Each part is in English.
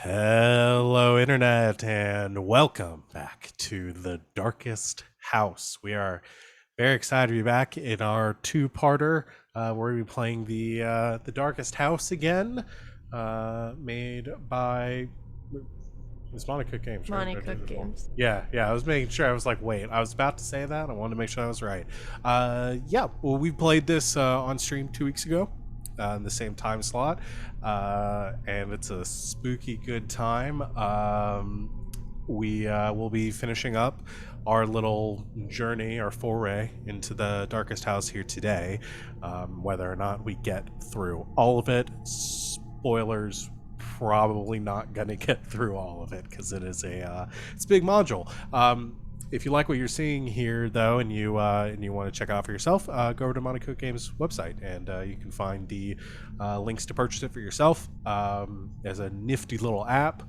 Hello, Internet, and welcome back to the Darkest House. We are very excited to be back in our two-parter. We're going to be playing the Darkest House again, made by it's Monte Cook Games, right? Monty Cook Games. Yeah. I was making sure. I was like, wait, I was about to say that. I wanted to make sure I was right. Well, we played this on stream 2 weeks ago. In the same time slot, and it's a spooky good time. We will be finishing up our little journey, our foray into the Darkest House here today. Whether or not we get through all of it, spoilers, probably not gonna get through all of it because it is it's a big module. If you like what you're seeing here, though, and you want to check it out for yourself, go over to Monte Cook Games website, and you can find the links to purchase it for yourself. As a nifty little app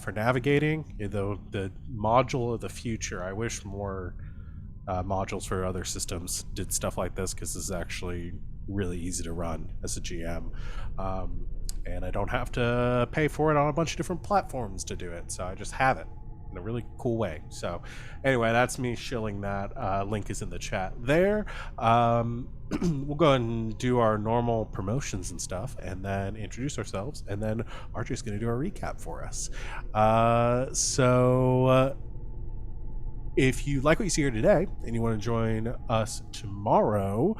for navigating, the module of the future. I wish more modules for other systems did stuff like this, because this is actually really easy to run as a GM. And I don't have to pay for it on a bunch of different platforms to do it, so I just have it in a really cool way. So anyway, that's me shilling that. Link is in the chat there. We'll go ahead and do our normal promotions and stuff, and then introduce ourselves, and then Archer's going to do our recap for us. If you like what you see here today and you want to join us tomorrow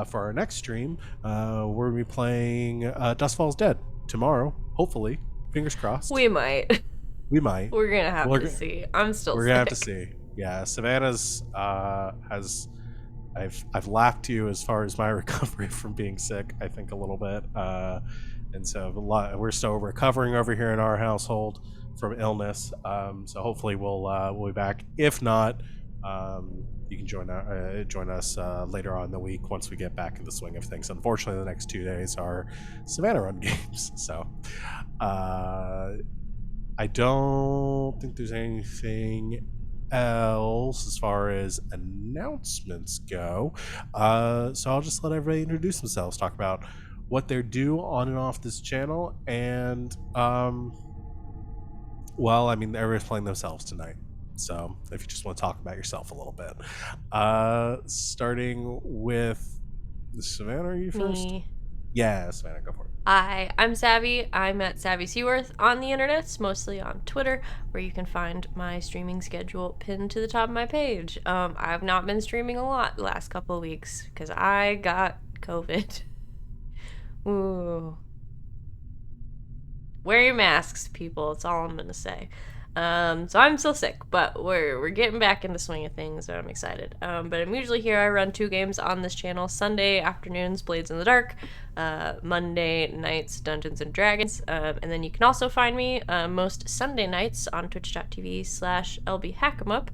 for our next stream, we're going to be playing Dust Falls Dead tomorrow, hopefully. Fingers crossed. We might. We might. We're gonna have to see. I'm still We're sick. gonna have to see. Yeah, Savannah's has I've laughed you as far as my recovery from being sick, I think, a little bit. And so we're still recovering over here in our household from illness. So hopefully we'll be back. If not, you can join us later on in the week once we get back in the swing of things. Unfortunately, the next 2 days are Savannah run games, so I don't think there's anything else as far as announcements go. So I'll just let everybody introduce themselves, talk about what they're due on and off this channel, and everybody's playing themselves tonight. So if you just want to talk about yourself a little bit, starting with Savannah, are you first? Me. Yeah, Savannah, go for it. I'm Savvy. I'm at Savvy Seaworth on the internets, mostly on Twitter, where you can find my streaming schedule pinned to the top of my page. I've not been streaming a lot the last couple of weeks because I got COVID. Ooh. Wear your masks, people. That's all I'm gonna say. So I'm still sick, but we're getting back in the swing of things, so I'm excited. But I'm usually here. I run 2 games on this channel: Sunday afternoons, Blades in the Dark, Monday nights, Dungeons and Dragons, and then you can also find me most Sunday nights on twitch.tv/lbhackemup,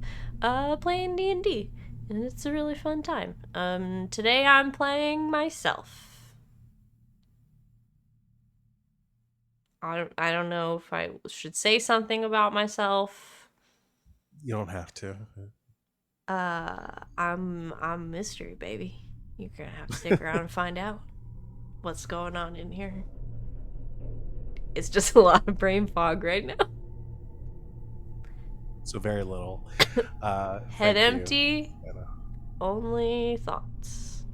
playing D&D, and it's a really fun time. Today I'm playing myself. I don't know if I should say something about myself. You don't have to. I'm mystery, baby. You're gonna have to stick around and find out what's going on in here. It's just a lot of brain fog right now. So very little. Head empty. Only thoughts.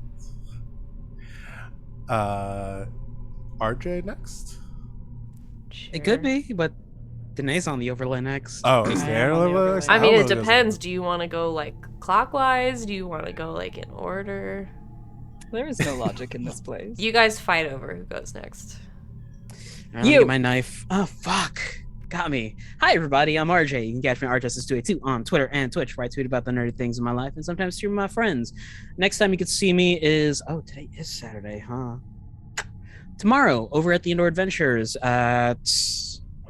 RJ next? Sure. It could be, but Danae's on the overlay next. Oh, is there on the overlay next? I mean, it How depends. Do you want to go like clockwise? Do you want to go like in order? There is no logic in this place. You guys fight over who goes next. I'm gonna get my knife. Oh, fuck. Got me. Hi, everybody. I'm RJ. You can catch me at RJustice282 on Twitter and Twitch, where I tweet about the nerdy things in my life and sometimes stream with my friends. Next time you can see me is... Oh, today is Saturday, huh? Tomorrow, over at the Indoor Adventures at...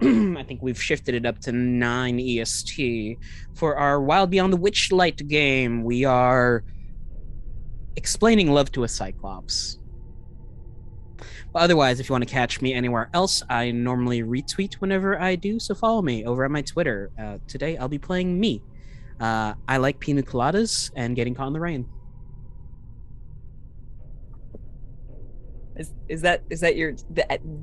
I think we've shifted it up to 9 EST for our Wild Beyond the Witchlight game. We are explaining love to a Cyclops. But otherwise, if you want to catch me anywhere else, I normally retweet whenever I do, so follow me over at my Twitter. Today, I'll be playing me. I like pina coladas and getting caught in the rain. Is that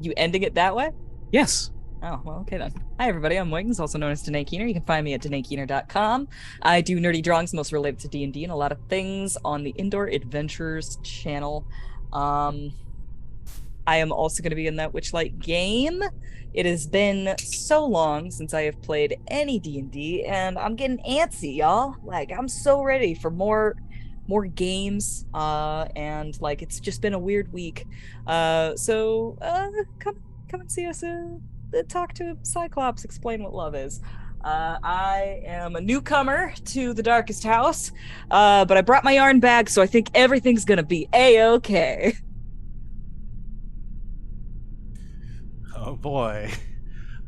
you ending it that way? Yes. Oh, well, okay then. Hi, everybody. I'm Wings, also known as Danae Keener. You can find me at DanaeKeener.com. I do nerdy drawings, most related to D&D, and a lot of things on the Indoor Adventures channel. I am also going to be in that Witchlight game. It has been so long since I have played any D&D, and I'm getting antsy, y'all. Like, I'm so ready for more games. And like, it's just been a weird week. Come and see us. Talk to Cyclops. Explain what love is. I am a newcomer to the Darkest House, but I brought my yarn bag, so I think everything's gonna be a-okay. Oh boy.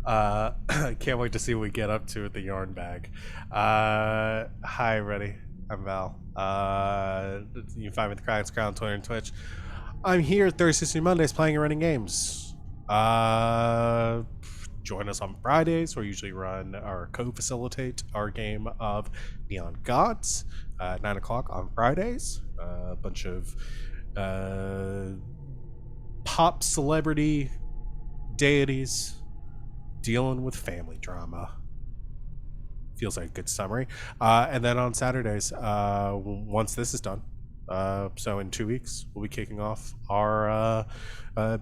Can't wait to see what we get up to with the yarn bag. Hi, everybody. I'm Val. You can find me at the Cracks Crown, Twitter, and Twitch. I'm here Thursdays and Mondays playing and running games. Join us on Fridays. We usually run or co-facilitate our game of Neon Gods at 9 o'clock on Fridays. A bunch of pop celebrity deities dealing with family drama. Feels like a good summary. And then on Saturdays, once this is done, so in 2 weeks, we'll be kicking off our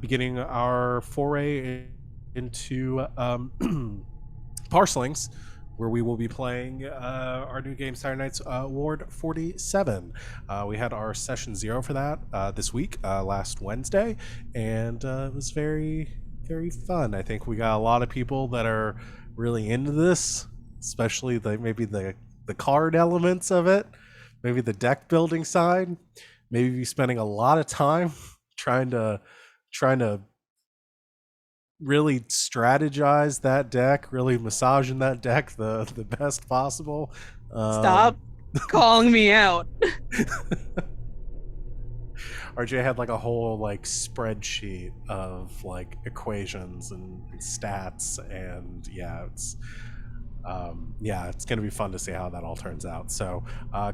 beginning our foray into Parslings, where we will be playing our new game Saturday Nights Ward 47. We had our session 0 for that this week, last Wednesday, and it was very, very fun. I think we got a lot of people that are really into this, especially maybe the card elements of it, maybe the deck building side, maybe be spending a lot of time trying to really strategize that deck, really massaging that deck the best possible. Stop calling me out. RJ had like a whole like spreadsheet of like equations and stats, and it's gonna be fun to see how that all turns out. So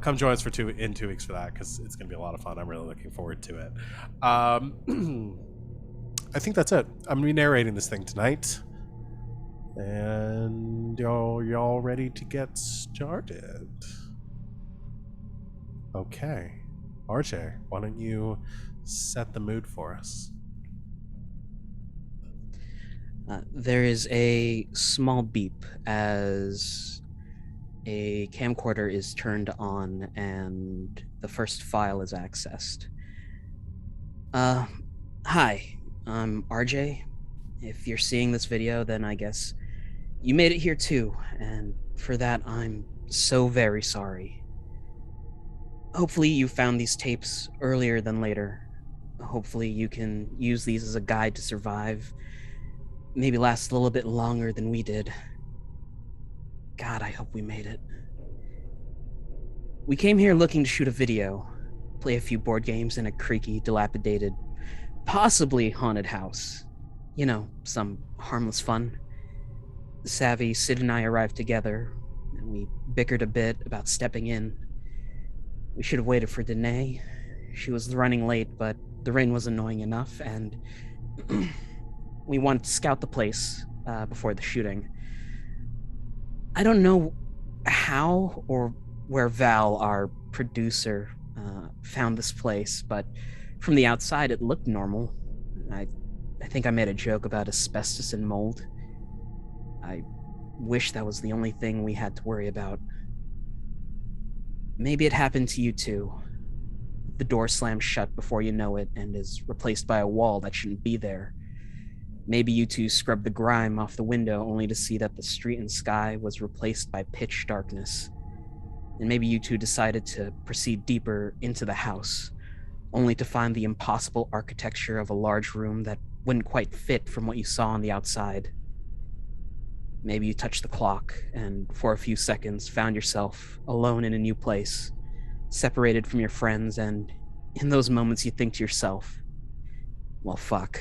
come join us for 2 weeks for that, because it's gonna be a lot of fun. I'm really looking forward to it. I think that's it. I'm gonna be narrating this thing tonight, and y'all ready to get started? Okay, RJ, why don't you set the mood for us? There is a small beep as a camcorder is turned on and the first file is accessed. Hi, I'm RJ. If you're seeing this video, then I guess you made it here too, and for that I'm so very sorry. Hopefully you found these tapes earlier than later. Hopefully you can use these as a guide to survive. Maybe last a little bit longer than we did. God, I hope we made it. We came here looking to shoot a video, play a few board games in a creaky, dilapidated, possibly haunted house. You know, some harmless fun. Savvy, Sid and I arrived together, and we bickered a bit about stepping in. We should have waited for Danae. She was running late, but the rain was annoying enough, and we wanted to scout the place before the shooting. I don't know how or where Val, our producer, found this place, but from the outside it looked normal. I think I made a joke about asbestos and mold. I wish that was the only thing we had to worry about. Maybe it happened to you too. The door slams shut before you know it and is replaced by a wall that shouldn't be there. Maybe you two scrubbed the grime off the window only to see that the street and sky was replaced by pitch darkness. And maybe you two decided to proceed deeper into the house, only to find the impossible architecture of a large room that wouldn't quite fit from what you saw on the outside. Maybe you touched the clock and for a few seconds found yourself alone in a new place, separated from your friends, and in those moments you think to yourself, well, fuck.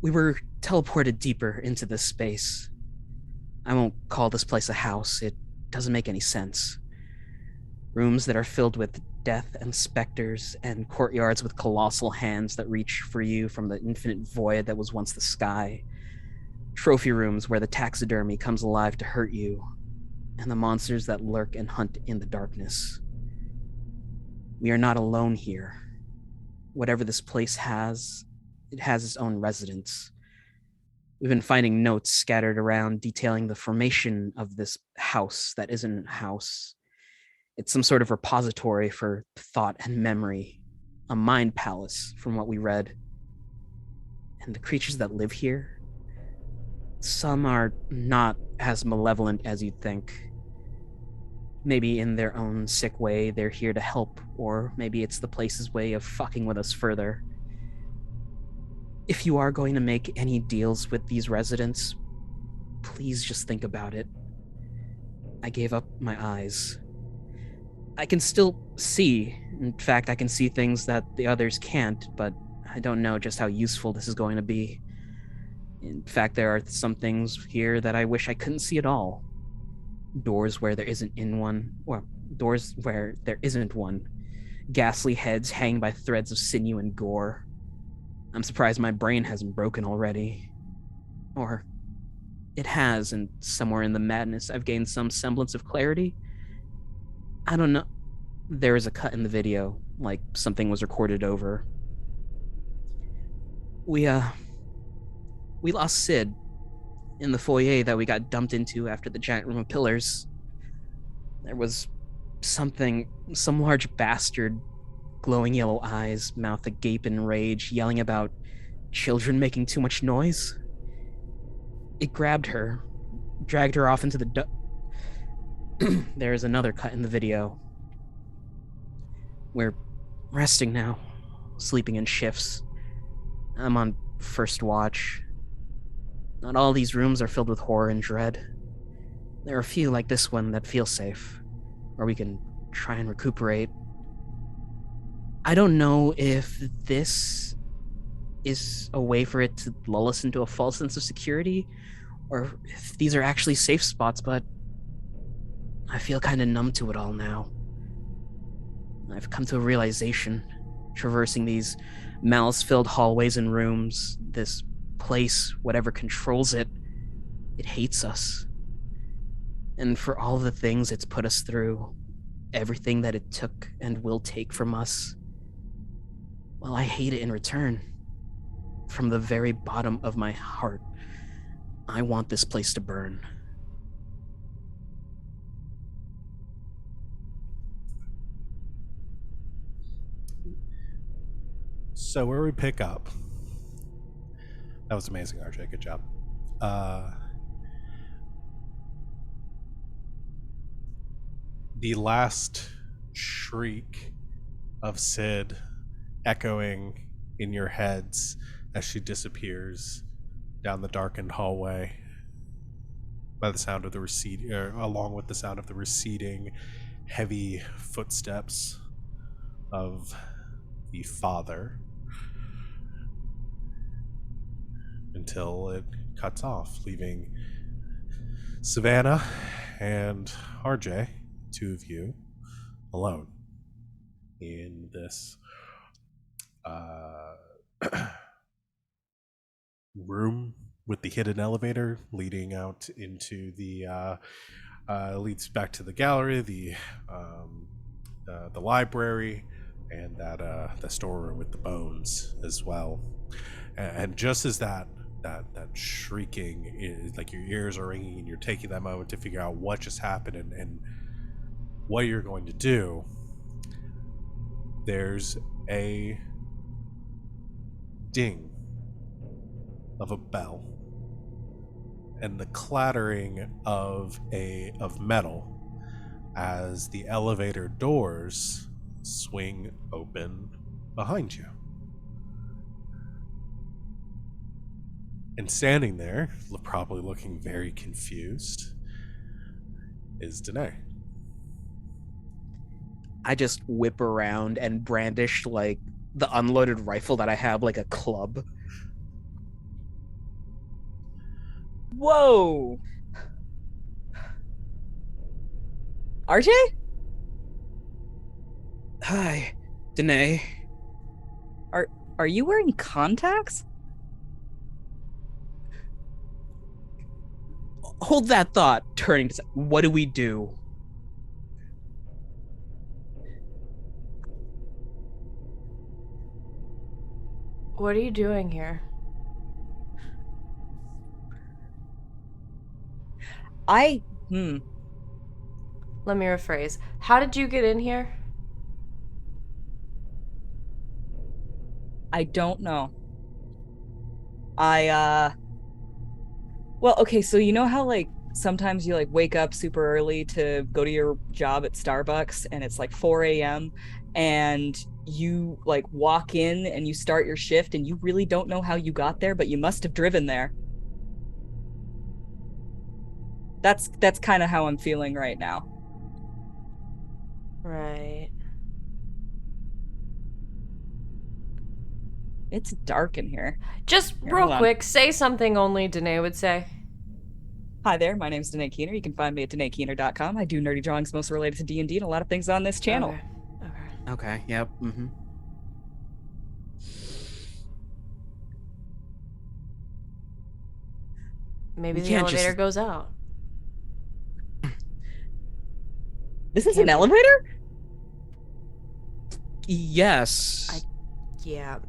We were teleported deeper into this space. I won't call this place a house, it doesn't make any sense. Rooms that are filled with death and specters and courtyards with colossal hands that reach for you from the infinite void that was once the sky. Trophy rooms where the taxidermy comes alive to hurt you, and the monsters that lurk and hunt in the darkness. We are not alone here. Whatever this place has, it has its own residents. We've been finding notes scattered around detailing the formation of this house that isn't a house. It's some sort of repository for thought and memory, a mind palace from what we read. And the creatures that live here, some are not as malevolent as you'd think. Maybe in their own sick way, they're here to help, or maybe it's the place's way of fucking with us further. If you are going to make any deals with these residents, please just think about it. I gave up my eyes. I can still see. In fact, I can see things that the others can't, but I don't know just how useful this is going to be. In fact, there are some things here that I wish I couldn't see at all. Doors where there isn't doors where there isn't one. Ghastly heads hanging by threads of sinew and gore. I'm surprised my brain hasn't broken already. Or it has, and somewhere in the madness I've gained some semblance of clarity. I don't know. There is a cut in the video, like something was recorded over. We lost Sid in the foyer that we got dumped into after the giant room of pillars. There was some large bastard, glowing yellow eyes, mouth agape in rage, yelling about children making too much noise. It grabbed her, dragged her off into the There is another cut in the video. We're resting now, sleeping in shifts. I'm on first watch. Not all these rooms are filled with horror and dread. There are a few like this one that feel safe, where we can try and recuperate. I don't know if this is a way for it to lull us into a false sense of security, or if these are actually safe spots, but I feel kind of numb to it all now. I've come to a realization, traversing these malice-filled hallways and rooms, this place, whatever controls it, it hates us. And for all the things it's put us through, everything that it took and will take from us, well, I hate it in return. From the very bottom of my heart, I want this place to burn. So where we pick up, that was amazing, RJ. Good job. The last shriek of Sid echoing in your heads as she disappears down the darkened hallway by the sound of the receding, along with the sound of the receding, heavy footsteps of the father, until it cuts off, leaving Savannah and RJ, two of you, alone in this room with the hidden elevator leading out into the leads back to the gallery, the library, and that the storeroom with the bones as well. And just as that shrieking is like, your ears are ringing and you're taking that moment to figure out what just happened and what you're going to do, there's a ding of a bell and the clattering of metal as the elevator doors swing open behind you. And standing there, probably looking very confused, is Danae. I just whip around and brandish like the unloaded rifle that I have like a club. Whoa. RJ? Hi, Danae. Are you wearing contacts? Hold that thought. Turning to what do we do? What are you doing here? I Let me rephrase. How did you get in here? I don't know. I well, okay, so you know how like sometimes you like wake up super early to go to your job at Starbucks and it's like 4 a.m. and you like walk in and you start your shift and you really don't know how you got there, but you must have driven there. That's kind of how I'm feeling right now. Right. It's dark in here. Just Here, real hold on. quick, say something only Danae would say. Hi there, my name's Danae Keener. You can find me at DanaeKeener.com. I do nerdy drawings mostly related to D&D and a lot of things on this channel. Okay. Okay. Okay. Yep. Maybe We the can't elevator just. goes out. This is Can't an be- elevator? Yes. Yeah,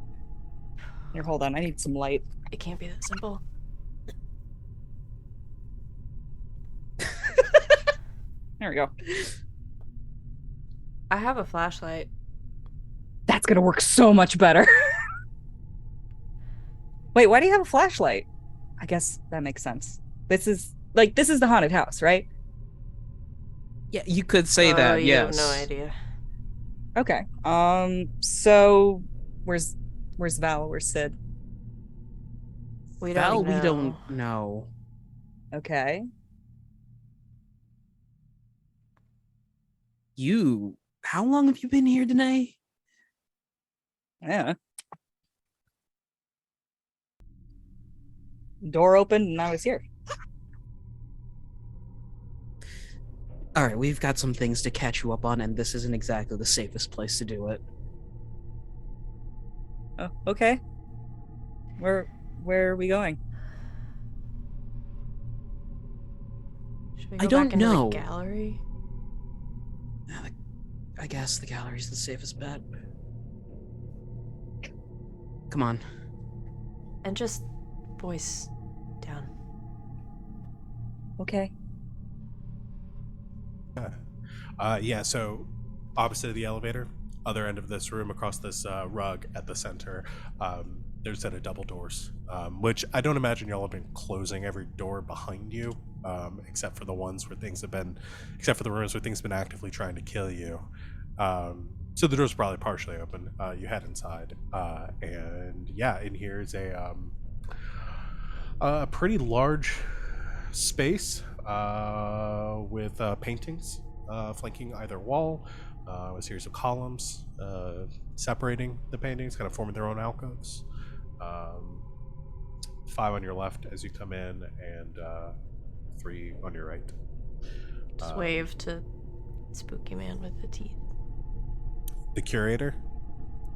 Here, hold on. I need some light. it can't be that simple. There we go. I have a flashlight. That's gonna work so much better. Wait, why do you have a flashlight? I guess that makes sense. This is the haunted house, right? Yeah, you could say Oh, that. you have Yes. no idea. Okay. So where's Val? Where's Sid? We Val, don't know. we don't know. Okay. You. How long have you been here, Danae? Yeah. Door opened and I was here. All right, we've got some things to catch you up on, and this isn't exactly the safest place to do it. Oh, okay. Where are we going? Should we I go don't back into know. the gallery? I guess the gallery's the safest bet. Come on. And just voice down. Okay. Yeah, so opposite of the elevator, other end of this room, across this rug at the center, there's a set of double doors, which I don't imagine y'all have been closing every door behind you, except for the ones where things have been, except for the rooms where things have been actively trying to kill you. So the door's probably partially open. You head inside, and yeah, in here is a pretty large space with paintings flanking either wall, a series of columns separating the paintings, kind of forming their own alcoves. 5 on your left as you come in, and 3 on your right. Just wave to spooky man with the teeth. The curator?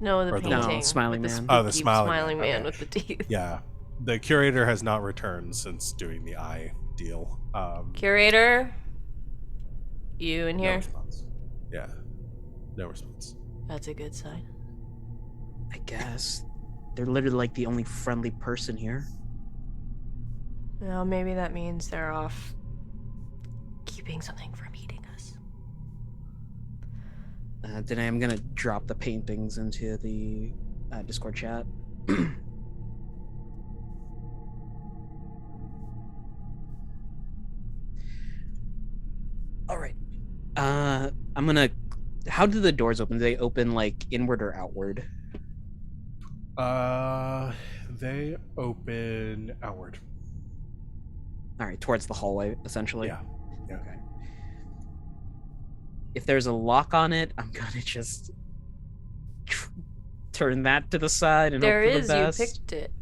No, the Or the painting. No, smiling with the man. Oh, the spooky smiling man, man okay. with the teeth. Yeah. The curator has not returned since doing the eye deal. Curator? You in No here? response. Yeah. No response. That's a good sign. I guess. They're literally like the only friendly person here. Well, maybe that means they're off keeping something from eating us. Danae, I'm gonna drop the paintings into the Discord chat. All right. I'm gonna. How do the doors open? Do they open like inward or outward? They open outward. All right, towards the hallway, essentially. Yeah. Yeah. Okay. If there's a lock on it, I'm gonna just turn that to the side and There hope for is, the you best. picked it.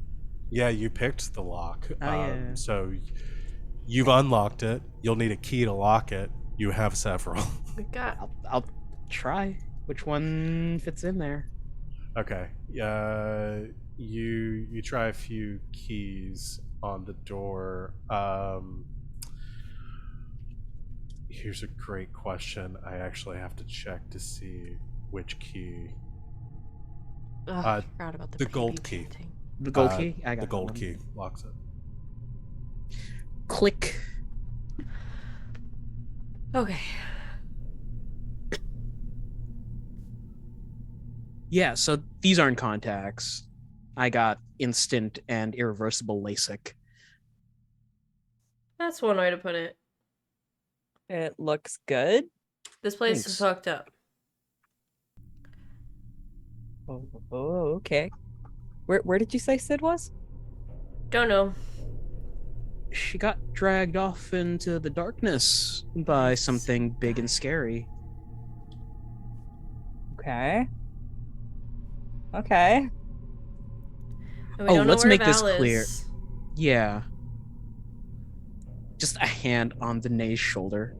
Yeah, you picked the lock. Oh, yeah. So you've unlocked it. You'll need a key to lock it. You have several. We got I'll try. which one fits in there. Okay. You try a few keys on the door. Here's a great question. I actually have to check to see which key. Ugh, I forgot about the the gold baby key. painting. The gold key? I got the gold one. key locks it. Click. Okay. Yeah, so these aren't contacts. I got instant and irreversible LASIK. That's one way to put it. It looks good. This place Thanks. is fucked up. Oh, okay. Where did you say Sid was? Don't know. She got dragged off into the darkness by something big and scary. Okay. Okay. And we don't know let's where make this Val clear. is. Yeah. Just a hand on Danae's shoulder.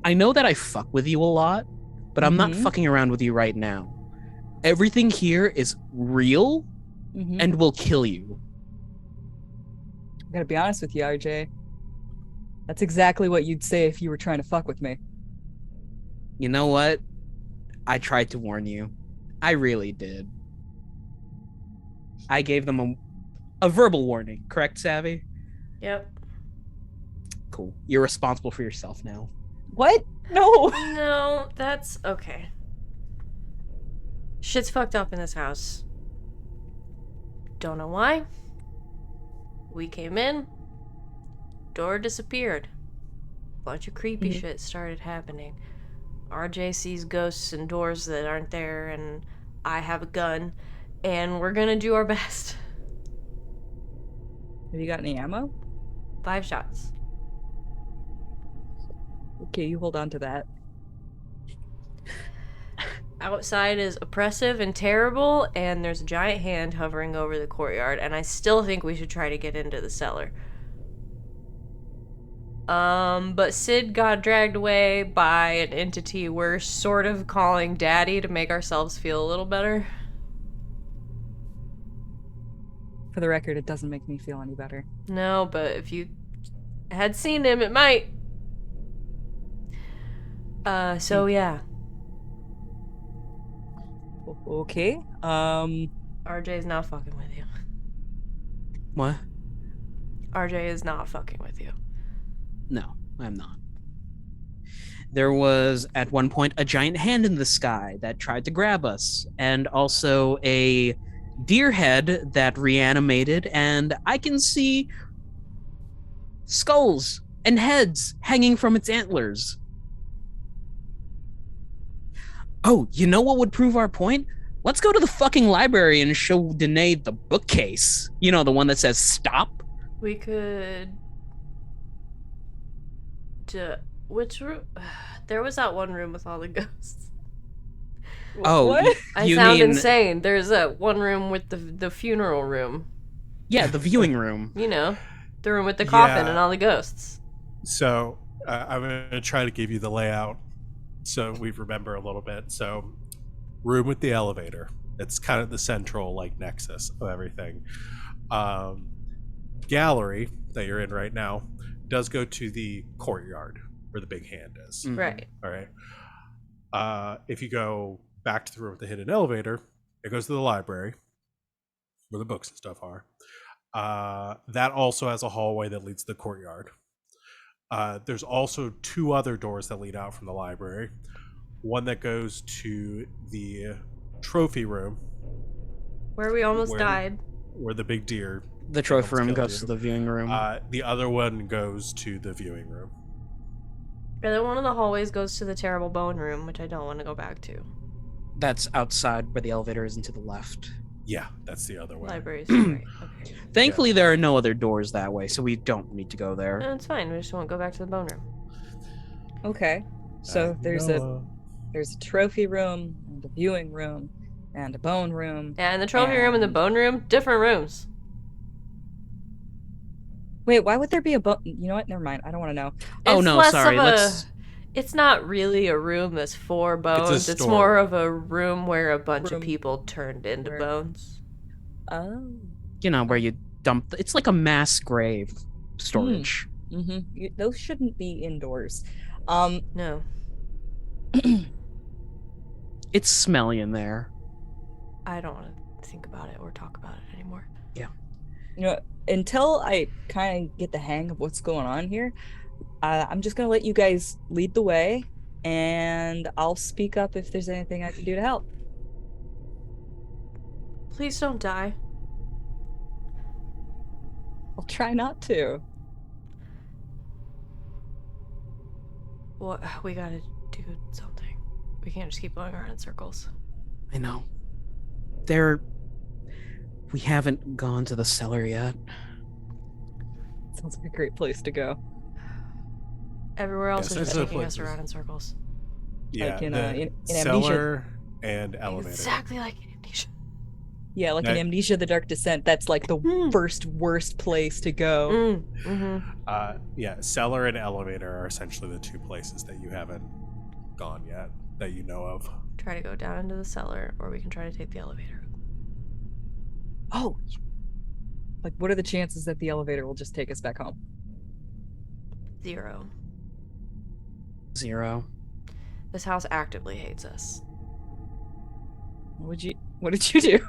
I know that I fuck with you a lot, but I'm not fucking around with you right now. Everything here is real and will kill you. I gotta be honest with you, RJ. That's exactly what you'd say if you were trying to fuck with me. You know what? I tried to warn you. I really did. I gave them a verbal warning, correct, Savvy? Yep. Cool. You're responsible for yourself now. What? No. No, that's okay. Shit's fucked up in this house. Don't know why. We came in. Door disappeared. Bunch of creepy shit started happening. RJ sees ghosts and doors that aren't there, and I have a gun, and we're gonna do our best. Have you got any ammo? 5 shots. Okay, you hold on to that. Outside is oppressive and terrible, and there's a giant hand hovering over the courtyard, and I still think we should try to get into the cellar. But Sid got dragged away by an entity we're sort of calling Daddy to make ourselves feel a little better. For the record, it doesn't make me feel any better. No, but if you had seen him, it might. So yeah. Okay. RJ's not fucking with you. What? RJ is not fucking with you. No, I'm not. There was, at one point, a giant hand in the sky that tried to grab us, and also a deer head that reanimated, and I can see skulls and heads hanging from its antlers. Oh, you know what would prove our point? Let's go to the fucking library and show Danae the bookcase. You know, the one that says stop? We could... Which room? There was that one room with all the ghosts. Oh, what? I sound insane. There's that one room with the funeral room. Yeah, the viewing room. You know, the room with the coffin Yeah. and all the ghosts. So I'm going to try to give you the layout so we remember a little bit. So room with the elevator. It's kind of the central like nexus of everything. Gallery that you're in right now does go to the courtyard where the big hand is. Mhm. Right. All right. If you go back to the room with the hidden elevator, it goes to the library where the books and stuff are. That also has a hallway that leads to the courtyard. There's also 2 other doors that lead out from the library. One that goes to the trophy room, Where we almost died. where the big deer. The trophy room killed goes you. to the viewing room. The other one goes to the viewing room. And then one of the hallways goes to the terrible bone room, which I don't want to go back to. That's outside where the elevator is and to the left. Yeah, that's the other way. Libraries. Right. Okay. Thankfully, there are no other doors that way, so we don't need to go there. No, it's fine. We just won't go back to the bone room. Okay. So there's a Noah. trophy room and a viewing room and a bone room. Yeah, and the trophy room and the bone room, different rooms. Wait, why would there be a bone? You know what? Never mind. I don't want to know. Oh, It's no, less sorry, of a- let's- It's not really a room that's for bones. It's more of a room where a bunch of people turned into bones. Oh. You know, where you dump. It's like a mass grave storage. Those shouldn't be indoors. No. It's smelly in there. I don't want to think about it or talk about it anymore. Yeah. You know, until I kind of get the hang of what's going on here, I'm just gonna let you guys lead the way, and I'll speak up if there's anything I can do to help. Please don't die. I'll try not to. What? We gotta do something. We can't just keep going around in circles. I know. We haven't gone to the cellar yet. Sounds like a great place to go. Everywhere else Yes, is just there's taking us places. around in circles. Yeah, Like in the Amnesia. cellar and elevator. Exactly like in Amnesia. Yeah, like in Amnesia: The Dark Descent, that's like the first worst place to go. Yeah, cellar and elevator are essentially the two places that you haven't gone yet that you know of. Try to go down into the cellar, or we can try to take the elevator. Oh, like what are the chances that the elevator will just take us back home? 0. 0. This house actively hates us. What did you do?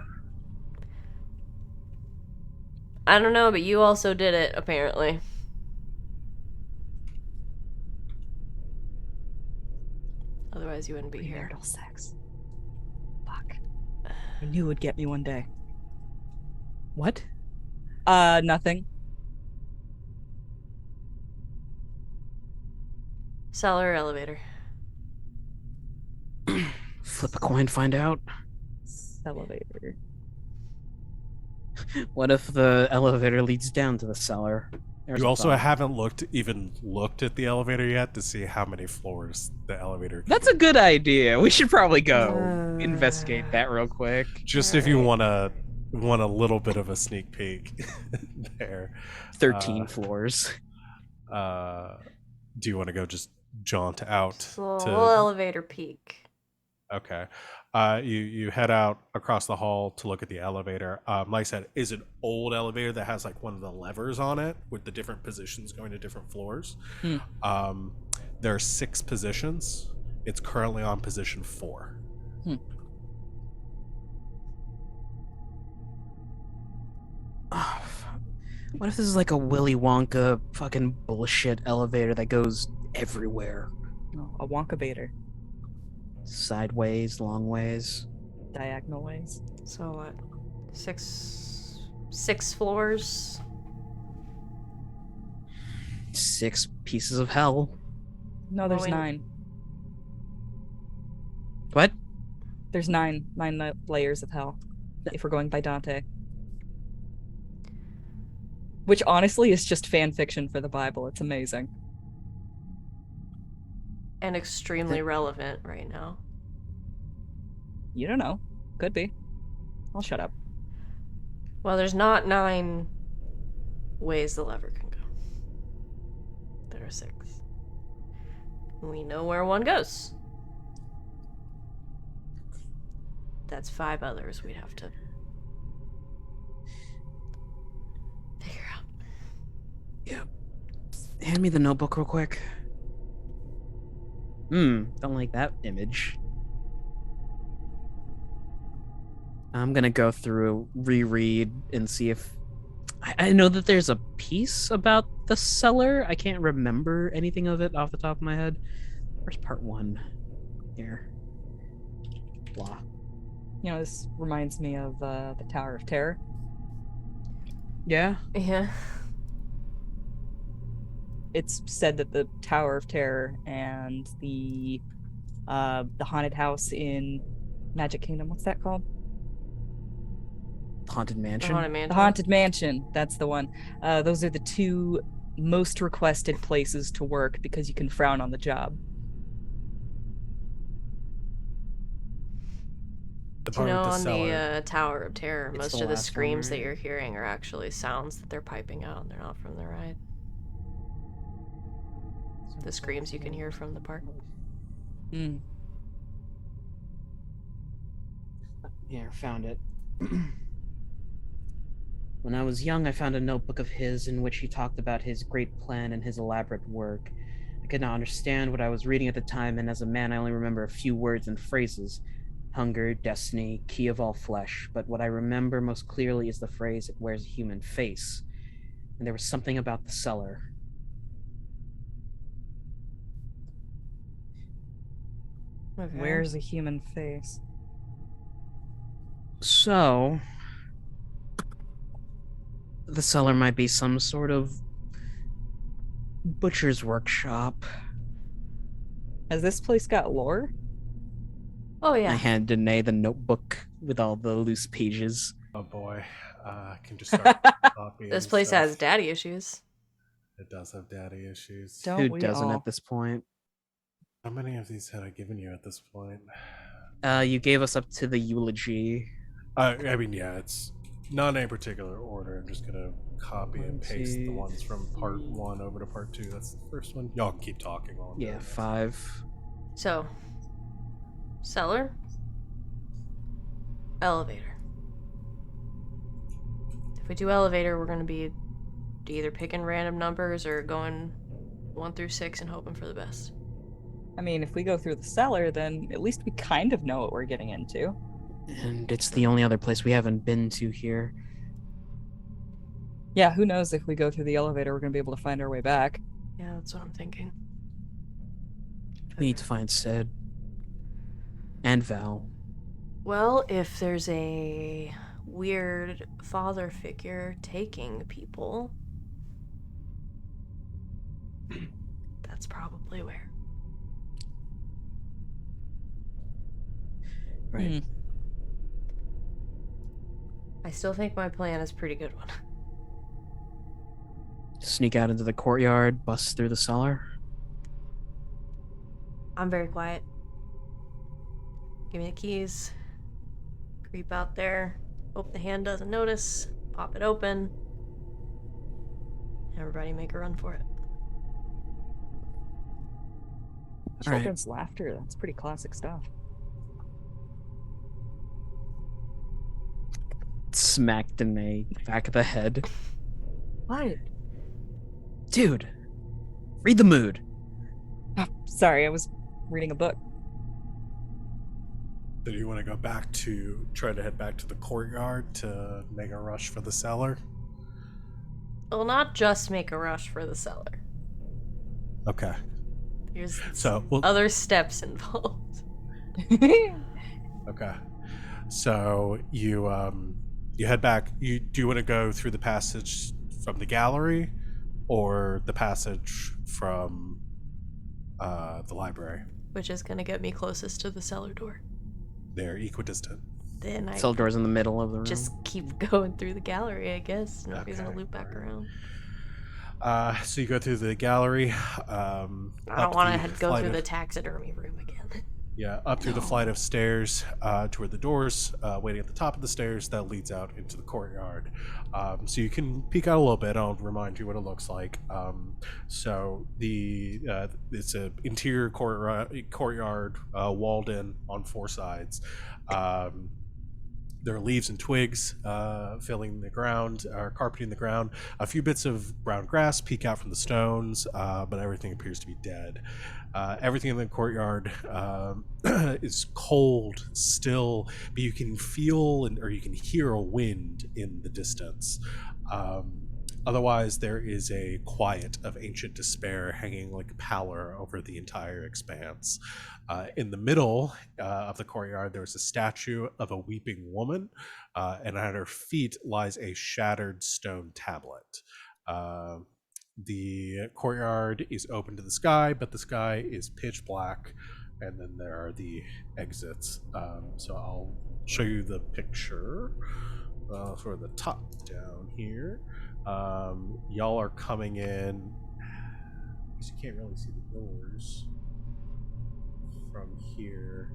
I don't know, but you also did it, apparently. Otherwise, you wouldn't be here. Premarital sex. Fuck. I knew it would get me one day. What? Nothing. Cellar or elevator? Flip a coin, find out. Elevator. What if the elevator leads down to the cellar? There's You a also thought. haven't looked at the elevator yet to see how many floors the elevator can That's go. a good idea. We should probably go investigate that real quick. Just if you want a little bit of a sneak peek there. 13 floors. Do you want to go just jaunt out Just a little to elevator peak. Okay. You head out across the hall to look at the elevator. Like I said, is an old elevator that has like one of the levers on it with the different positions going to different floors. There are 6 positions. It's currently on position 4. What if this is like a Willy Wonka fucking bullshit elevator that goes everywhere? Oh, a Wonka baiter. Sideways, long ways. Diagonal ways. So what? 6 floors? 6 pieces of hell. No, there's Well, 9. What? There's 9 layers of hell, if we're going by Dante. Which honestly is just fan fiction for the Bible. It's amazing. And extremely relevant right now. You don't know. Could be. I'll shut up. Well, there's not 9 ways the lever can go. There are 6. We know where one goes. That's 5 others we'd have to figure out. Yeah. Hand me the notebook real quick. Don't like that image. I'm gonna go through, reread, and see if I know that there's a piece about the cellar. I can't remember anything of it off the top of my head. Where's part 1? Here. Blah. You know, this reminds me of the Tower of Terror. Yeah. Yeah. It's said that the Tower of Terror and the haunted house in Magic Kingdom, what's that called? Haunted Mansion. The Haunted Mansion, that's the one. Those are the 2 most requested places to work because you can frown on the job. You know, on the Tower of Terror, It's most the of the last one, screams that right? you're hearing are actually sounds that they're piping out, and they're not from the ride. the screams you can hear from the park. Mm. Here, found it. When I was young, I found a notebook of his in which he talked about his great plan and his elaborate work. I could not understand what I was reading at the time, and as a man, I only remember a few words and phrases: hunger, destiny, key of all flesh. But what I remember most clearly is the phrase, "It wears a human face." And there was something about the cellar. Okay. Where's a human face? So, the cellar might be some sort of butcher's workshop. Has this place got lore? Oh I yeah. handed Danae the notebook with all the loose pages. Oh boy, I can just start copying. This place stuff. has daddy issues. It does have daddy issues. Don't Who we doesn't all? at this point? How many of these had I given you at this point? You gave us up to the eulogy. I mean, yeah, it's not in any particular order. I'm just gonna copy and paste the ones from part 1 over to part 2. That's the first one. Y'all can keep talking while I'm Yeah, doing this. 5. So, cellar, elevator. If we do elevator, we're gonna be either picking random numbers or going 1 through 6 and hoping for the best. I mean, if we go through the cellar, then at least we kind of know what we're getting into. And it's the only other place we haven't been to here. Yeah, who knows if we go through the elevator, we're going to be able to find our way back. Yeah, that's what I'm thinking. We need to find Sid. And Val. Well, if there's a weird father figure taking people, that's probably where. Right. I still think my plan is a pretty good one. Sneak out into the courtyard, bust through the cellar. I'm very quiet. Give me the keys. Creep out there. Hope the hand doesn't notice. Pop it open. Everybody make a run for it. All right. Children's laughter, that's pretty classic stuff. Smack Danae back of the head. What? Dude, read the mood. Oh, sorry, I was reading a book. So do you want to go back to try to head back to the courtyard to make a rush for the cellar? Well, not just make a rush for the cellar. Okay. There's So other steps involved. Okay. So you head back. Do you want to go through the passage from the gallery, or the passage from the library? Which is gonna get me closest to the cellar door. They're equidistant. Then I Cell door's in the middle of the room. just keep going through the gallery, I guess. Nobody's gonna Okay, loop back alright. around. So you go through the gallery. I don't want to go through the taxidermy room again. Yeah, up through the flight of stairs to where the doors waiting at the top of the stairs that leads out into the courtyard. So you can peek out a little bit. I'll remind you what it looks like. So it's an interior courtyard walled in on 4 sides. There are leaves and twigs filling the ground, or carpeting the ground. A few bits of brown grass peek out from the stones, but everything appears to be dead. Everything in the courtyard is cold, still, but you can feel or you can hear a wind in the distance. Otherwise, there is a quiet of ancient despair hanging like pallor over the entire expanse. In the middle of the courtyard, there is a statue of a weeping woman, and at her feet lies a shattered stone tablet. The courtyard is open to the sky, but the sky is pitch black, and then there are the exits. So I'll show you the picture for the top down here. Y'all are coming in. You can't really see the doors from here,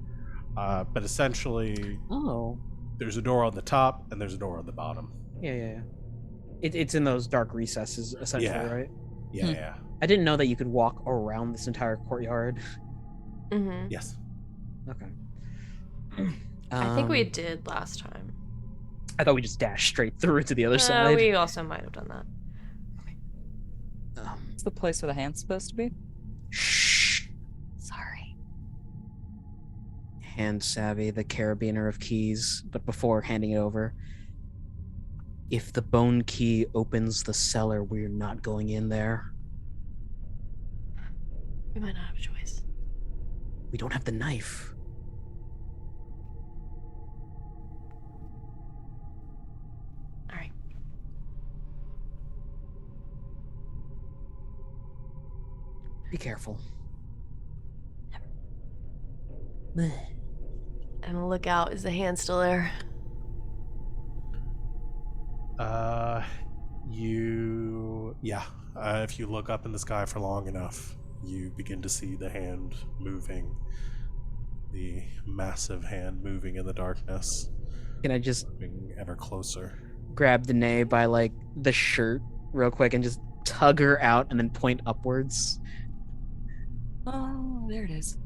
but essentially, there's a door on the top and there's a door on the bottom. Yeah. It's in those dark recesses, essentially, Yeah. right? Yeah. I didn't know that you could walk around this entire courtyard. Mm-hmm. Yes. Okay. I think we Um, did last time. I thought we just dashed straight through to the other side. We also might have done that. It's the place where the hand's supposed to be. Shh. Sorry. Hand savvy, the carabiner of keys, but before handing it over, if the bone key opens the cellar, we're not going in there. We might not have a choice. We don't have the knife. All right. Be careful. And look out. Is the hand still there? If you look up in the sky for long enough, you begin to see the hand moving. The massive hand moving in the darkness, Can I just moving ever closer. grab Danae by like the shirt real quick and just tug her out and then point upwards? Oh, there it is.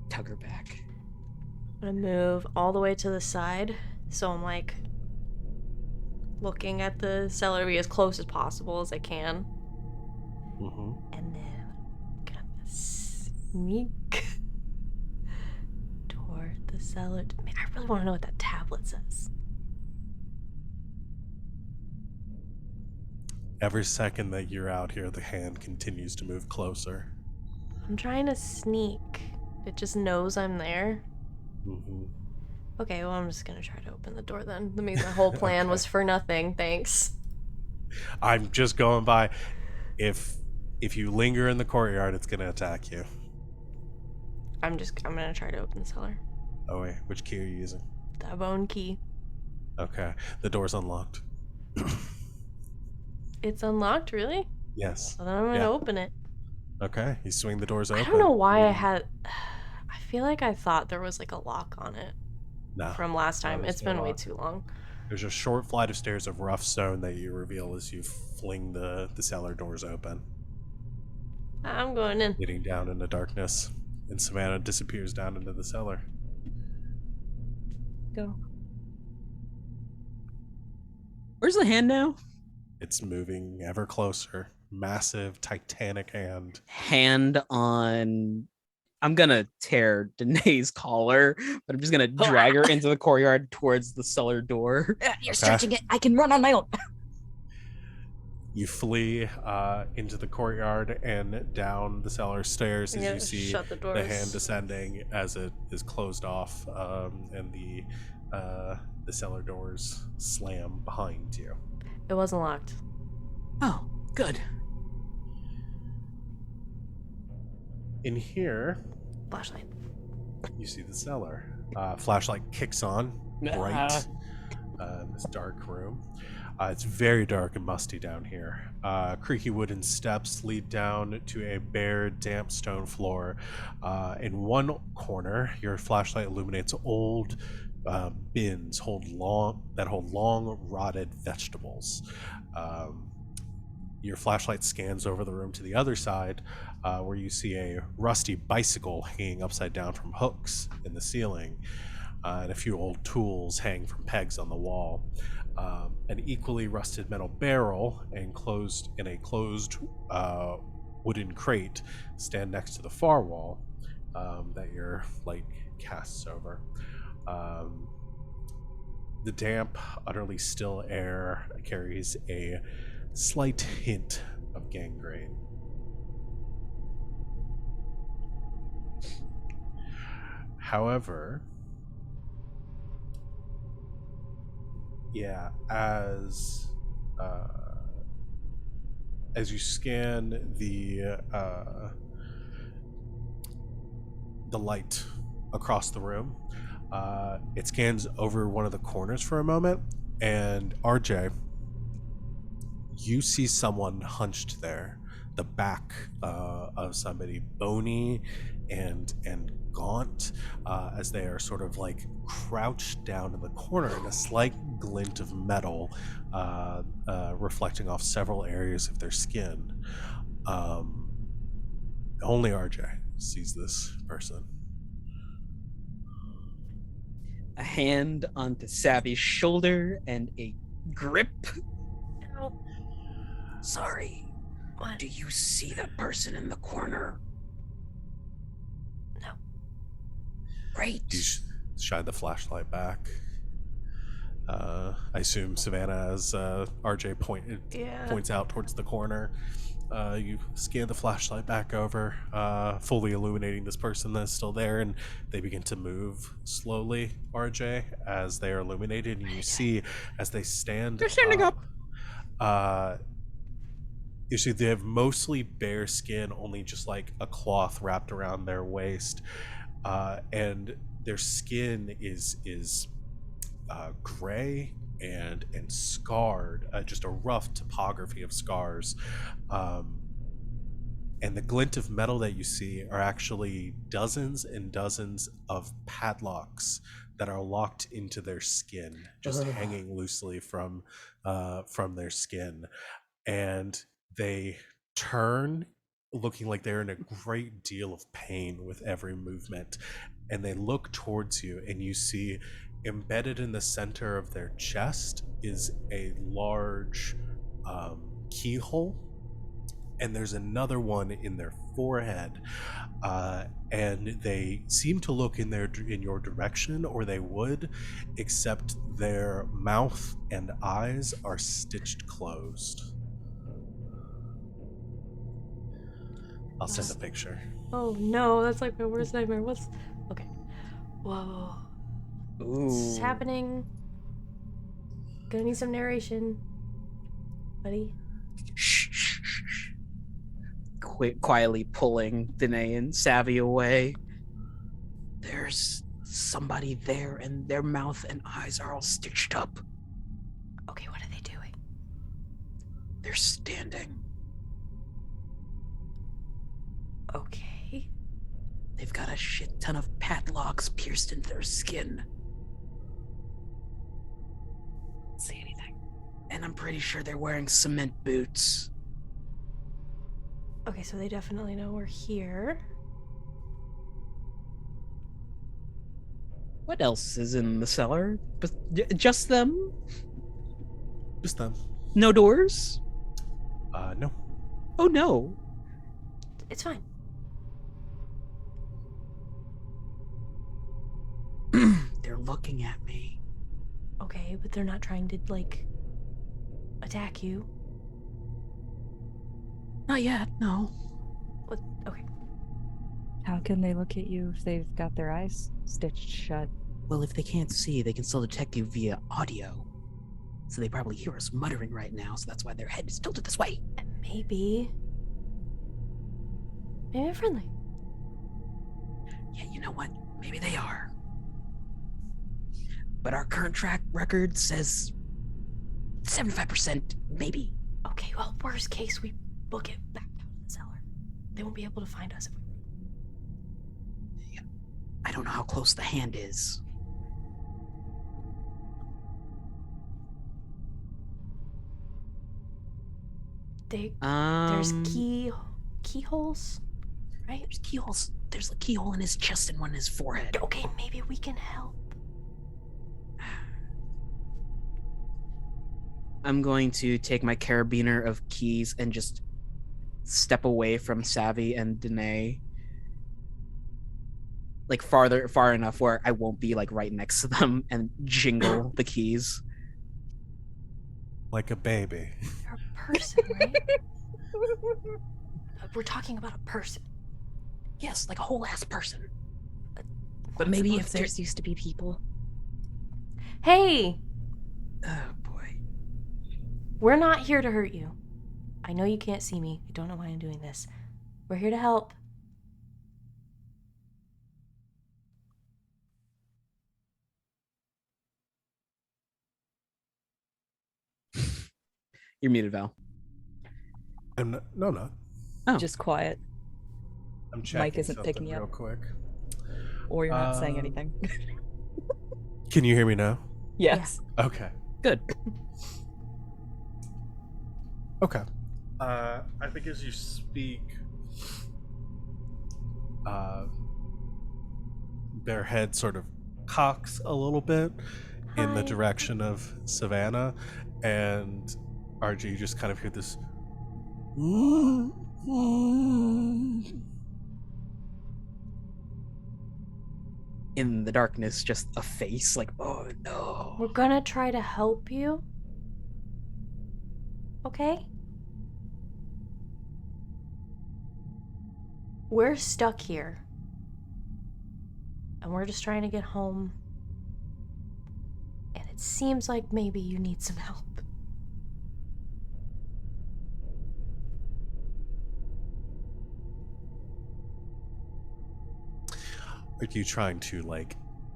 Tug her back. I'm gonna move all the way to the side, so I'm like looking at the celery as close as possible as I can, Mm-hmm. and then I'm gonna sneak toward the cellar. Man, I really want to know what that tablet says. Every second that you're out here, the hand continues to move closer. I'm trying to sneak. It just knows I'm there. Mm-hmm. Okay, well, I'm just gonna try to open the door then. That means my whole plan was for nothing. Thanks. I'm just going by. If you linger in the courtyard, it's gonna attack you. I'm gonna try to open the cellar. Oh wait, which key are you using? The bone key. Okay, the door's unlocked. It's unlocked, really? Yes. Well, then I'm gonna Yeah. open it. Okay, you swing the doors open. I don't know why I had. I feel like I thought there was like a lock on it No. from last time. there's It's no been way lock. too long. There's a short flight of stairs of rough stone that you reveal as you fling the cellar doors open, I'm going in. leading down into darkness. And Savannah disappears down into the cellar. Go. Where's the hand now? It's moving ever closer. Massive, titanic hand. Hand on. I'm gonna tear Danae's collar, but I'm just gonna drag her into the courtyard towards the cellar door. You're Okay. stretching it. I can run on my own. You flee into the courtyard and down the cellar stairs as Yeah, you see shut the the doors. hand descending as it is closed off, and the cellar doors slam behind you. It wasn't locked. Oh, good. In here, Flashlight. you see the cellar. Flashlight kicks on, bright, in this dark room. It's very dark and musty down here. Creaky wooden steps lead down to a bare, damp stone floor. In one corner, your flashlight illuminates old bins hold long, rotted vegetables. Your flashlight scans over the room to the other side, where you see a rusty bicycle hanging upside down from hooks in the ceiling, and a few old tools hang from pegs on the wall. An equally rusted metal barrel enclosed in a closed wooden crate stand next to the far wall that your light casts over. The damp, utterly still air carries a slight hint of gangrene. However, as you scan the light across the room, it scans over one of the corners for a moment, and RJ, you see someone hunched there, the back of somebody, bony and gaunt, as they are sort of like crouched down in the corner, and a slight glint of metal reflecting off several areas of their skin. Only RJ sees this person. A hand onto Savvy's shoulder and a grip. No. Sorry. What? Do you see that person in the corner? No. Great. You shine the flashlight back. I assume Savannah, as RJ points out towards the corner, you scan the flashlight back over, fully illuminating this person that's still there, and they begin to move slowly, RJ, as they are illuminated, and you see as they stand They're standing up. You see they have mostly bare skin, only just like a cloth wrapped around their waist, and their skin is gray and scarred, just a rough topography of scars. And the glint of metal that you see are actually dozens and dozens of padlocks that are locked into their skin, just hanging loosely from their skin. And they turn, looking like they're in a great deal of pain with every movement. And they look towards you, and you see embedded in the center of their chest is a large keyhole, and there's another one in their forehead, and they seem to look in your direction, or they would, except their mouth and eyes are stitched closed. I'll send a picture. Oh no, that's like my worst nightmare. What's okay? Whoa. What's Ooh. happening? Gonna need some narration, buddy. Shh. Quietly pulling Danae and Savvy away. There's somebody there, and their mouth and eyes are all stitched up. Okay, what are they doing? They're standing. Okay. They've got a shit ton of padlocks pierced into their skin. Don't see anything. And I'm pretty sure they're wearing cement boots. Okay, so they definitely know we're here. What else is in the cellar? Just them? Just them. No doors? No. Oh no. It's fine. They're looking at me. Okay, but they're not trying to, like, attack you. Not yet, no. What? Okay. How can they look at you if they've got their eyes stitched shut? Well, if they can't see, they can still detect you via audio. So they probably hear us muttering right now, so that's why their head is tilted this way. And maybe they're friendly. Yeah, you know what? Maybe they are. But our current track record says 75% maybe. Okay, well, worst case, we book it back down to the cellar. They won't be able to find us if we Yeah. I don't know how close the hand is. There's keyholes, right? There's keyholes. There's a keyhole in his chest and one in his forehead. Okay, maybe we can help. I'm going to take my carabiner of keys and just step away from Savvy and Danae. Like far enough where I won't be like right next to them, and jingle the keys. Like a baby. You're a person, right? We're talking about a person. Yes, like a whole ass person. But Once maybe upon if a there's used to be people. Hey, oh boy. we're not here to hurt you. I know you can't see me. I don't know why I'm doing this. We're here to help. You're muted, Val. No, I'm not. Oh. Just quiet. I'm checking isn't something picking real up. quick. Or you're not saying anything. Can you hear me now? Yes. Okay. Good. Okay. I think as you speak, their head sort of cocks a little bit in the Hi. direction of Savannah, and RG, you just kind of hear this. In the darkness, just a face like, oh no. We're gonna try to help you. Okay? We're stuck here. And we're just trying to get home. And it seems like maybe you need some help. Are you trying to like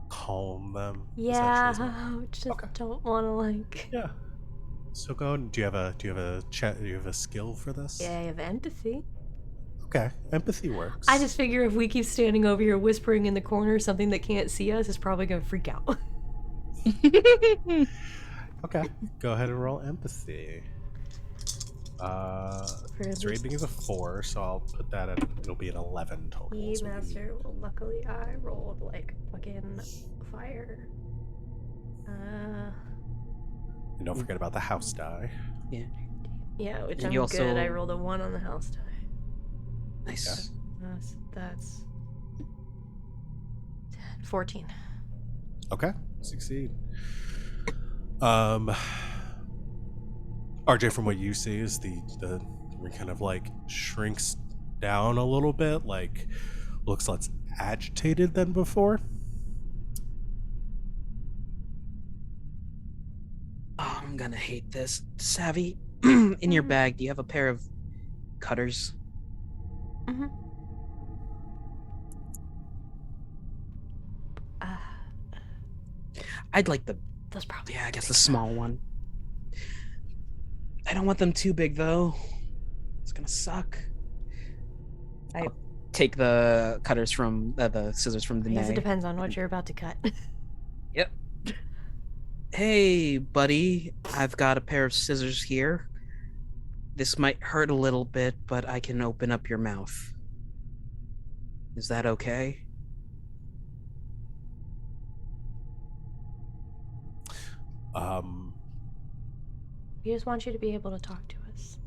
calm them? Yeah, essentially? I just Okay. don't want to like. Yeah. So go on. Do you have a skill for this? Yeah, I have empathy. Okay. Empathy works. I just figure if we keep standing over here whispering in the corner something that can't see us is probably gonna freak out. Okay. Go ahead and roll empathy. For Its this rating is a 4, so I'll put that at it'll be an 11 total. E so master. Well, luckily I rolled like fucking fire. And don't forget about the house die. Yeah, which And I'm you good. also- I rolled a 1 on the house die. Nice. That's 14. Okay. Succeed. RJ, from what you see, is the ring kind of like shrinks down a little bit, like looks less agitated than before. Oh, I'm gonna hate this. Savvy, in your bag, do you have a pair of cutters? Mm-hmm. I'd like the, That's probably. yeah, I guess the small one. I don't want them too big though. It's gonna suck. I- I'll take the cutters from the scissors from I guess it Danae. depends on what you're about to cut. Yep. Hey, buddy, I've got a pair of scissors here. This might hurt a little bit, but I can open up your mouth. Is that okay? We just want you to be able to talk to us.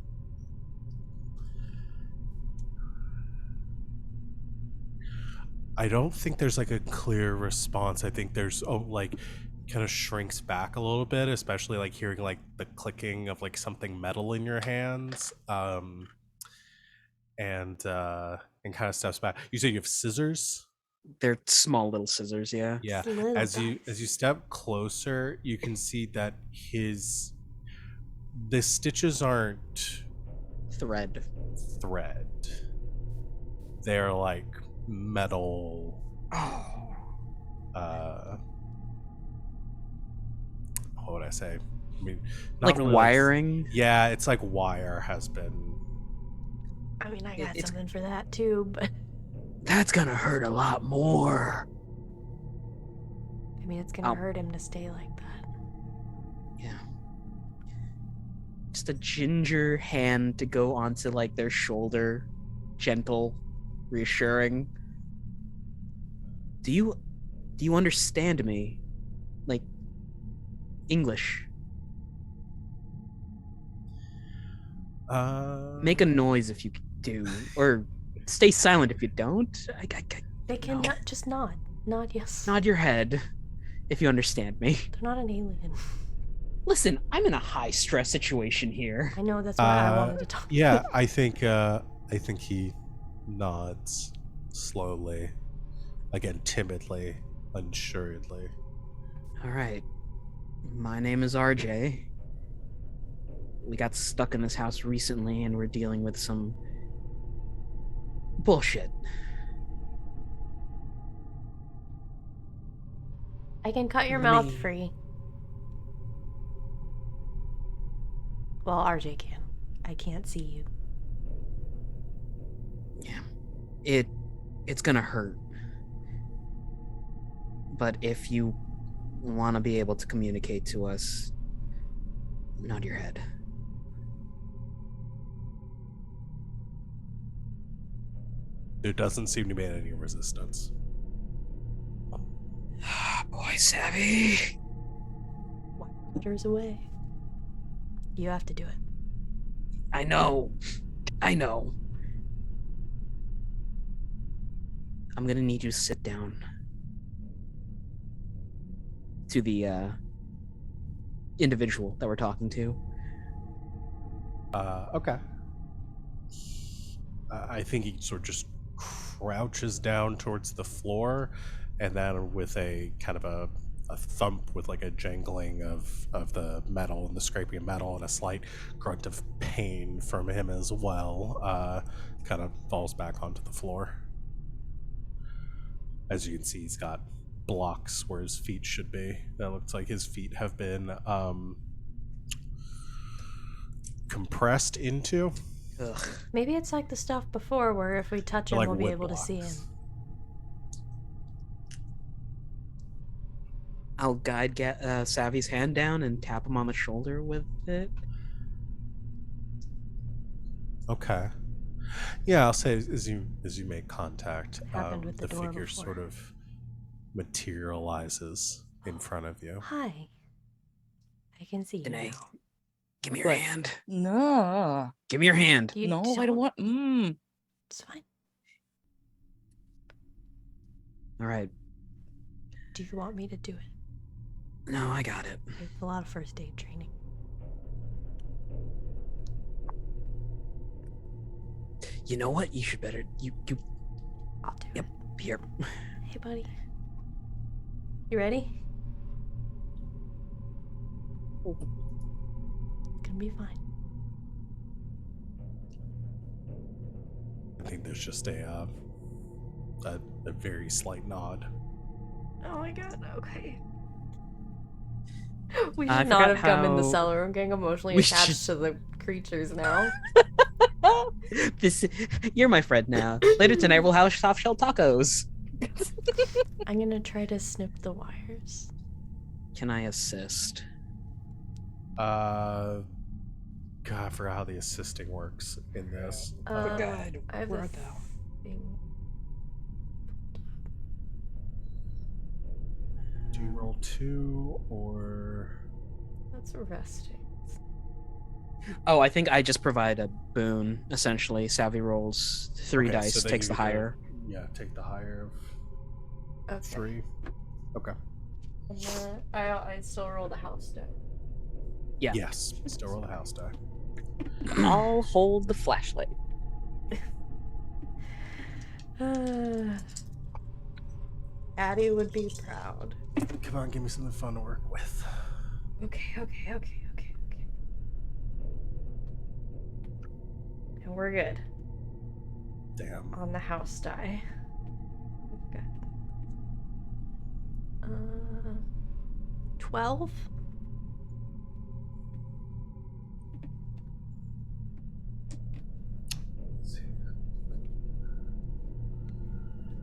I don't think there's like a clear response. I think there's like kind of shrinks back a little bit, especially like hearing like the clicking of like something metal in your hands. And kind of steps back. You say you have scissors? They're small little scissors, yeah. Yeah. Little As you guys. step closer, you can see that the stitches aren't Thread. thread. They're like metal Oh. what would I say? I mean, Like really wiring? Yeah, it's like wire has been. I mean, I got It's- something for that too, but That's gonna hurt a lot more. I mean, it's gonna hurt him to stay like that. Yeah. Just a ginger hand to go onto like their shoulder, gentle, reassuring. Do you understand me? Like English? Make a noise if you do, or stay silent if you don't. They can no. just nod. Nod yes. Nod your head if you understand me. They're not an alien. Listen, I'm in a high stress situation here. I know, that's why I wanted to talk. Yeah, I think he nods slowly, again timidly, unsuredly. All right. My name is RJ. We got stuck in this house recently and we're dealing with some bullshit. I can cut your Let mouth me- free. Well, RJ can. I can't see you. It's gonna hurt. But if you want to be able to communicate to us, nod your head. There doesn't seem to be any resistance. Boy, Savvy. Waters away. You have to do it. I know. I'm gonna need you to sit down. To the individual that we're talking to. Okay. I think he sort of just crouches down towards the floor, and then with a kind of a thump with like a jangling of the metal and the scraping of metal and a slight grunt of pain from him as well, kind of falls back onto the floor. As you can see, he's got blocks where his feet should be. That looks like his feet have been compressed into. Ugh. Maybe it's like the stuff before where if we touch him, Like we'll be wood able to see him. blocks. I'll guide Savvy's hand down and tap him on the shoulder with it. Okay. Yeah, I'll say as you make contact, Happened with the door figure before. sort of materializes in front of you. Hi. I can see you Danae, now. give me your What? hand. No. Give me your hand. You No, I don't want. It's fine. All right. Do you want me to do it? No, I got it. I have a lot of first aid training. You know what? You should better. You. I'll do Yep. it. Here. Hey, buddy. You ready? It's gonna be fine. I think there's just a very slight nod. Oh my god, okay. We I should not forgot have come in the how- cellar. I'm getting emotionally We attached should- to the creatures now. You're my friend now. Later tonight we'll have soft shell tacos. I'm gonna try to snip the wires. Can I assist? God, I forgot how the assisting works in this. God, I have where a art thou? thing. Do you roll 2 or? That's resting. Oh, I think I just provide a boon, essentially. Savvy rolls 3 Okay, dice, so then takes you the go- higher. Yeah, take the higher of Okay. 3. Okay. And then I still roll the house die. Yeah. Yes. Still roll the house die. I'll hold the flashlight. Addie would be proud. Come on, give me something fun to work with. Okay. And we're good Damn. on the house die. Okay. 12?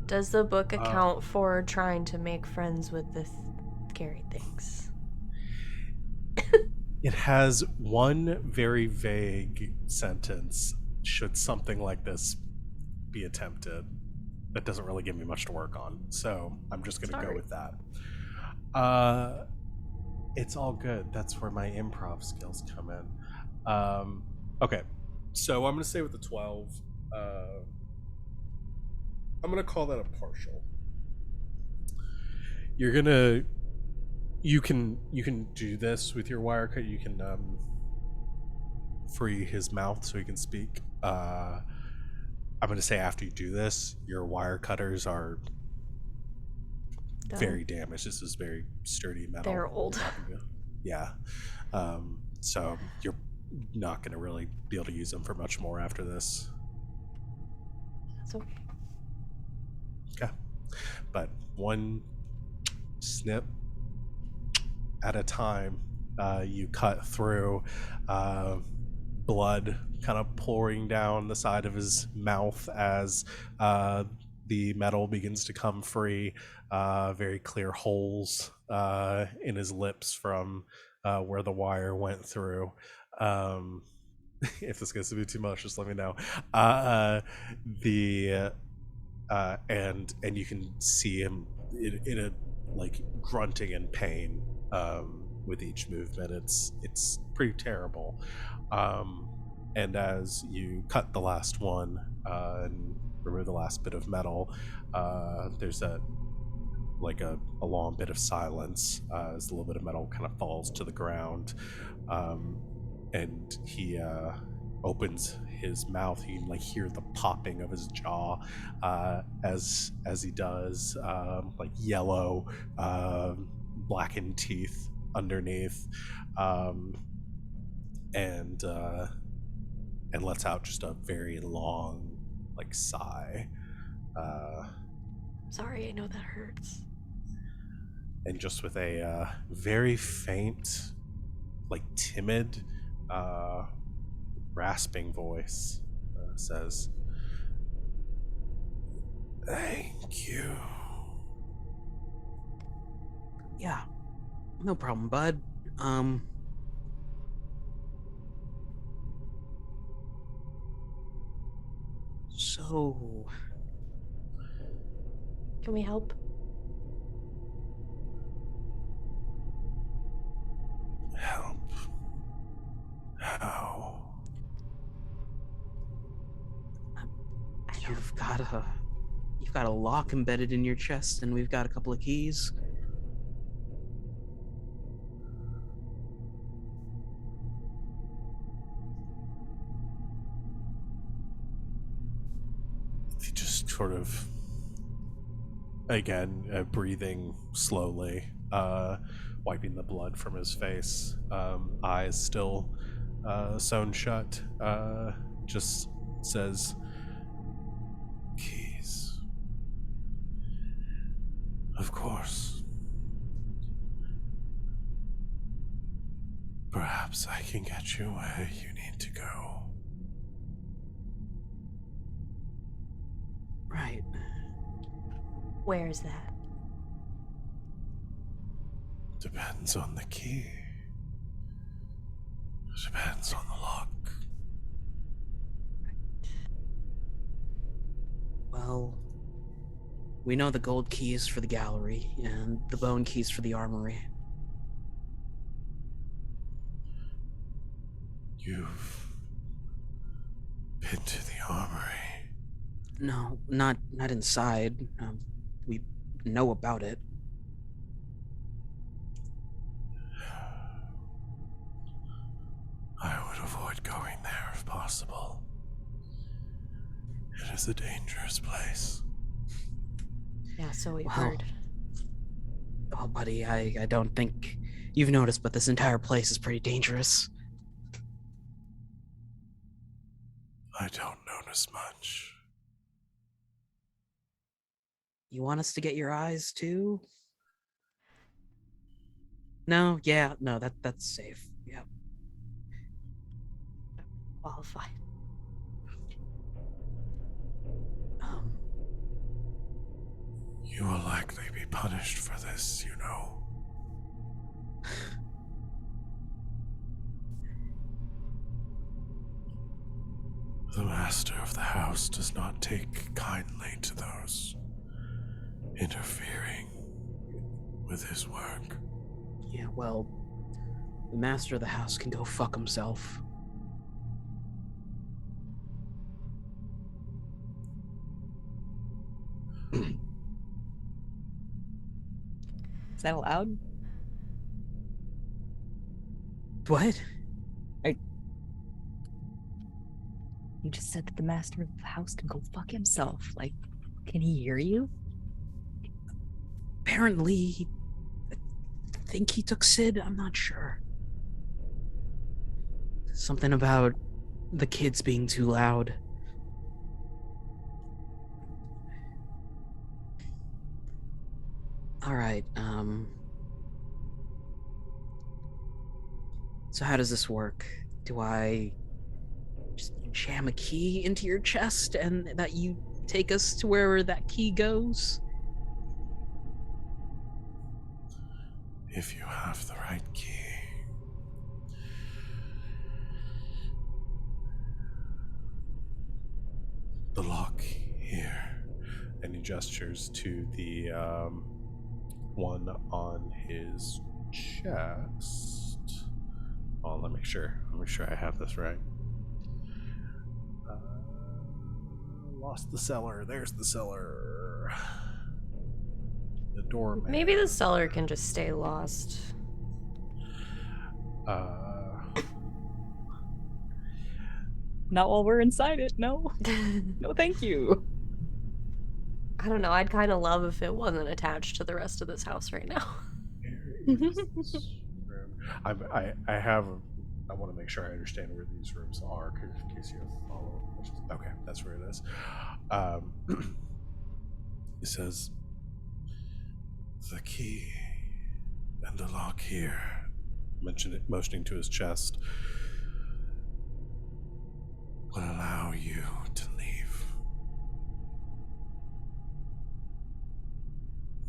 Does the book account for trying to make friends with the scary things? It has one very vague sentence. Should something like this be attempted? That doesn't really give me much to work on, so I'm just gonna go Sorry. with that. It's all good. That's where my improv skills come in. Okay, so I'm gonna say with the 12. I'm gonna call that a partial. You can do this with your wire cut. You can free his mouth so he can speak. I'm gonna say after you do this, your wire cutters are Done. very damaged. This is very sturdy metal. They're old. Yeah. So you're not gonna really be able to use them for much more after this. That's okay. Okay. But one snip at a time, you cut through blood kind of pouring down the side of his mouth as the metal begins to come free. Very clear holes in his lips from where the wire went through. If this gets to be too much, just let me know. The and you can see him in a like grunting in pain with each movement. It's pretty terrible. And as you cut the last one and remove the last bit of metal, there's a long bit of silence as a little bit of metal kind of falls to the ground, and he opens his mouth. You can like hear the popping of his jaw as he does, like yellow, blackened teeth underneath, and lets out just a very long like sigh. Sorry, I know that hurts. And just with a very faint, like timid, rasping voice, says, "Thank you." Yeah, no problem, bud. So, Can we help? Help? How? you've got a lock embedded in your chest, and we've got a couple of keys. He just sort of, again, breathing slowly, wiping the blood from his face, eyes still sewn shut, just says, "Keys. Of course. Perhaps I can get you where you need to go." Right. Where is that? Depends on the key. Depends on the lock. Well, we know the gold keys for the gallery and the bone keys for the armory. You've been to the armory. No, not inside. We know about it. I would avoid going there if possible. It is a dangerous place. Yeah, so we've Well, heard. Oh, buddy, I don't think you've noticed, but this entire place is pretty dangerous. I don't notice much. You want us to get your eyes too? No, yeah, no, that's safe. Yeah. Qualified. Um, You will likely be punished for this, you know. The master of the house does not take kindly to those interfering with his work. yeah, well, the master of the house can go fuck himself. Is that allowed? What? You just said that the master of the house can go fuck himself. Like, can he hear you? Apparently, I think he took Sid. I'm not sure. Something about the kids being too loud. All right. So how does this work? Do I just jam a key into your chest and that you take us to wherever that key goes? If you have the right key. The lock here. And he gestures to the one on his chest. Oh, let me make sure. Let me make sure I have this right. Lost the cellar. There's the cellar. The doorman. Maybe the cellar can just stay lost. Not while we're inside it. No. No, thank you. I don't know. I'd kind of love if it wasn't attached to the rest of this house right now. Where is this room? I have. I want to make sure I understand where these rooms are, in case you have follow-up questions. Okay, that's where it is. It says the key and the lock here. Motioning to his chest, will allow you to leave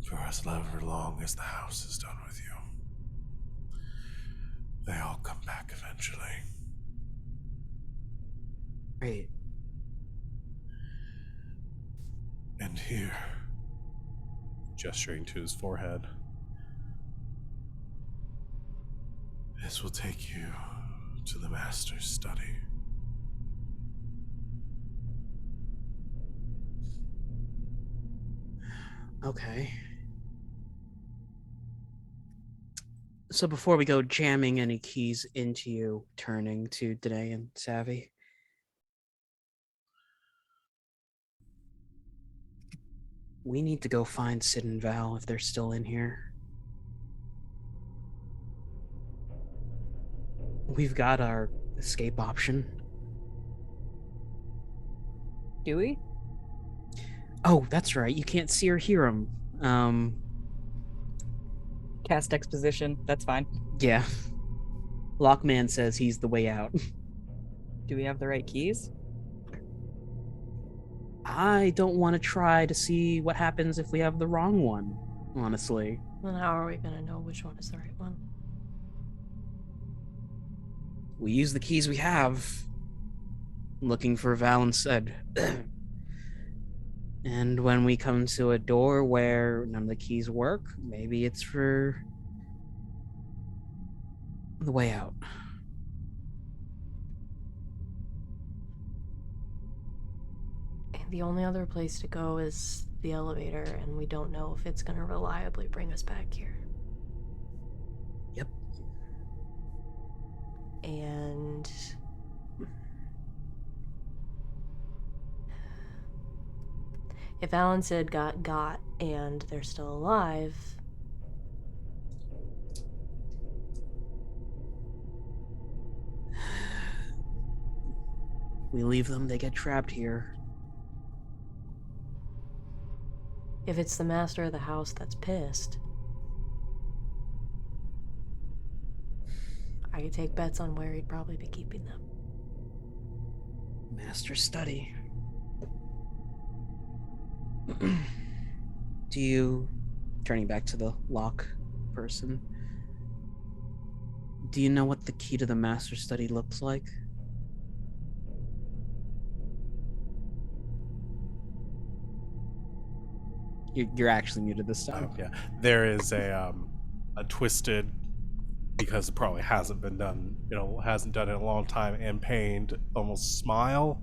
for as long as the house is done with you. They all come back eventually. Great. And here, gesturing to his forehead, this will take you to the master's study. Okay. So before we go jamming any keys into you, turning to Danae and Savvy, we need to go find Sid and Val if they're still in here. We've got our escape option. Do we? Oh, that's right. You can't see or hear them. Cast exposition. That's fine. Yeah. Lockman says he's the way out. Do we have the right keys? I don't want to try to see what happens if we have the wrong one, honestly. Then how are we gonna know which one is the right one? We use the keys we have. Looking for Val and Sid. And when we come to a door where none of the keys work, maybe it's for the way out. And the only other place to go is the elevator, and we don't know if it's gonna reliably bring us back here. Yep. And if Alan said got and they're still alive, We leave them, they get trapped here. if it's the master of the house that's pissed, I could take bets on where he'd probably be keeping them. Master study. Do you, turning back to the lock person, do you know what the key to the master study looks like? You're actually muted this time. Yeah, there is a twisted, because it probably hasn't been done, hasn't done it in a long time, and pained almost smile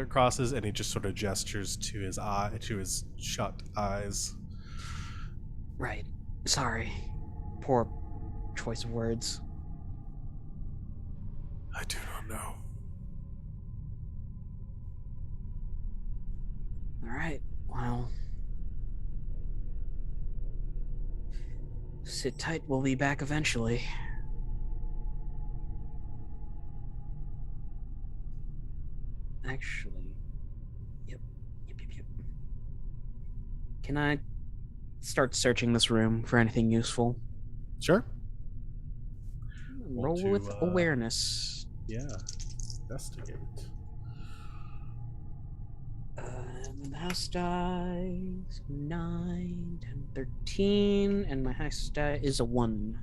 crosses, and he just sort of gestures to his shut eyes. Right. Sorry. Poor choice of words. I do not know. All right. Well, sit tight. We'll be back eventually. Actually, yep. Can I start searching this room for anything useful? Sure. Roll with awareness. Yeah. Investigate. And the house dies 9, 10, 13, and my highest die is a 1.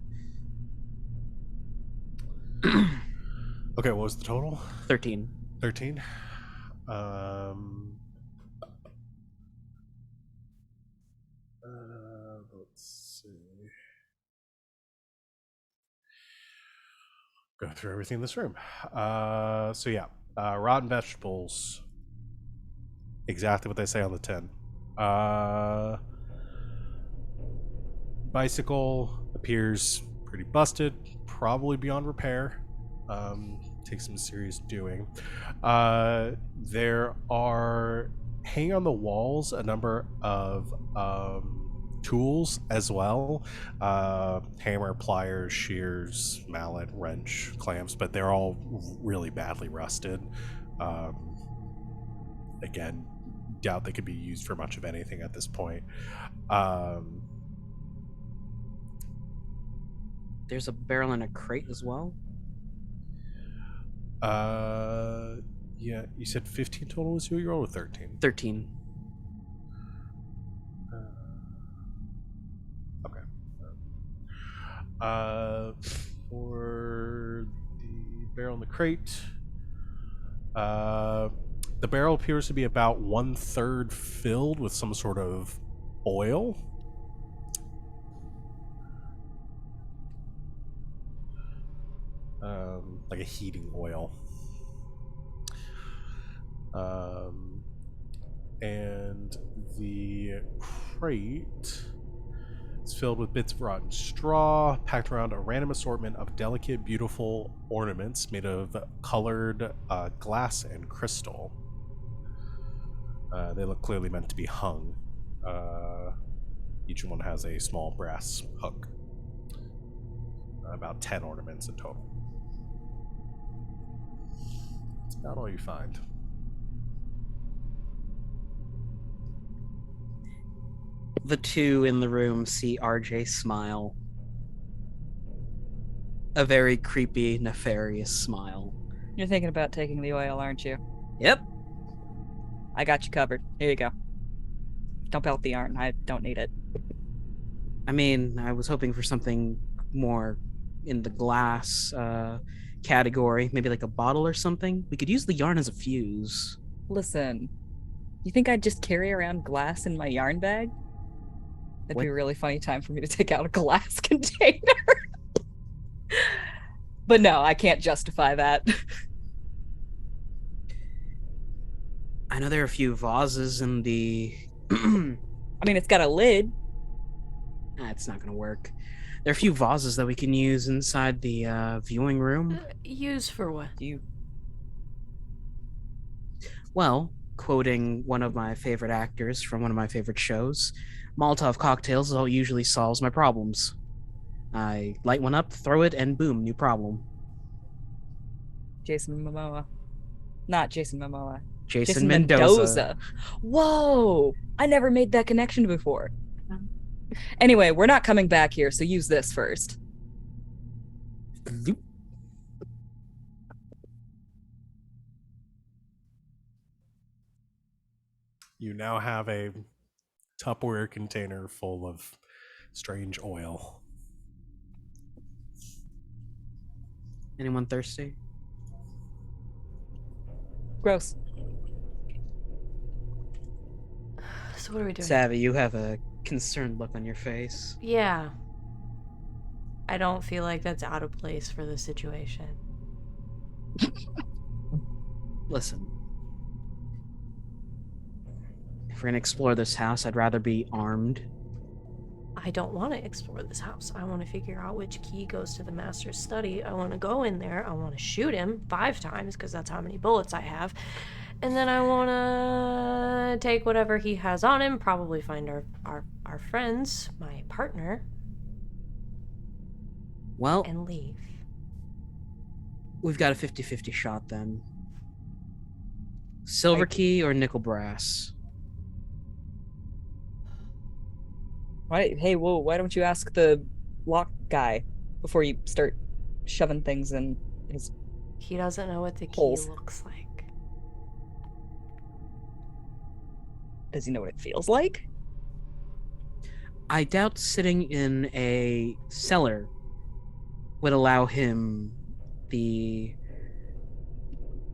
Okay, what was the total? 13. 13. Let's see. Go through everything in this room. So yeah, rotten vegetables. Exactly what they say on the tin. Bicycle appears pretty busted, probably beyond repair. Takes some serious doing. There are hanging on the walls a number of tools as well. Hammer, pliers, shears, mallet, wrench, clamps, but they're all really badly rusted. Again, doubt they could be used for much of anything at this point. There's a barrel and a crate as well. Yeah, you said 15 total was you rolled with 13. 13. Okay. For the barrel and the crate, the barrel appears to be about 1/3 filled with some sort of oil. Like a heating oil. And the crate is filled with bits of rotten straw, packed around a random assortment of delicate, beautiful ornaments made of colored glass and crystal. They look clearly meant to be hung. Each one has a small brass hook. About 10 ornaments in total. That's about all you find. The two in the room see RJ smile. A very creepy, nefarious smile. You're thinking about taking the oil, aren't you? Yep. I got you covered. Here you go. Dump out the yarn. I don't need it. I mean, I was hoping for something more in the glass category, maybe like a bottle or something. We could use the yarn as a fuse. Listen, you think I'd just carry around glass in my yarn bag? That'd be a really funny time for me to take out a glass container. But no, I can't justify that. I know there are a few vases in the... I mean, it's got a lid. It's not going to work. There are a few vases that we can use inside the viewing room. Use for what? Well, quoting one of my favorite actors from one of my favorite shows, Molotov cocktails usually solves my problems. I light one up, throw it, and boom, new problem. Jason Momoa. Not Jason Momoa. Jason Mendoza. Whoa! I never made that connection before. Anyway, we're not coming back here, so use this first. You now have a Tupperware container full of strange oil. Anyone thirsty? Gross. So what are we doing? Savvy, you have a concerned look on your face. Yeah. I don't feel like that's out of place for the situation. Listen. If we're gonna explore this house, I'd rather be armed. I don't want to explore this house. I want to figure out which key goes to the master's study. I want to go in there. I want to shoot him 5 times because that's how many bullets I have. And then I want to take whatever he has on him, probably find our friends, my partner, Well, and leave. we've got a 50-50 shot then. Silver key or nickel brass? Hey, whoa, why don't you ask the lock guy before you start shoving things in his He doesn't know what the key Holes. looks like. Does he know what it feels like? I doubt sitting in a cellar would allow him the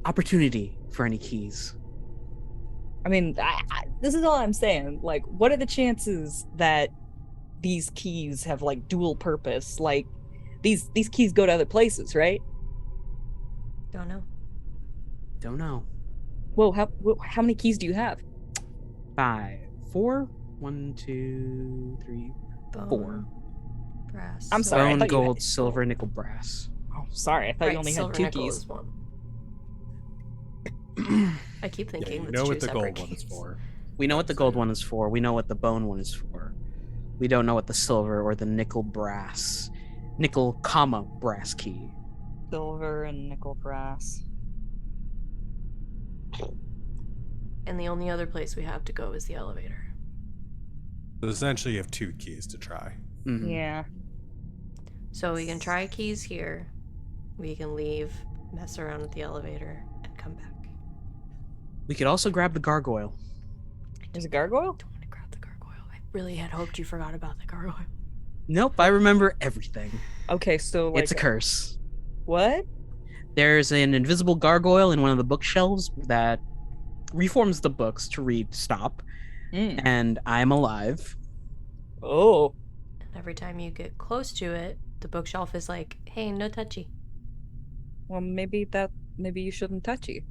opportunity for any keys. I mean, this is all I'm saying. Like, what are the chances that these keys have like dual purpose? Like, these keys go to other places, right? Don't know. Don't know. Whoa, how many keys do you have? 5, 4, 1, 2, 3, 4. Bone, brass. I'm sorry, I Bone, thought you had- gold, silver, nickel, brass. Oh, sorry, I thought you Right, only silver had 2 nickel keys. is one. I keep Yeah, thinking you it's know two what the separate gold one is keys. for. We know what the gold one is for. We know what the bone one is for. We don't know what the silver or the nickel brass, nickel comma brass key. Silver and nickel brass. And the only other place we have to go is the elevator. So essentially, you have 2 keys to try. Mhm. Yeah. So we can try keys here. We can leave, mess around with the elevator, and come back. We could also grab the gargoyle. There's a gargoyle? I don't want to grab the gargoyle. I really had hoped you forgot about the gargoyle. Nope, I remember everything. Okay, so like It's a curse. what? There's an invisible gargoyle in one of the bookshelves that reforms the books to read stop, Mm. and I'm alive. Oh. And every time you get close to it, the bookshelf is like, hey, no touchy. Well, maybe you shouldn't touch you.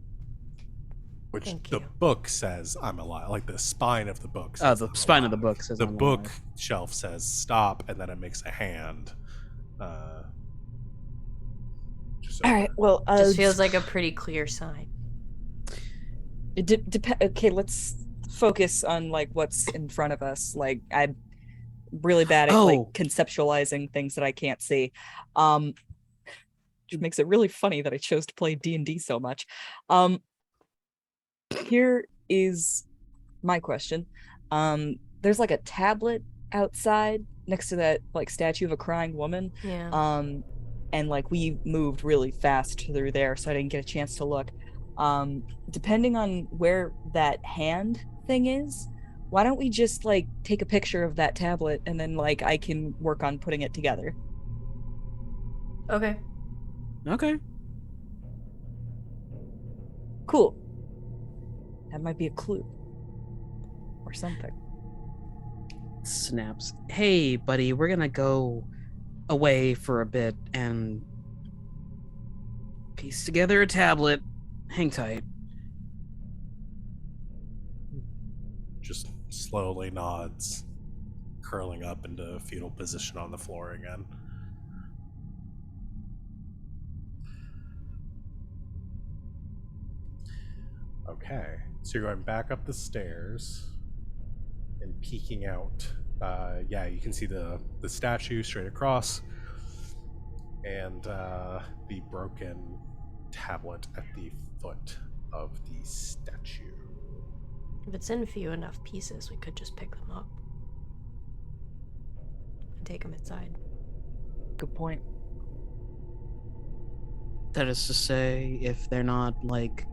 Which Thank the you. book says I'm alive. Like the spine of the book Oh, says the I'm spine of the alive. book says The I'm book alive. shelf says stop, and then it makes a hand. Just All right. Well, Just feels like a pretty clear sign. Okay, let's focus on like what's in front of us. Like I'm really bad at like Oh. conceptualizing things that I can't see. Which makes it really funny that I chose to play D&D so much. Here is my question. There's like a tablet outside next to that like statue of a crying woman. Yeah. And like we moved really fast through there, so I didn't get a chance to look. Depending on where that hand thing is, why don't we just like take a picture of that tablet and then like I can work on putting it together. Okay. Okay. Cool. That might be a clue or something. Snaps. Hey, buddy, we're gonna go away for a bit and piece together a tablet. Hang tight. just slowly nods, curling up into fetal position on the floor again. Okay, so you're going back up the stairs and peeking out. Yeah, you can see the statue straight across, and the broken tablet at the foot of the statue. If it's in few enough pieces, we could just pick them up and take them inside. Good point. That is to say, if they're not like,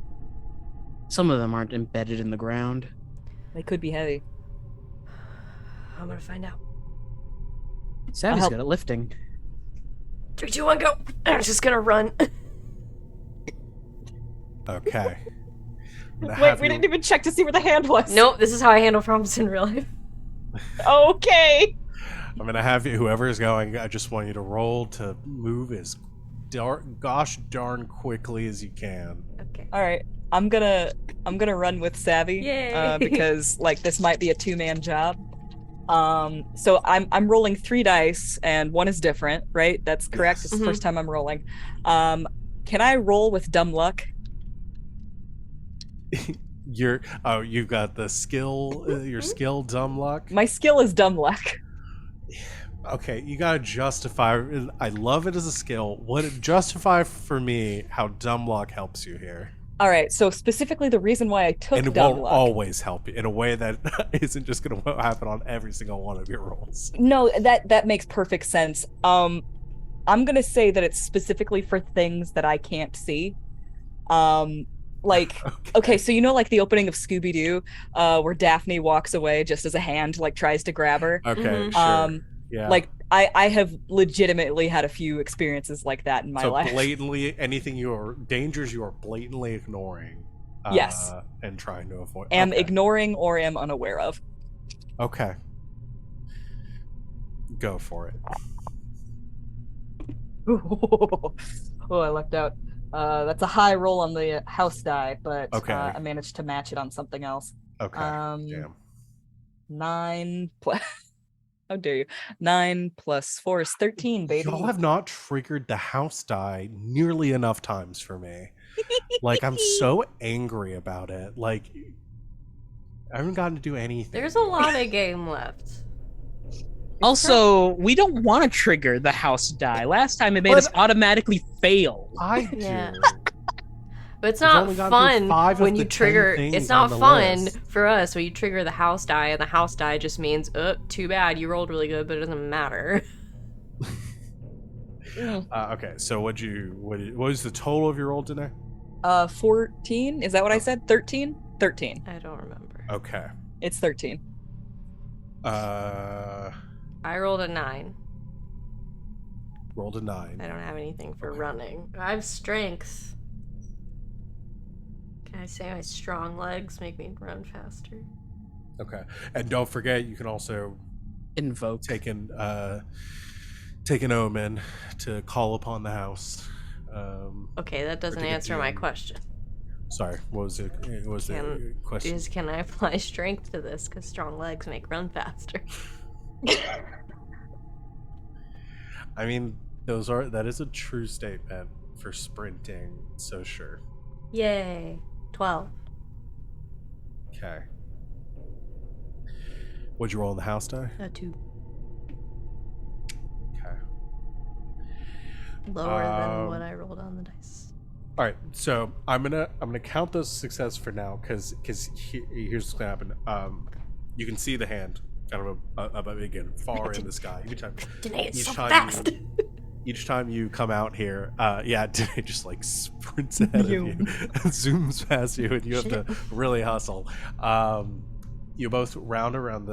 some of them aren't embedded in the ground. They could be heavy. I'm gonna find out. Savvy's help. good at lifting. 3, 2, 1, go! I'm just gonna run. Okay. Wait, we didn't even check to see where the hand was. Nope, this is how I handle problems in real life. Okay. I'm gonna have you, whoever is going, I just want you to roll to move as gosh darn quickly as you can. Okay. All right. I'm gonna run with Savvy. Yay. Because like this might be a 2-man job. So I'm rolling 3 dice and one is different, right? That's correct. Yes. It's the first time I'm rolling. Can I roll with dumb luck? You've got the skill, your skill, dumb luck. My skill is dumb luck. Okay, you gotta justify. I love it as a skill. Justify for me how dumb luck helps you here, All right. So specifically, the reason why I took and it dumb will luck. always help you in a way that isn't just gonna happen on every single one of your rolls. No, that makes perfect sense. I'm gonna say that it's specifically for things that I can't see. Like, okay, so you know, like the opening of Scooby-Doo, where Daphne walks away just as a hand like tries to grab her. Okay, Mhm. sure. Yeah. Like I have legitimately had a few experiences like that in my so life. blatantly, anything dangers you are blatantly ignoring. Yes. And trying to avoid. Am Okay. ignoring or am unaware of. Okay. Go for it. Oh, I lucked out. That's a high roll on the house die, but Okay. I managed to match it on something else. Okay. Damn. 9 plus. How dare you? 9 plus 4 is 13, baby. Y'all have not triggered the house die nearly enough times for me. Like, I'm so angry about it. Like, I haven't gotten to do anything. There's a lot of game left. Also, we don't want to trigger the house die. Last time it made us automatically fail. I do. Yeah. But it's We've not only gone through fun 5 of when the you 10 trigger. things It's not on the fun list. for us when you trigger the house die, and the house die just means, too bad, you rolled really good, but it doesn't matter. Okay, so what was the total of your roll today? 14? Is that what I said? 13? 13. I don't remember. Okay. It's 13. I rolled a 9. Rolled a 9. I don't have anything for Okay. running. I have strength. Can I say my strong legs make me run faster? Okay, and don't forget, you can also Invoke. take an omen to call upon the house. Okay, that doesn't answer my question. Sorry, what was it? What was the question? Can I apply strength to this? Because strong legs make run faster. I mean, that is a true statement for sprinting, so sure. Yay. 12. Okay. What'd you roll in the house die? A 2. Okay. Lower than what I rolled on the dice. All right, so I'm gonna count those success for now, because here's what's gonna happen. You can see the hand kind of again far in the sky. Each time you come out here, it just like sprints ahead of you, zooms past you, and you have to really hustle. You both round around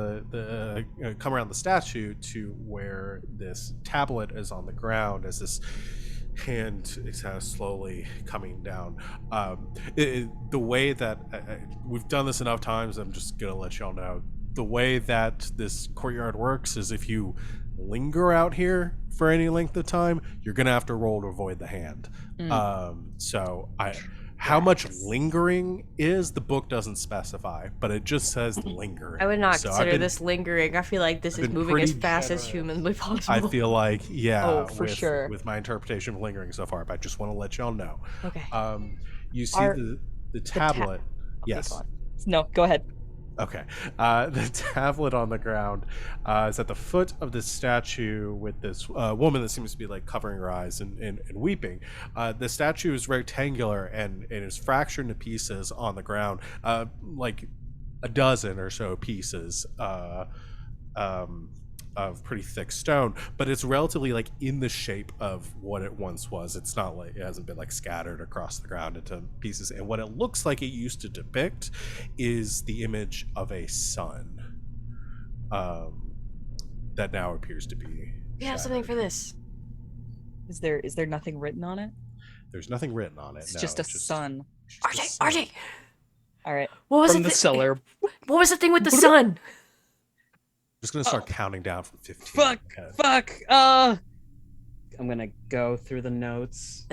come around the statue to where this tablet is on the ground as this hand is kind of slowly coming down. The way that we've done this enough times, I'm just gonna let y'all know. The way that this courtyard works is if you linger out here for any length of time, you're gonna have to roll to avoid the hand. How much lingering is, the book doesn't specify, but it just says lingering. I would not consider this lingering. I feel like this is moving as fast as humanly possible. I feel like, sure. With my interpretation of lingering so far, but I just want to let y'all know. Okay. You see the tablet. Yes. No, go ahead. Okay. The tablet on the ground is at the foot of the statue with this woman that seems to be like covering her eyes and weeping. The statue is rectangular and it is fractured into pieces on the ground, like a dozen or so pieces of pretty thick stone, but it's relatively like in the shape of what it once was. It's not like it hasn't been like scattered across the ground into pieces. And what it looks like it used to depict is the image of a sun that now appears to be We have something for this. Is there nothing written on it? There's nothing written on it. It's just a sun. RJ. All right. What was From the cellar. What was the thing with the sun? I'm just gonna start counting down from 15. Fuck. I'm gonna go through the notes.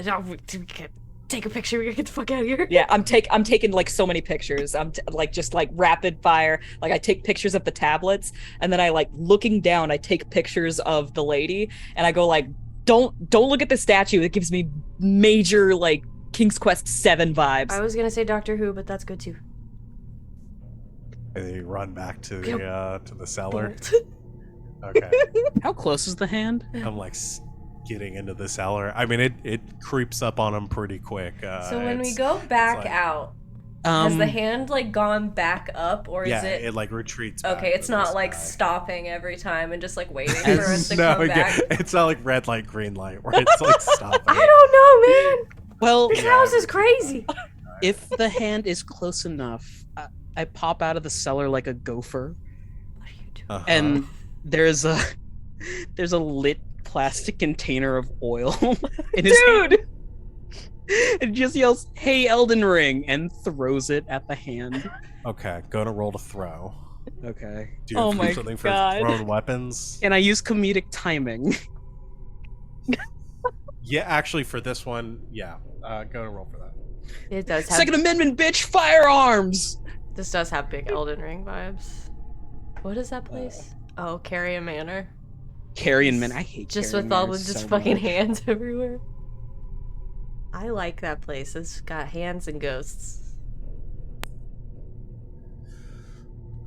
Take a picture. We gotta get the fuck out of here. Yeah, I'm taking like so many pictures. I'm just like rapid fire. Like I take pictures of the tablets, and then I like looking down. I take pictures of the lady, and I go like, don't look at the statue. It gives me major like King's Quest 7 vibes. I was gonna say Doctor Who, but that's good too. And then you run back to the cellar. Okay. How close is the hand? I'm like getting into the cellar. I mean, it creeps up on them pretty quick. So when we go back out, Has the hand like gone back up, or Yeah, is it? like retreats back Okay, it's to the not like sky. stopping every time and just like waiting for As- us to No, come back. it's not like red light, green light, where it's like stopping. I don't know, man. Well, This Yeah, house is every- crazy. if the hand is close enough, I pop out of the cellar like a gopher, What are you doing? Uh-huh. and there's a lit plastic container of oil in his hand. It just yells, "Hey, Elden Ring!" and throws it at the hand. Okay, gonna roll to throw. Okay. Do you have Oh my something for God. thrown weapons? And I use comedic timing. Yeah, actually, for this one, yeah. Gonna roll for that. It does have. Second Amendment, bitch! Firearms! This does have big Elden Ring vibes. What is that place? Oh, Carrion Manor. Carrion Man. I hate Just Carrion with all Manor the just so fucking much. hands everywhere. I like that place. It's got hands and ghosts.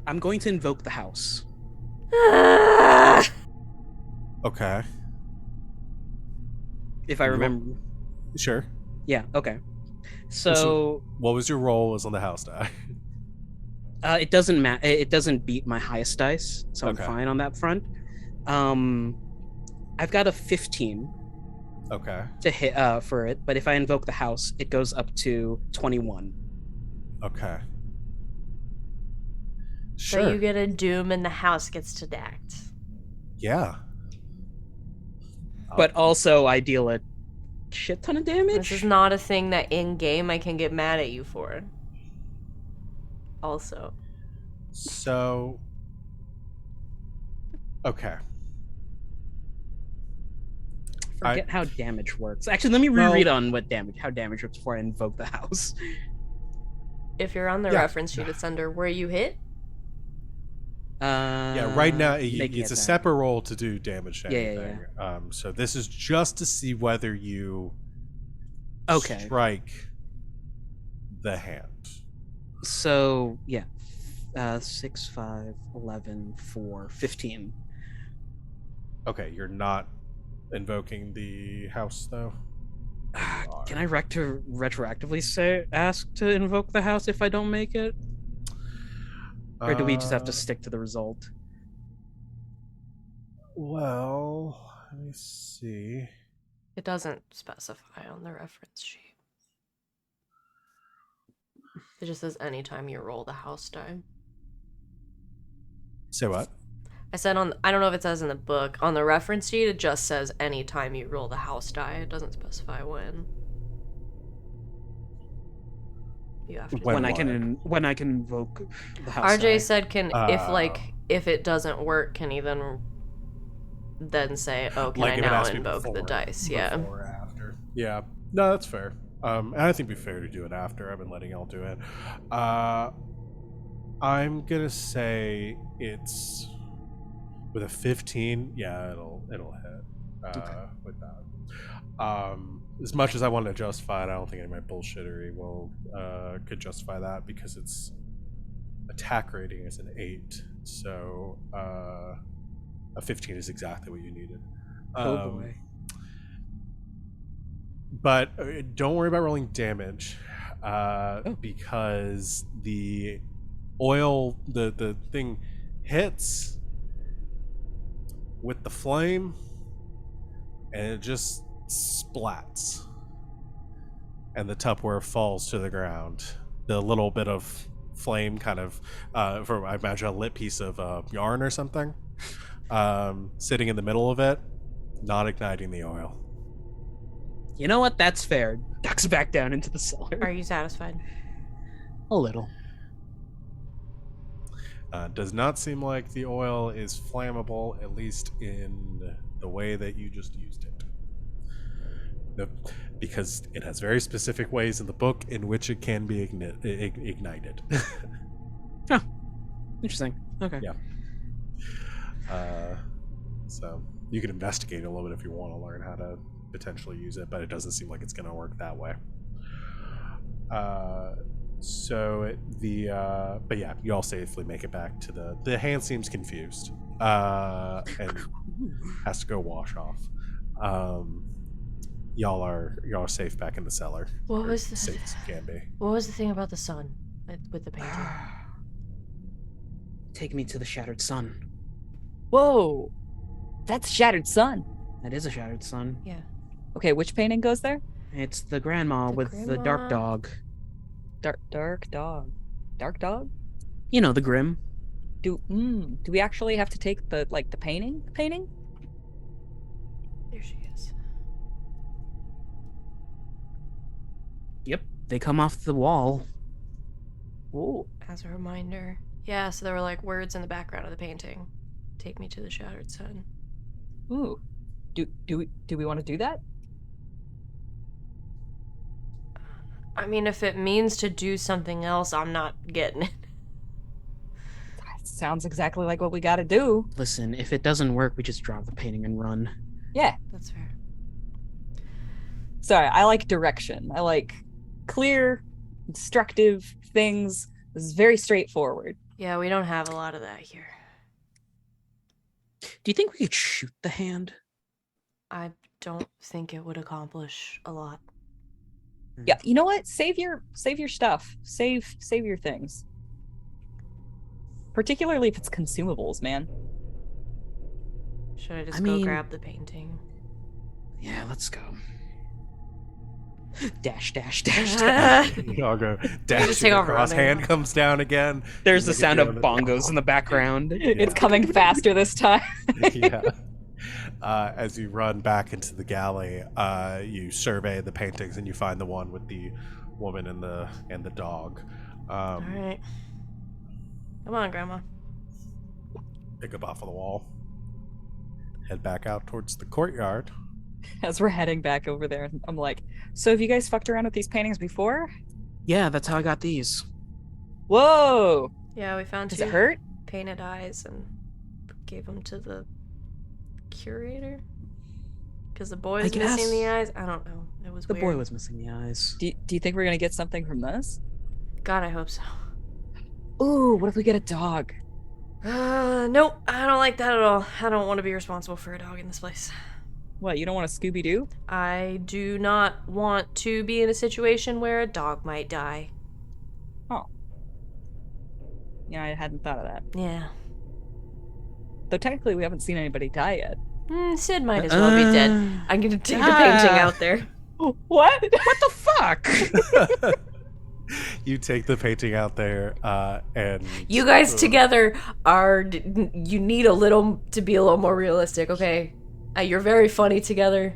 I'm going to invoke the house. Okay, If I You remember. sure. Yeah, okay. So What was your roll? Was on the house die? it doesn't matter. It doesn't beat my highest dice, so Okay. I'm fine on that front. I've got a 15 Okay. to hit for it, but if I invoke the house, it goes up to 21. Okay. Sure. So you get a doom and the house gets to act. Yeah. But also, I deal a shit ton of damage. This is not a thing that in game I can get mad at you for. Also. So. Okay. Forget how damage works. Actually, let me reread on how damage works before I invoke the house. If you're on the Yeah. reference sheet, it's under where you hit. Yeah, right now making it's a it that. separate roll to do damage to Yeah, anything. So this is just to see whether you Okay. strike the hand. So, yeah. 6, 5, 11, 4, 15. Okay, you're not invoking the house though. Can I retroactively ask to invoke the house if I don't make it? Or do we just have to stick to the result? Well, let me see. It doesn't specify on the reference sheet. It just says anytime you roll the house die. Say what? I said I don't know if it says in the book. On the reference sheet, it just says anytime you roll the house die. It doesn't specify when. You have to. When When I can invoke the house. RJ die. said if it doesn't work, can he then say, oh, can I Like if it now has to be invoke the before- dice? Yeah. Before or after. Yeah. No, that's fair. And I think it'd be fair to do it after. I've been letting y'all do it. I'm gonna say it's with a 15. Yeah, it'll hit with that. As much as I want to justify it, I don't think any of my bullshittery could justify that because its attack rating is an 8. So a 15 is exactly what you needed. Oh boy. But don't worry about rolling damage because the oil, the thing hits with the flame and it just splats. And the Tupperware falls to the ground. The little bit of flame kind of, for I imagine a lit piece of yarn or something, sitting in the middle of it, not igniting the oil. You know what? That's fair. Ducks back down into the cellar. Are you satisfied? A little. Does not seem like the oil is flammable, at least in the way that you just used it. Because it has very specific ways in the book in which it can be ignited. Huh. Interesting. Okay. Yeah. So you can investigate a little bit if you want to learn how to potentially use it, but it doesn't seem like it's going to work that way. But yeah, you all safely make it back to the hand seems confused and has to go wash off. y'all are safe back in the cellar. What Or was the safe as you can be. What was the thing about the sun with the painting? Take me to the shattered sun. Whoa, that's Shattered Sun. That is a shattered sun. Yeah. Okay, which painting goes there? It's the grandma The with the dark grandma. dog. Dark dog. Dark dog? You know, the Grim. Do we actually have to take the painting? There she is. Yep. They come off the wall. Ooh. As a reminder. Yeah, so there were like words in the background of the painting. Take me to the shattered sun. Ooh. Do we want to do that? I mean, if it means to do something else, I'm not getting it. Sounds exactly like what we got to do. Listen, if it doesn't work, we just drop the painting and run. Yeah. That's fair. Sorry, I like direction. I like clear, instructive things. This is very straightforward. Yeah, we don't have a lot of that here. Do you think we could shoot the hand? I don't think it would accomplish a lot. Yeah, you know what? Save your stuff. Save your things. Particularly if it's consumables, man. Should I just I go mean- grab the painting? Yeah, let's go. Dash, dash, dash, dash. Y'all go just dashing take off across. running. Hand comes down again. There's the Look at sound you of on the- bongos in the background. It's coming faster this time. Yeah. As you run back into the galley, you survey the paintings and you find the one with the woman and the dog. All right. Come on, Grandma. Pick up off of the wall. Head back out towards the courtyard. As we're heading back over there, I'm like, so have you guys fucked around with these paintings before? Yeah, that's how I got these. Whoa! Yeah, we found Does two it hurt? painted eyes and gave them to the curator. Because the boy was guess. missing the eyes. I don't know. It was The weird. boy was missing the eyes. Do you think we're gonna get something from this? God, I hope so. Ooh, what if we get a dog? Nope. I don't like that at all. I don't want to be responsible for a dog in this place. What, you don't want a Scooby-Doo? I do not want to be in a situation where a dog might die. Yeah, I hadn't thought of that. Yeah. Though technically we haven't seen anybody die yet. Sid might as well be dead. I'm gonna take the painting out there. What? What the fuck? You take the painting out there, and You guys together are. You need a little to be a little more realistic, okay? You're very funny together,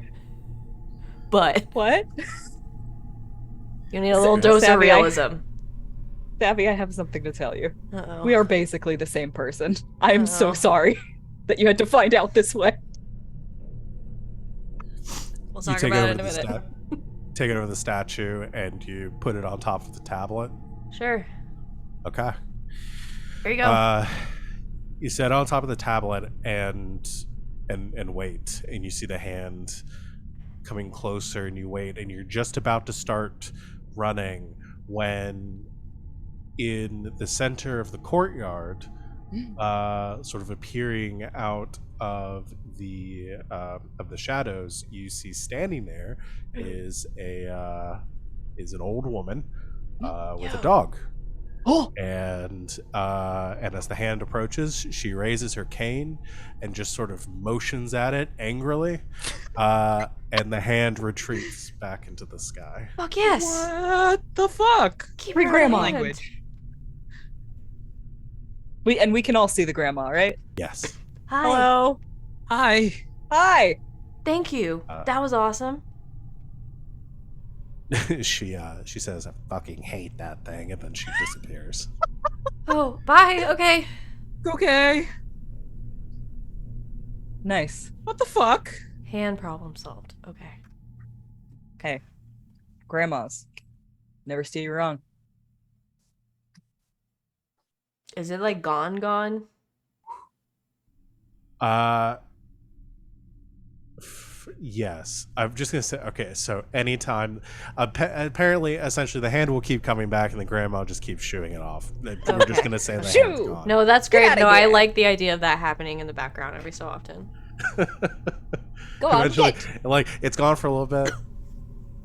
but What? you need a little dose of Savvy, realism. Savvy, I have something to tell you. Uh-oh. We are basically the same person. I am so Uh-oh. sorry that you had to find out this way. We'll you talk take about over it in a the minute. take it over the statue and you put it on top of the tablet. Sure. Okay. Here you go. You set it on top of the tablet and wait, and you see the hand coming closer, and you wait, and you're just about to start running when, in the center of the courtyard, sort of appearing out of the shadows, you see standing there is an old woman with a dog. Oh! And as the hand approaches, she raises her cane and just sort of motions at it angrily, and the hand retreats back into the sky. Fuck yes. What the fuck? Keep Free her grandma hand. Language. We can all see the grandma, right? Yes. Hi. Hello. Hi. Hi. Thank you. That was awesome. She says, "I fucking hate that thing," and then she disappears. Oh, bye. Okay. Okay. Nice. What the fuck? Hand problem solved. Okay. Hey, grandmas. Never steer you wrong. Is it like gone? Yes, I'm just gonna say. Okay, so anytime, apparently, essentially, the hand will keep coming back, and the grandma just keeps shooing it off. We're just Okay. gonna say the hand's Shoo! gone. No, that's Get great. outta No, I here. like the idea of that happening in the background every so often. Go on, Eventually, get. like it's gone for a little bit,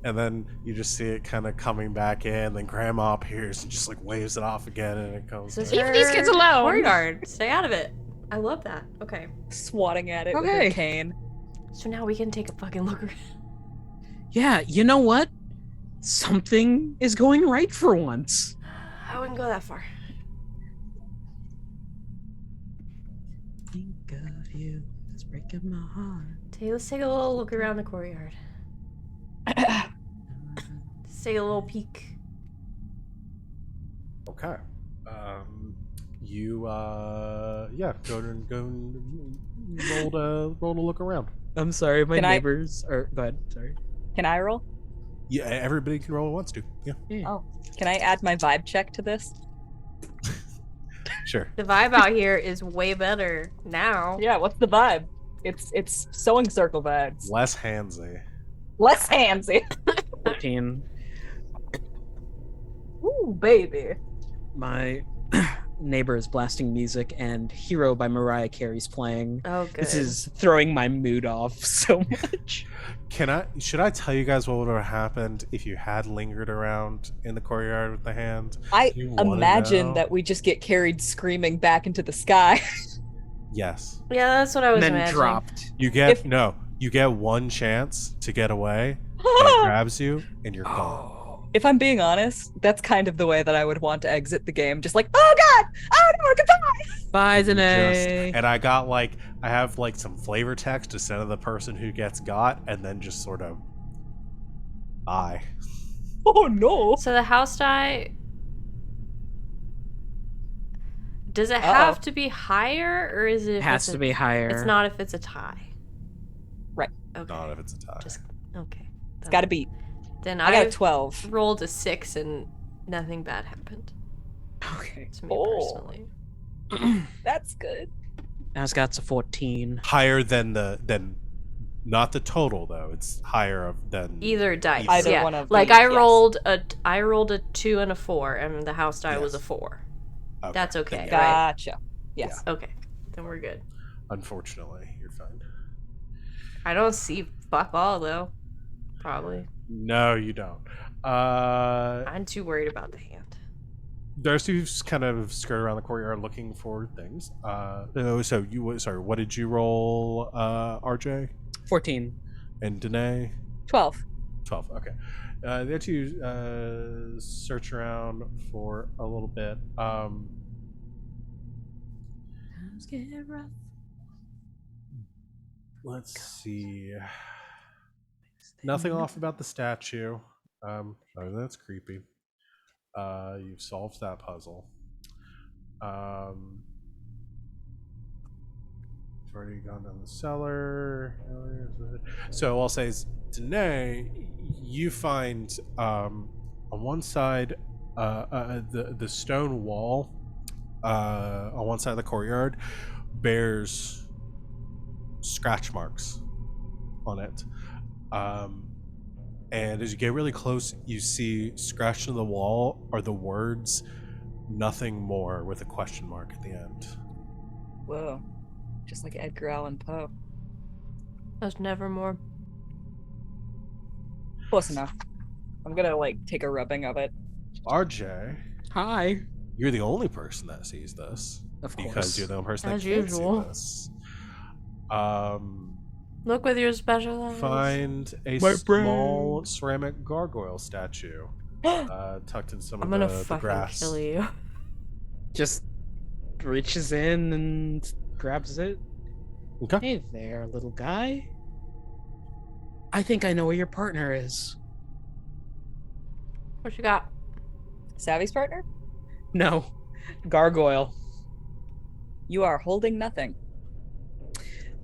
and then you just see it kind of coming back in. Then Grandma appears and just like waves it off again, and it goes. This is Leave her these kids alone. courtyard. Stay out of it. I love that. Okay. Swatting at it with Okay. her cane. So now we can take a fucking look around. Yeah, you know what? Something is going right for once. I wouldn't go that far. Think of you, it's breaking my heart. Let's take a little look around the courtyard. Let's take a little peek. Okay. You go and roll to look around. I'm sorry, my Can I- neighbors are. Go ahead. Sorry. Can I roll? Yeah, everybody can roll at once, too. Yeah, Oh. Can I add my vibe check to this? sure. The vibe out here is way better now. Yeah, what's the vibe? It's sewing circle vibes. Less handsy. Less handsy. 14. Ooh, baby. My neighbor is blasting music, and "Hero" by Mariah Carey's playing. Oh, good. This is throwing my mood off so much. Should I tell you guys what would have happened if you had lingered around in the courtyard with the hand? I You wanna imagine know? that we just get carried screaming back into the sky. Yes. Yeah, that's what I was And then imagining. dropped. You get you get one chance to get away, and it grabs you, and you're gone. If I'm being honest, that's kind of the way that I would want to exit the game. Just like, oh god! Oh no, goodbye! Bye, Just- Danae. and I have some flavor text to send to the person who gets got, and then just sort of bye. Oh no! So the house die. Does it Uh-oh. have to be higher, or is it? It if has it's to a- be higher. It's not if it's a tie. Right. Okay. Not if it's a tie. Just okay. It's gotta be. Then I got a I 12. rolled a 6 and nothing bad happened Okay. to me Oh. personally. That's good. Ascot's a 14. Higher than not the total though. It's higher than Either dice. Either yeah. one of like these, I yes. rolled a 2 and a 4, and the house die was a Yes. 4. Okay, That's then okay, yeah. right? Gotcha. Yes. Okay, then we're good. Unfortunately, you're fine. I don't see fuck all though. Probably. No, you don't. I'm too worried about the hand. Those two kind of skirt around the courtyard looking for things. Sorry, what did you roll, RJ 14. and Danae? 12. 12. Okay. The other two search around for a little bit. Let's see. Nothing off about the statue. Other than that's creepy. You've solved that puzzle. You've already gone down the cellar. So I'll say, Danae, you find on one side the stone wall on one side of the courtyard bears scratch marks on it. And as you get really close, you see scratched in the wall are the words "nothing more" with a question mark at the end. Whoa. Just like Edgar Allan Poe. There's nevermore. Close enough. I'm gonna take a rubbing of it. RJ, Hi. you're the only person that sees this Of because course. you're the only person As that can't usual. see this. Look with your special eyes. Find a My small brain. ceramic gargoyle statue tucked in some I'm of gonna the fucking grass. kill you. Just reaches in and grabs it. Okay. Hey there, little guy. I think I know where your partner is. What you got? Savvy's partner? No. Gargoyle. You are holding nothing.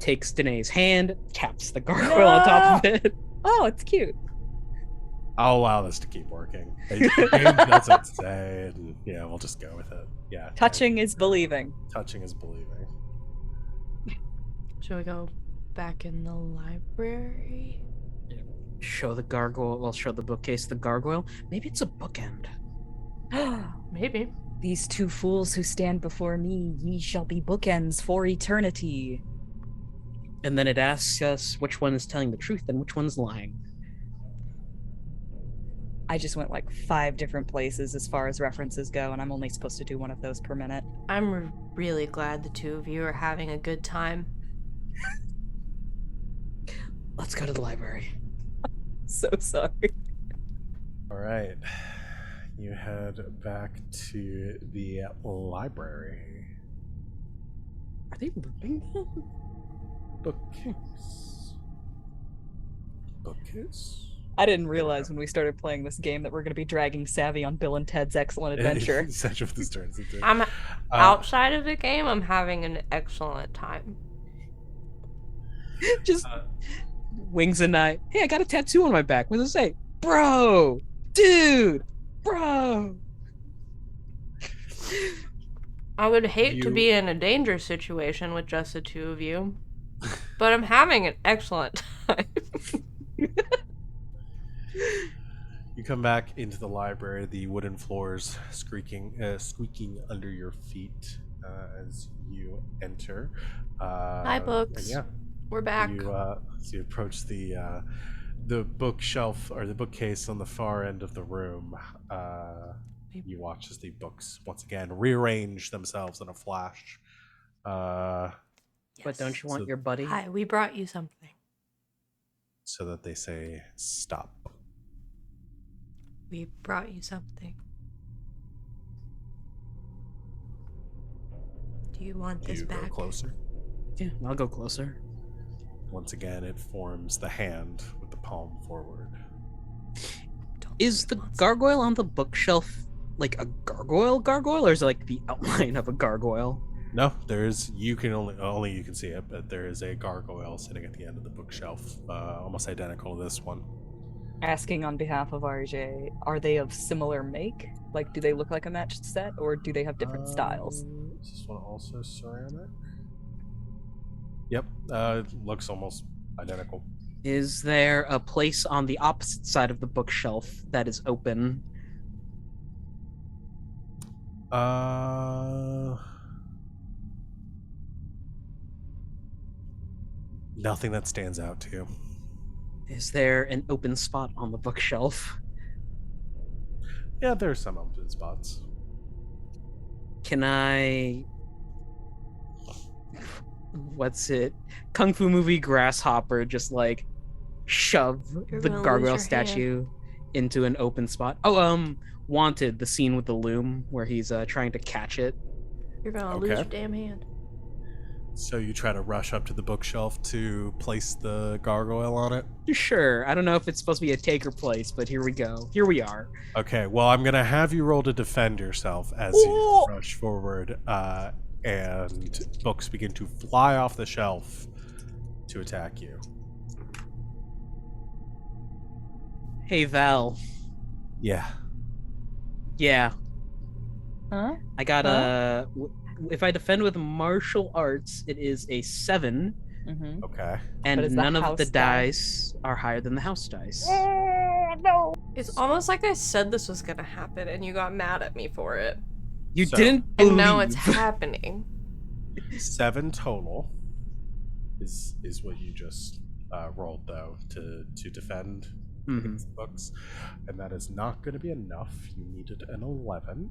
Takes Danae's hand, taps the gargoyle on top of it. Oh, it's cute. I'll allow this to keep working. The game does it say, and yeah, we'll just go with it. Yeah. Touching is believing. Touching is believing. Should we go back in the library? Show the gargoyle, well, show the bookcase the gargoyle. Maybe it's a bookend. Maybe. These two fools who stand before me, ye shall be bookends for eternity. And then it asks us which one is telling the truth and which one's lying. I just went like 5 different places as far as references go, and I'm only supposed to do one of those per minute. I'm really glad the two of you are having a good time. Let's go to the library. So sorry. All right. You head back to the library. Are they looting them? Bookcase. Bookcase? I didn't realize when we started playing this game that we're going to be dragging Savvy on Bill and Ted's Excellent Adventure. Essentially what this turns into. I'm outside of the game, I'm having an excellent time. Just Wings and I. Hey, I got a tattoo on my back. What does it say? Bro, dude, bro. I would hate to be in a danger situation with just the two of you, but I'm having an excellent time. You come back into the library, the wooden floors squeaking under your feet as you enter. Hi, books. And yeah, We're back. you approach the bookshelf or the bookcase on the far end of the room. You watch as the books once again rearrange themselves in a flash. But don't you want your buddy? Hi, we brought you something. So that they say stop. We brought you something. Do you want this You back? go closer. Yeah, I'll go closer. Once again, it forms the hand with the palm forward. Is the gargoyle on the bookshelf like a gargoyle, or is it like the outline of a gargoyle? No, there's you can only you can see it, but there is a gargoyle sitting at the end of the bookshelf, almost identical to this one. Asking on behalf of RJ, are they of similar make? Like, do they look like a matched set, or do they have different styles? Is this one also ceramic? Yep, looks almost identical. Is there a place on the opposite side of the bookshelf that is open? Nothing that stands out to you. Is there an open spot on the bookshelf? Yeah, there's some open spots. Can I... What's it? Kung Fu movie Grasshopper just like shove You're the gonna lose gargoyle your statue into an open spot. Oh, Wanted, the scene with the loom where he's trying to catch it. You're gonna lose your damn hand. So you try to rush up to the bookshelf to place the gargoyle on it? Sure. I don't know if it's supposed to be a take or place, but here we go. Here we are. Okay, well, I'm going to have you roll to defend yourself as you rush forward, and books begin to fly off the shelf to attack you. Hey, Val. Yeah. Yeah. Huh? I got a... If I defend with martial arts, it is a 7. Mm-hmm. Okay. And none of the dice are higher than the house dice. Oh, no! It's almost like I said this was gonna happen and you got mad at me for it. You didn't believe. And now it's happening. 7 total is what you just rolled, though, to defend against the books. And that is not going to be enough. You needed an 11.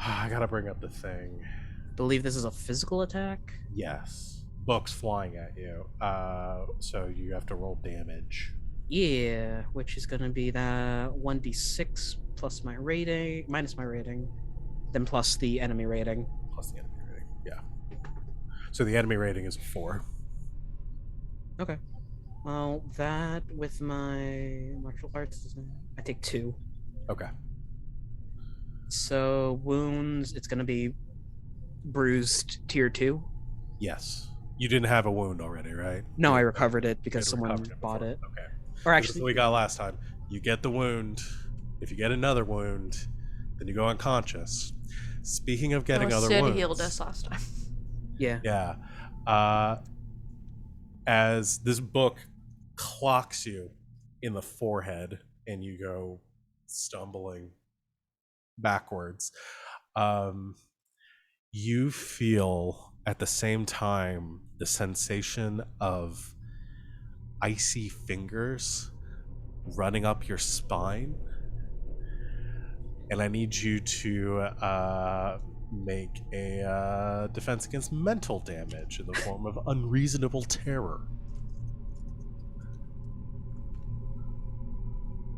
I gotta bring up the thing. Believe this is a physical attack? Yes. Books flying at you. So you have to roll damage. Yeah, which is gonna be the 1d6 plus my rating, minus my rating, then plus the enemy rating. Plus the enemy rating, yeah. So the enemy rating is 4. Okay. Well, that with my martial arts, I take 2. Okay. So wounds, it's gonna be bruised tier 2. Yes. You didn't have a wound already, right? No, I recovered it because someone bought it. Okay. Or This is actually, what we got last time. You get the wound. If you get another wound, then you go unconscious. Speaking of getting other Sid wounds, healed us last time. yeah. Yeah. As this book clocks you in the forehead and you go stumbling backwards, you feel at the same time the sensation of icy fingers running up your spine. And I need you to make a defense against mental damage in the form of unreasonable terror.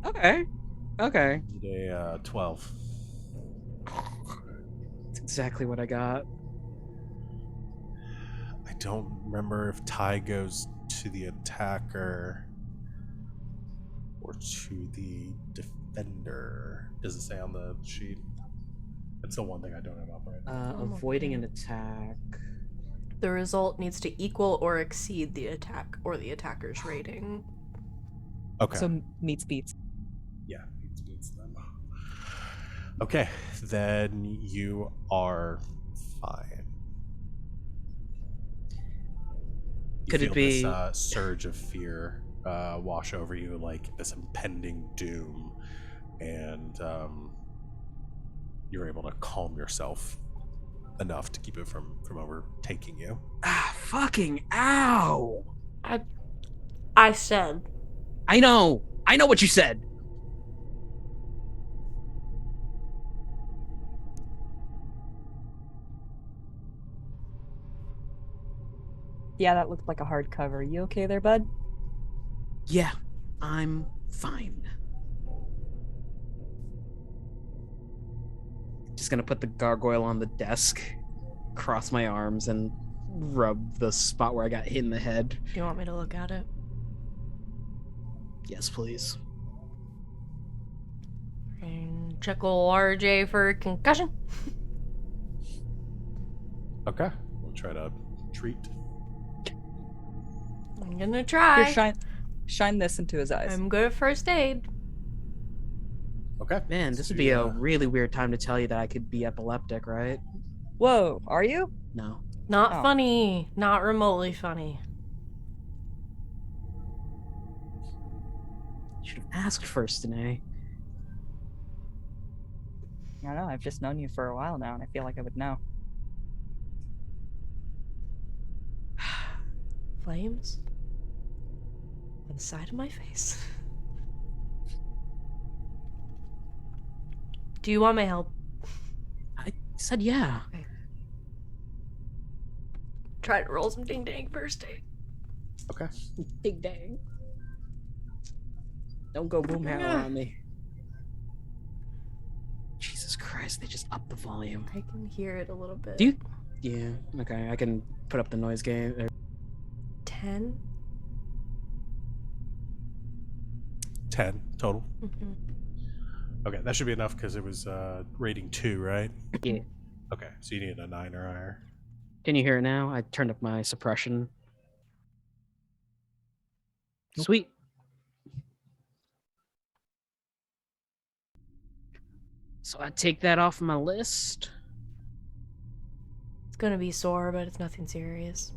Okay. Okay. Need a 12. That's exactly what I got. I don't remember if tie goes to the attacker or to the defender. Does it say on the sheet? It's the one thing I don't have up right now. Avoiding an attack. The result needs to equal or exceed the attack or the attacker's rating. Okay. So meets beats. Yeah, it beats them. Okay, then you are fine. You Could it feel be- this surge of fear wash over you, like this impending doom, and you're able to calm yourself enough to keep it from overtaking you. Ah, fucking ow! I said. I know what you said. Yeah, that looked like a hardcover. You okay there, bud? Yeah, I'm fine. Just gonna put the gargoyle on the desk, cross my arms, and rub the spot where I got hit in the head. Do you want me to look at it? Yes, please. And check ol' RJ for concussion. Okay, we'll try to treat. I'm gonna try. Here, shine this into his eyes. I'm good at first aid. Okay. Man, this would be a really weird time to tell you that I could be epileptic, right? Whoa, are you? No. Not Oh. funny. Not remotely funny. Should have asked first, Danae. I don't know. I've just known you for a while now, and I feel like I would know. Flames? On the side of my face. Do you want my help? I said yeah. Try to roll some ding dang first aid. Okay. Big dang. Don't go boomhammer on me. Jesus Christ, they just upped the volume. I can hear it a little bit. Do you? Yeah, okay, I can put up the noise gain. 10? 10 total. Mm-hmm. Okay, that should be enough because it was rating 2, right? Yeah. Okay, so you need a 9 or higher. Can you hear it now? I turned up my suppression. Sweet. So I take that off my list. It's gonna be sore, but it's nothing serious.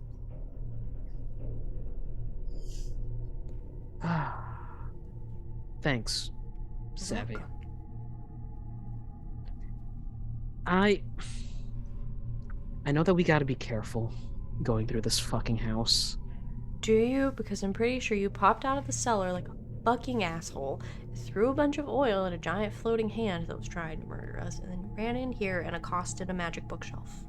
Thanks, You're Savvy. welcome. I know that we gotta be careful going through this fucking house. Do you? Because I'm pretty sure you popped out of the cellar like a fucking asshole, threw a bunch of oil at a giant floating hand that was trying to murder us, and then ran in here and accosted a magic bookshelf.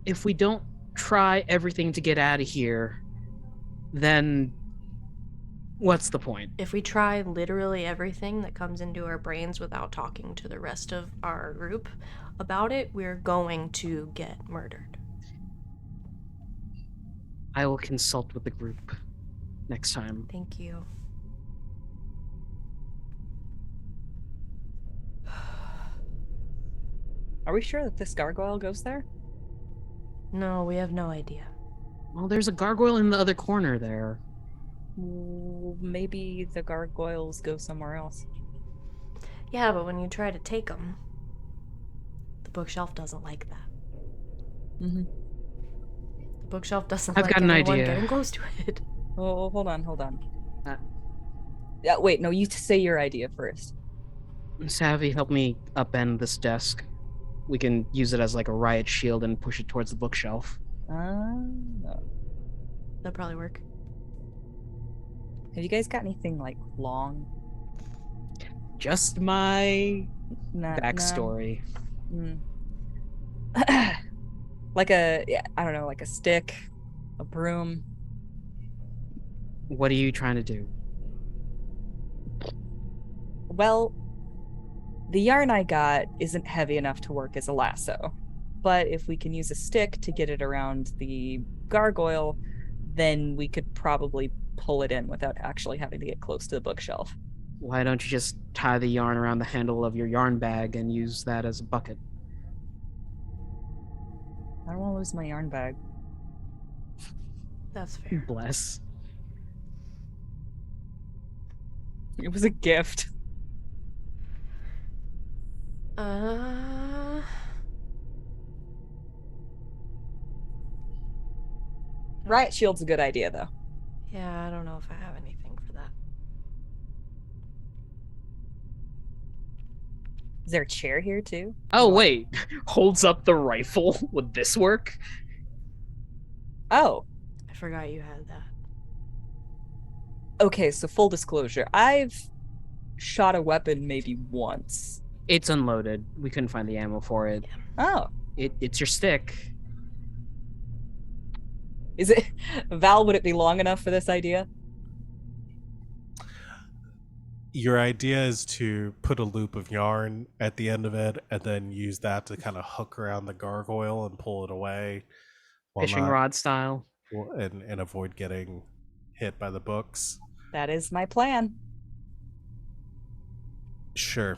If we don't try everything to get out of here, then what's the point? If we try literally everything that comes into our brains without talking to the rest of our group about it, we're going to get murdered. I will consult with the group next time. Thank you. Are we sure that this gargoyle goes there? No, we have no idea. Well, there's a gargoyle in the other corner there. Maybe the gargoyles go somewhere else. Yeah, but when you try to take them, the bookshelf doesn't like that. Mm-hmm. The bookshelf doesn't I've like got an anyone idea. getting close to it. Oh, hold on. Uh, Yeah, wait, no, you say your idea first. Savvy, help me upend this desk. We can use it as like a riot shield and push it towards the bookshelf. No. That'll probably work. Have you guys got anything like long? Just my No. backstory. Like I don't know, like a stick, a broom. What are you trying to do? Well, the yarn I got isn't heavy enough to work as a lasso, but if we can use a stick to get it around the gargoyle, then we could probably pull it in without actually having to get close to the bookshelf. Why don't you just tie the yarn around the handle of your yarn bag and use that as a bucket? I don't want to lose my yarn bag. That's fair. Bless. It was a gift. Riot shield's a good idea, though. Yeah, I don't know if I have anything for that. Is there a chair here too? Oh, wait. Holds up the rifle. Would this work? Oh, I forgot you had that. okay. So full disclosure, I've shot a weapon maybe once. It's unloaded. We couldn't find the ammo for it. Oh, It's your stick. is it Val? Would it be long enough for this idea? Your idea is to put a loop of yarn at the end of it and then use that to kind of hook around the gargoyle and pull it away while Fishing not- rod style. and avoid getting hit by the books. That is my plan. Sure.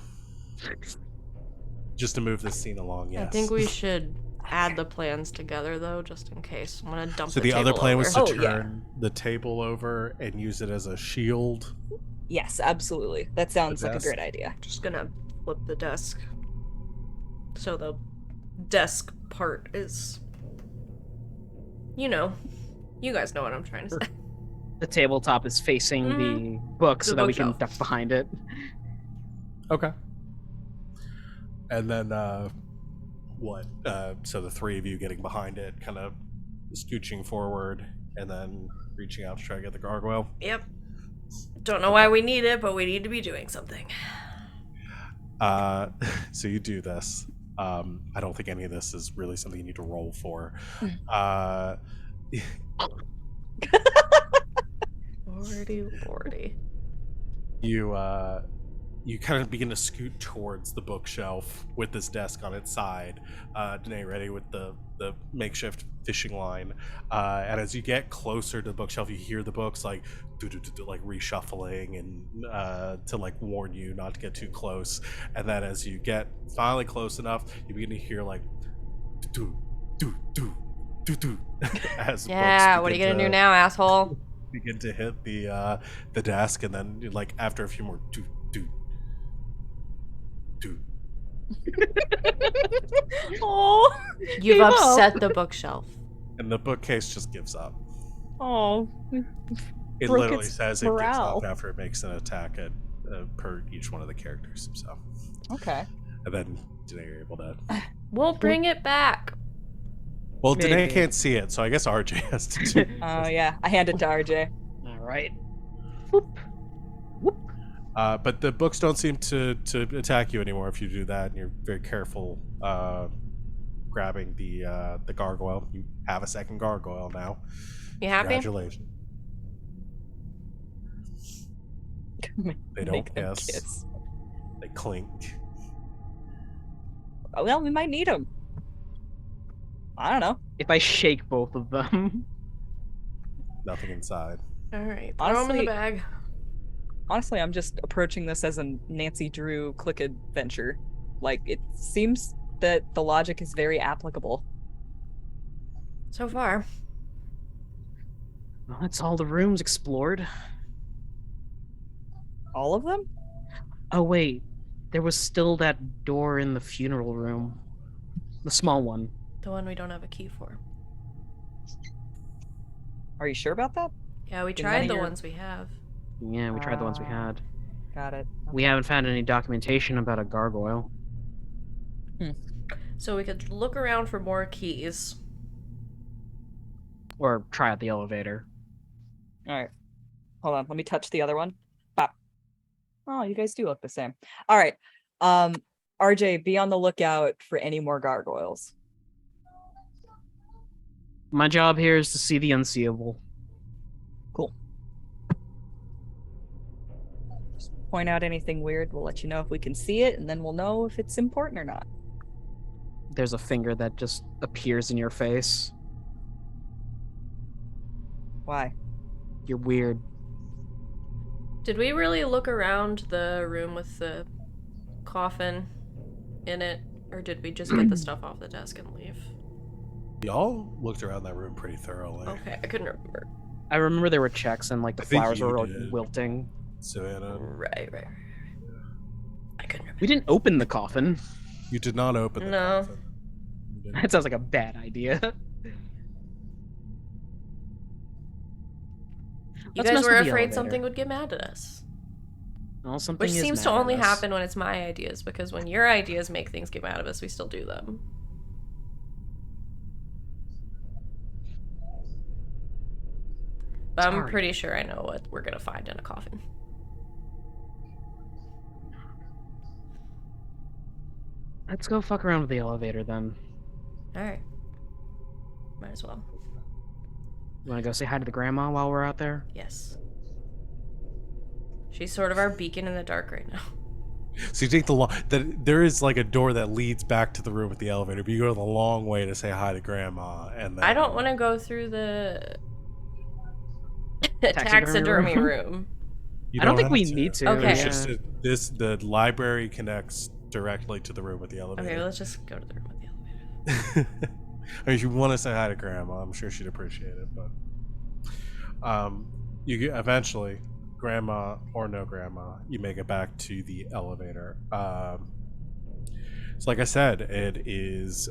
Just to move this scene along, yes. I think we should add the plans together, though, just in case. I'm gonna dump So the the other table plan over. was to Oh, yeah. turn the table over and use it as a shield. Yes, absolutely. That sounds like a desk. great idea. Just gonna flip the desk. So the desk part is... You know. You guys know what I'm trying to say. The tabletop is facing the book so The that we can bookshelf. duck behind it. Okay. And then what? So the three of you getting behind it, kind of scooching forward, and then reaching out to try to get the gargoyle. Yep. Don't know why we need it, but we need to be doing something. So you do this. I don't think any of this is really something you need to roll for. Lordy. You kind of begin to scoot towards the bookshelf with this desk on its side, Danae ready with the makeshift fishing line. And as you get closer to the bookshelf, you hear the books like like reshuffling and to like warn you not to get too close. And then as you get finally close enough, you begin to hear like do as Yeah, books what are you begin gonna do to- now, asshole? begin to hit the desk, and then like after a few more do. Oh, You've upset the bookshelf. And the bookcase just gives up. Oh, It Broke literally its says it gives morale. up after it makes an attack at per each one of the characters. So, okay. and then Danae, you're able to. We'll bring it back. Well, Danae Maybe. can't see it, so I guess RJ has to do. Oh yeah, I hand it to RJ. All right. But the books don't seem to attack you anymore if you do that, and you're very careful grabbing the gargoyle. You have a second gargoyle now. You happy? Congratulations. They don't. Make them Yes. kiss. They clink. Oh, well, we might need them. I don't know. If I shake both of them, Nothing inside. All right, throw them in Honestly- the bag. Honestly, I'm just approaching this as a Nancy Drew click adventure. Like, it seems that the logic is very applicable. So far. well, that's all the rooms explored. All of them? Oh wait, there was still that door in the funeral room, the small one. The one we don't have a key for. Are you sure about that? Yeah, we Then tried none of the your- ones we have. Yeah, we tried the ones we Ah. had. Got it. We haven't found any documentation about a gargoyle. So we could look around for more keys. Or try out the elevator. All right. Hold on, let me touch the other one. Bop. Oh, you guys do look the same. All right. RJ, be on the lookout for any more gargoyles. My job here is to see the unseeable. Cool. Just point out anything weird. We'll let you know if we can see it, and then we'll know if it's important or not. There's a finger that just appears in your face. Why? You're weird. Did we really look around the room with the coffin in it, or did we just get the stuff off the desk and leave? Y'all looked around that room pretty thoroughly. Okay, I couldn't remember. I remember there were checks and like the I think flowers you were like, did. wilting. Savannah, Right. I couldn't remember. We didn't open the coffin. you did not open the No. coffin. You didn't. That sounds like a bad idea. You Let's guys mess were with the afraid elevator. something would get mad at us. Well, something Which is seems to mad at only us. happen when it's my ideas, because when your ideas make things get mad at us, we still do them. But I'm Sorry. pretty sure I know what we're gonna find in a coffin. Let's go fuck around with the elevator then. Alright. Might as well. You want to go say hi to the grandma while we're out there? Yes. She's sort of our beacon in the dark right now. So you take the long. There is like a door that leads back to the room with the elevator, but you go the long way to say hi to Grandma, and then I don't want to go through the Taxidermy taxidermy room? room. You I don't think have we need to. Okay. It's yeah. just the library connects directly to the room with the elevator. Okay, well, let's just go to the room with the elevator. I mean, if you want to say hi to Grandma, I'm sure she'd appreciate it. But eventually, Grandma or no Grandma, you make it back to the elevator. So, like I said, it is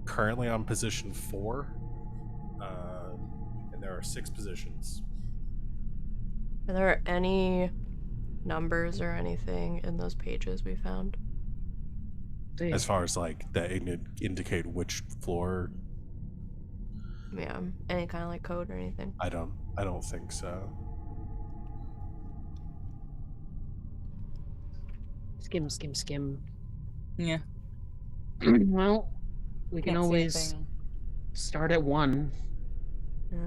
currently on position 4, and there are 6 positions. Are there any numbers or anything in those pages we found? As far as like that indicate which floor, Yeah, any kind of like code or anything? I don't think so. Skim. Yeah. Well, we can Can't see always anything. start at 1. Yeah.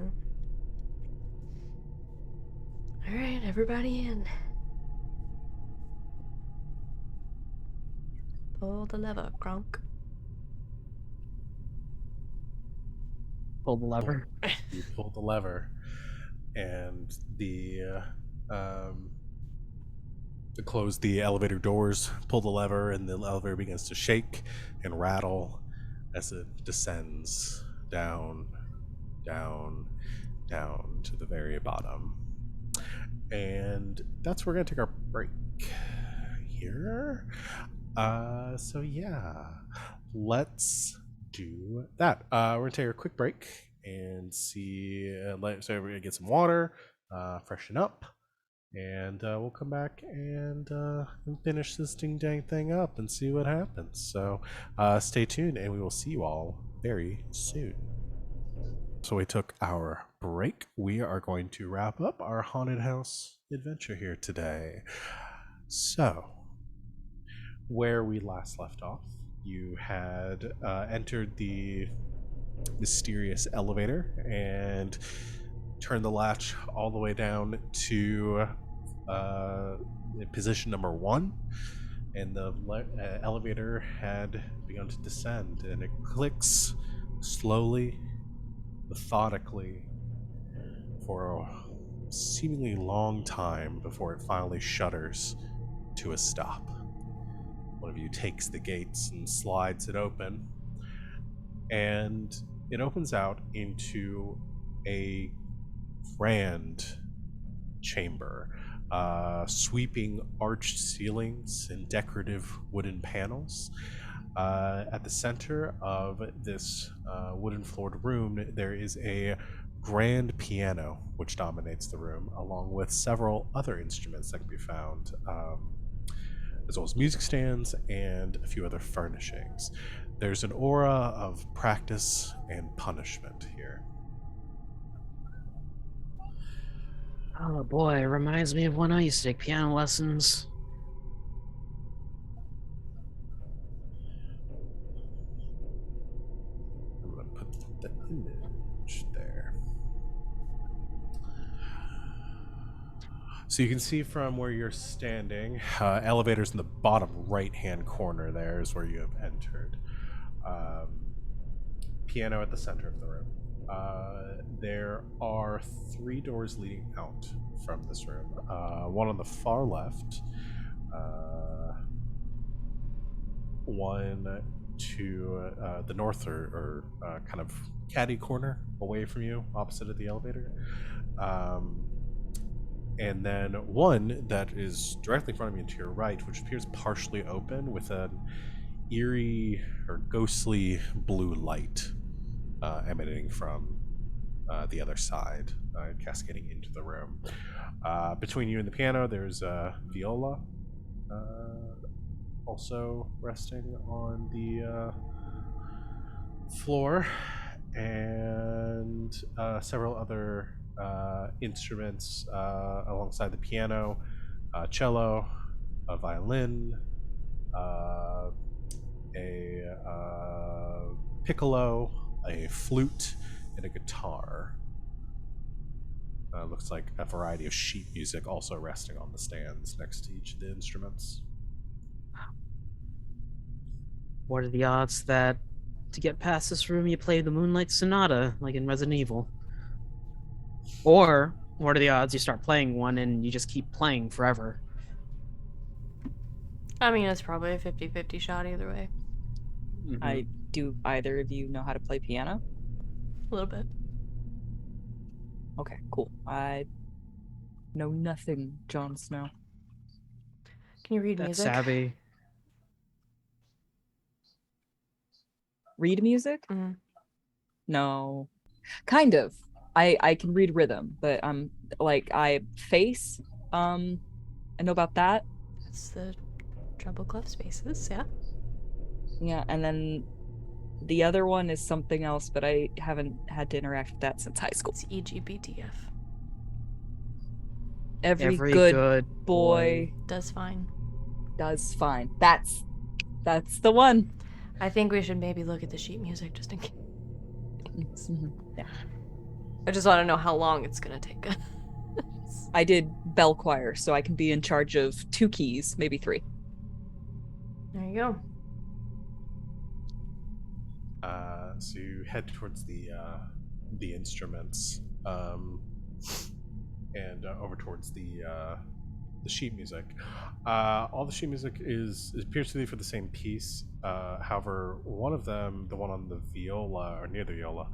Alright, everybody in. Pull the lever, Kronk. Pull the lever. You pull the lever, and close the elevator doors, pull the lever, and the elevator begins to shake and rattle as it descends down to the very bottom. And that's where we're gonna take our break here. So yeah, let's do that. We're gonna take a quick break and see. So we're gonna get some water, freshen up, and we'll come back and finish this ding dang thing up and see what happens. So stay tuned, and we will see you all very soon. So we took our break. We are going to wrap up our haunted house adventure here today. So, where we last left off, you had entered the mysterious elevator and turned the latch all the way down to position number 1, and the elevator had begun to descend, and it clicks slowly, methodically, for a seemingly long time before it finally shudders to a stop. One of you takes the gates and slides it open, and it opens out into a grand chamber, sweeping arched ceilings and decorative wooden panels. At the center of this wooden floored room, there is a grand piano which dominates the room, along with several other instruments that can be found, as well as music stands and a few other furnishings. There's an aura of practice and punishment here. Oh boy, it reminds me of when I used to take piano lessons. I'm gonna put the image there. So you can see from where you're standing, elevators in the bottom right-hand corner there is where you have entered. Piano at the center of the room. There are 3 doors leading out from this room. One on the far left, one to the north or kind of caddy corner away from you, opposite of the elevator. And then one that is directly in front of you and to your right, which appears partially open with an eerie or ghostly blue light emanating from the other side, cascading into the room. Between you and the piano, there's a viola also resting on the floor, and several other instruments alongside the piano, cello, a violin, a piccolo, a flute, and a guitar. Looks like a variety of sheet music also resting on the stands next to each of the instruments. What are the odds that to get past this room you play the Moonlight Sonata like in Resident Evil? Or what are the odds you start playing one and you just keep playing forever? I mean, it's probably a 50-50 shot either way. Mhm. Do either of you know how to play piano? A little bit. Okay, cool. I know nothing, Jon Snow. Can you read That's music? savvy. Read music? Mhm. No. Kind of. I can read rhythm, but I face. I know about that. That's the treble clef spaces, yeah. Yeah, and then the other one is something else, but I haven't had to interact with that since high school. It's EGBTF. Every Every good good boy Does fine. does fine. That's the one. I think we should maybe look at the sheet music just in case. Yeah. I just want to know how long it's gonna take. I did bell choir, so I can be in charge of 2 keys, maybe 3. There you go. So you head towards the instruments, and over towards the sheet music. All the sheet music appears to be for the same piece. However, one of them, the one on the viola or near the viola,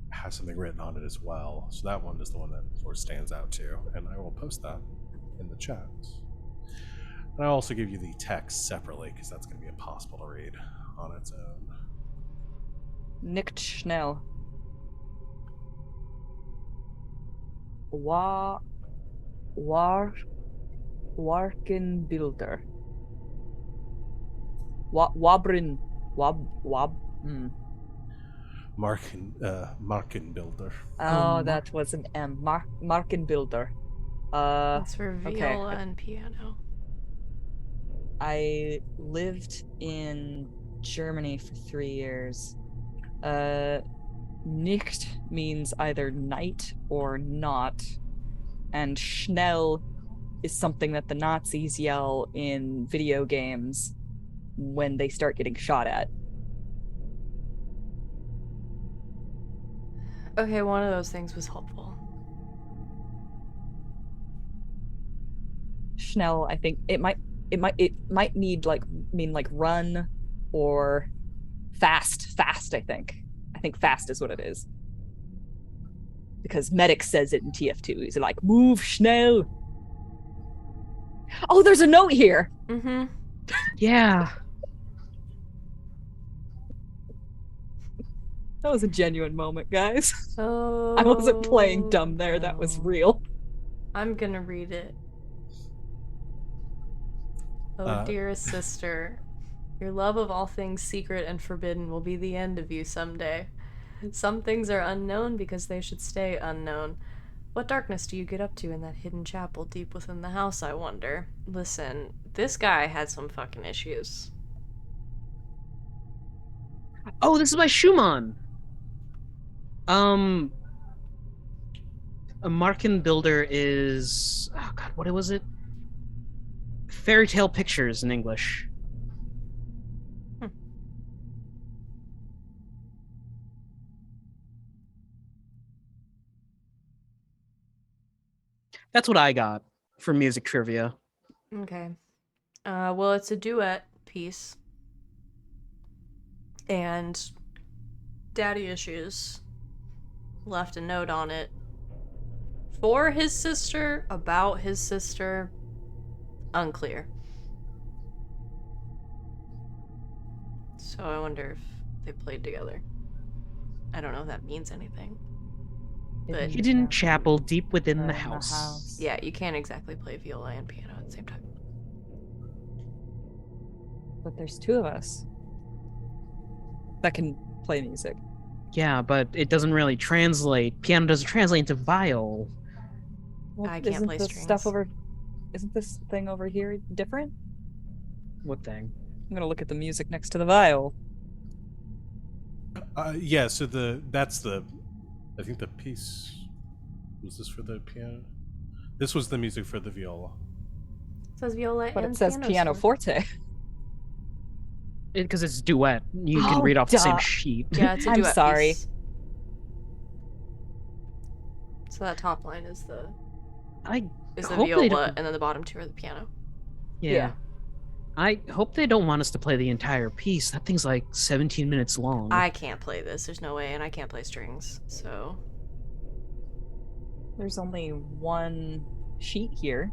has something written on it as well. So that one is the one that sort of stands out too, and I will post that in the chat. And I'll also give you the text separately because that's going to be impossible to read on its own. Nicht schnell. Warkenbilder. Wabrin. Markenbilder. Oh, that was an M. Markenbilder. That's for okay. viola and piano. I lived in Germany for 3 years. Nicht means either night or not, and schnell is something that the Nazis yell in video games when they start getting shot at. Okay, one of those things was helpful. Schnell, I think it might need mean like run or fast. I think fast is what it is, because Medic says it in TF2. He's like, move schnell. Oh, there's a note here. Mm-hmm. Yeah. That was a genuine moment, guys. Oh, I wasn't playing dumb there. That was real. I'm gonna read it. Oh, dearest sister, your love of all things secret and forbidden will be the end of you someday. Some things are unknown because they should stay unknown. What darkness do you get up to in that hidden chapel deep within the house, I wonder? Listen, this guy had some fucking issues. Oh, this is by Schumann. A Markin Builder is, oh god, what was it? Fairy Tale Pictures in English. That's what I got for music trivia. Okay. Well, it's a duet piece. And Daddy Issues left a note on it for his sister, about his sister. Unclear. So I wonder if they played together. I don't know if that means anything. But Hidden chapel deep within the house. yeah, you can't exactly play viola and piano at the same time. But there's two of us that can play music. Yeah, but it doesn't really translate. Piano doesn't translate into viol. Well, I can't isn't play this strings. stuff over? Isn't this thing over here different? What thing? I'm gonna look at the music next to the viol. Yeah, so that's the, I think the piece, was this for the piano? This was the music for the viola. It says viola But and it says piano forte. Because it's duet. You can Oh, read off the same duh. sheet. Yeah, it's a I'm duet sorry. piece. So that top line is the I the hope they viola, don't. and then the bottom two are the piano. Yeah. I hope they don't want us to play the entire piece. That thing's like 17 minutes long. I can't play this. There's no way, and I can't play strings. So There's only one sheet here.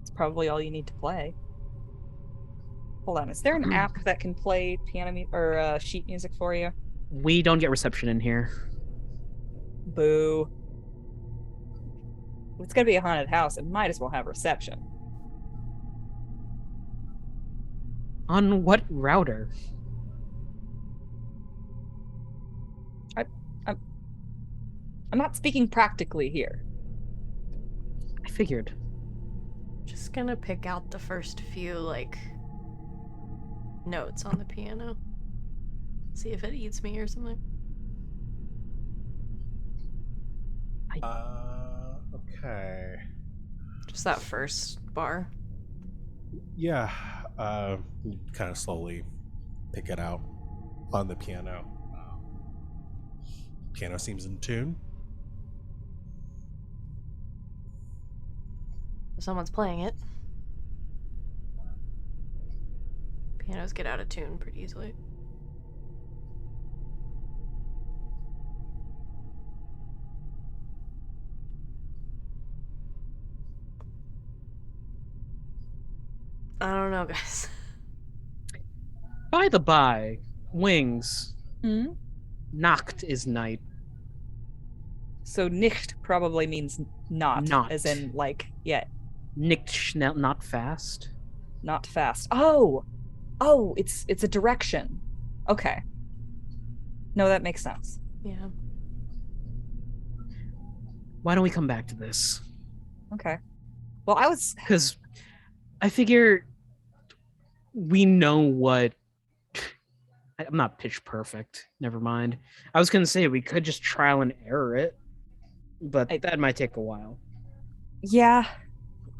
It's probably all you need to play. Hold on, is there an app that can play piano or sheet music for you? We don't get reception in here. Boo. If it's gonna be a haunted house, it might as well have reception. On what router? I'm not speaking practically here. I figured. just gonna pick out the first few notes on the piano. See if it eats me or something. Okay. Just that first bar. Yeah, kind of slowly pick it out on the piano. Piano seems in tune. Someone's playing it. Pianos get out of tune pretty easily. I don't know, guys. By the by, wings. Hmm? Nacht is night. So nicht probably means not, Not. as in Nicht schnell, not fast. not fast. Oh, it's a direction. Okay. No, that makes sense. Yeah. Why don't we come back to this? Okay. Well, I was Because I figure we know what. I'm not pitch perfect. Never mind. I was going to say we could just trial and error it, but that might take a while. yeah.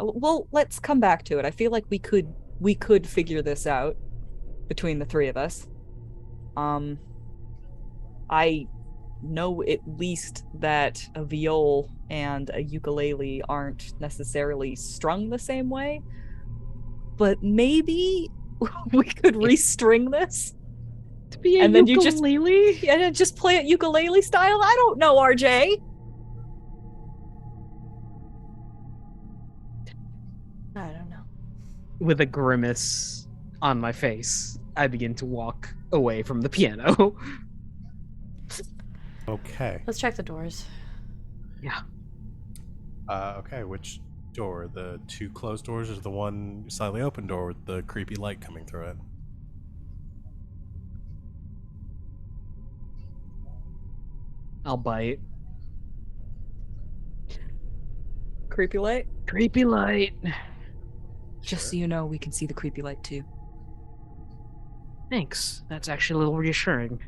Well, let's come back to it. I feel like we could figure this out between the three of us. I know at least that a viol and a ukulele aren't necessarily strung the same way, but maybe we could restring this To be a and then ukulele? and just play it ukulele style. I don't know, RJ. I don't know. With a grimace on my face, I begin to walk away from the piano. Okay. Let's check the doors. Yeah. Okay, which door? The two closed doors or the one slightly open door with the creepy light coming through it? I'll bite. Creepy light? Creepy light. Just Sure. so you know, we can see the creepy light too. Thanks. That's actually a little reassuring.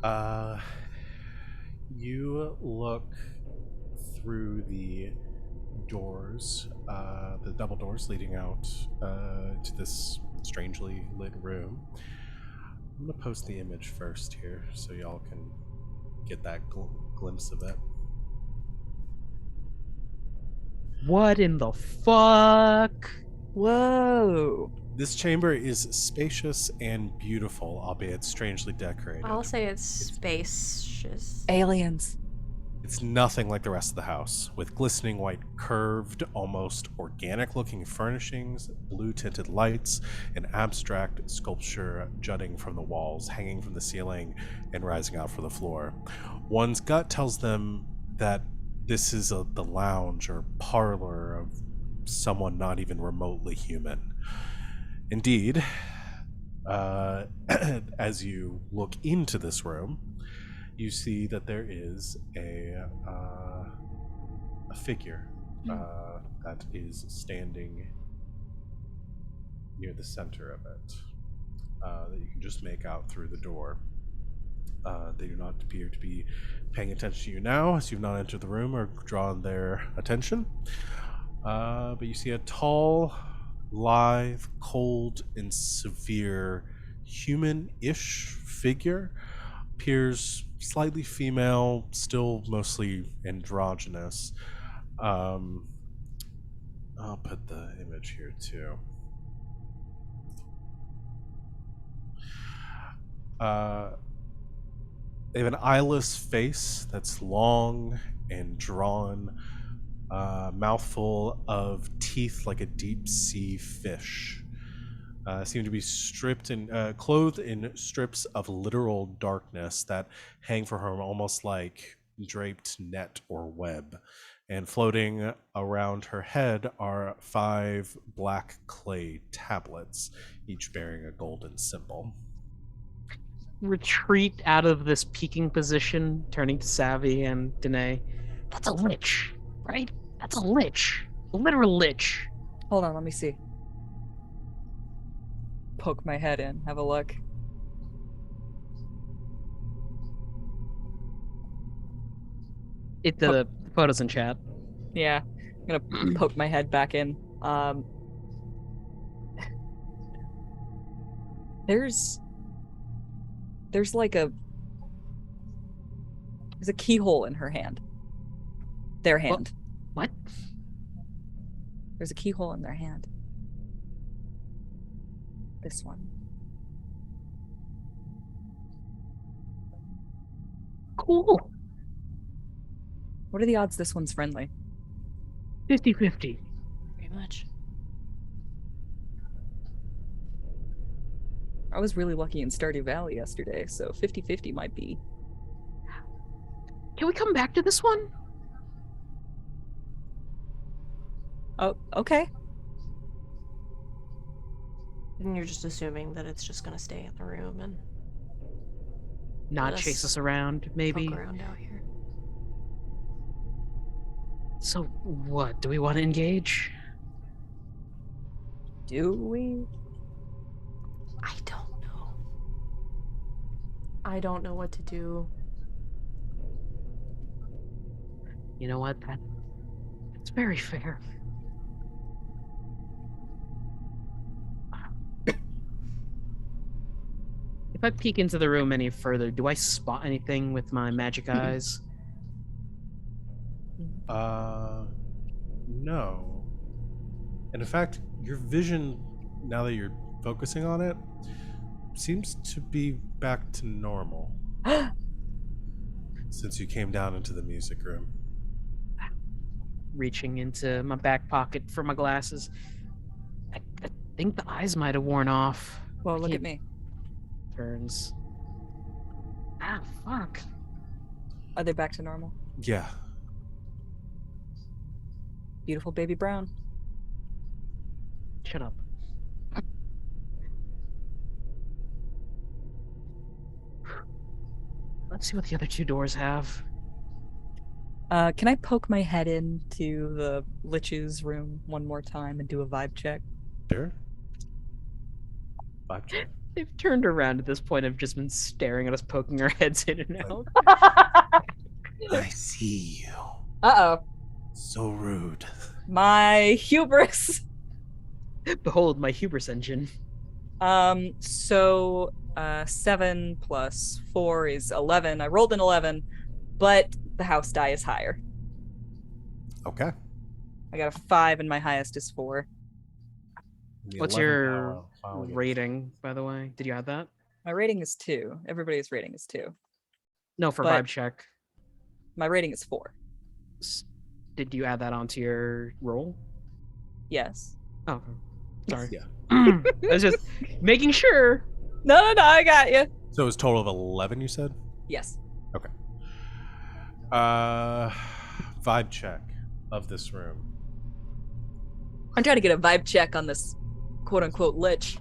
Uh, you look through the doors, the double doors leading out to this strangely lit room. I'm gonna post the image first here so y'all can get that glimpse of it. What in the fuck? Whoa. This chamber is spacious and beautiful, albeit strangely decorated. I'll say it's spacious. Aliens. It's nothing like the rest of the house, with glistening white, curved, almost organic looking furnishings, blue tinted lights, and abstract sculpture jutting from the walls, hanging from the ceiling, and rising out from the floor. One's gut tells them that this is the lounge or parlor of someone not even remotely human. Indeed, as you look into this room, you see that there is a figure that is standing near the center of it that you can just make out through the door. They do not appear to be paying attention to you now, as you've not entered the room or drawn their attention. But you see a tall, lithe, cold, and severe human-ish figure. Appears slightly female, still mostly androgynous. I'll put the image here too. They have an eyeless face that's long and drawn, mouthful of teeth like a deep sea fish. Seem to be stripped and clothed in strips of literal darkness that hang from her almost like draped net or web. And floating around her head are 5 black clay tablets, each bearing a golden symbol. Retreat out of this peeking position, turning to Savvy and Danae. That's a lich, right? That's a lich. A literal lich. Hold on, let me see. Poke my head in, have a look. The photos in chat. Yeah, I'm gonna poke my head back in. There's like there's a keyhole in her hand. Their hand. What? There's a keyhole in their hand. This one. Cool. What are the odds this one's friendly? 50-50. Very much. I was really lucky in Stardew Valley yesterday, so 50-50 might be. Can we come back to this one? Oh, okay. And you're just assuming that it's just gonna stay in the room and Not Let chase us us around, maybe. poke around out here. So what? Do we want to engage? Do we? I don't know. I don't know what to do. You know what? That's very fair. If I peek into the room any further, do I spot anything with my magic eyes? No. And in fact, your vision, now that you're focusing on it, seems to be back to normal since you came down into the music room. Reaching into my back pocket for my glasses. I think the eyes might have worn off. Well, I look at can't- me. Turns. Ah, fuck. Are they back to normal? Yeah. Beautiful baby brown. Shut up. Let's see what the other two doors have. Can I poke my head into the Lich's room one more time and do a vibe check? Sure. Vibe check. They've turned around at this point. Have just been staring at us, poking our heads in and out. I see you. Uh-oh. So rude. My hubris. Behold my hubris engine. So 7 plus 4 is 11. I rolled an 11, but the house die is higher. Okay. I got a 5 and my highest is 4. The What's 11 your file again. rating, by the way? Did you add that? My rating is 2. Everybody's rating is 2. No, for But- vibe check. My rating is 4. Did you add that onto your roll? Yes. Oh, sorry. Yeah. I was just making sure. No, I got you. So it was total of 11, you said? Yes. Vibe check of this room. I'm trying to get a vibe check on this quote unquote lich.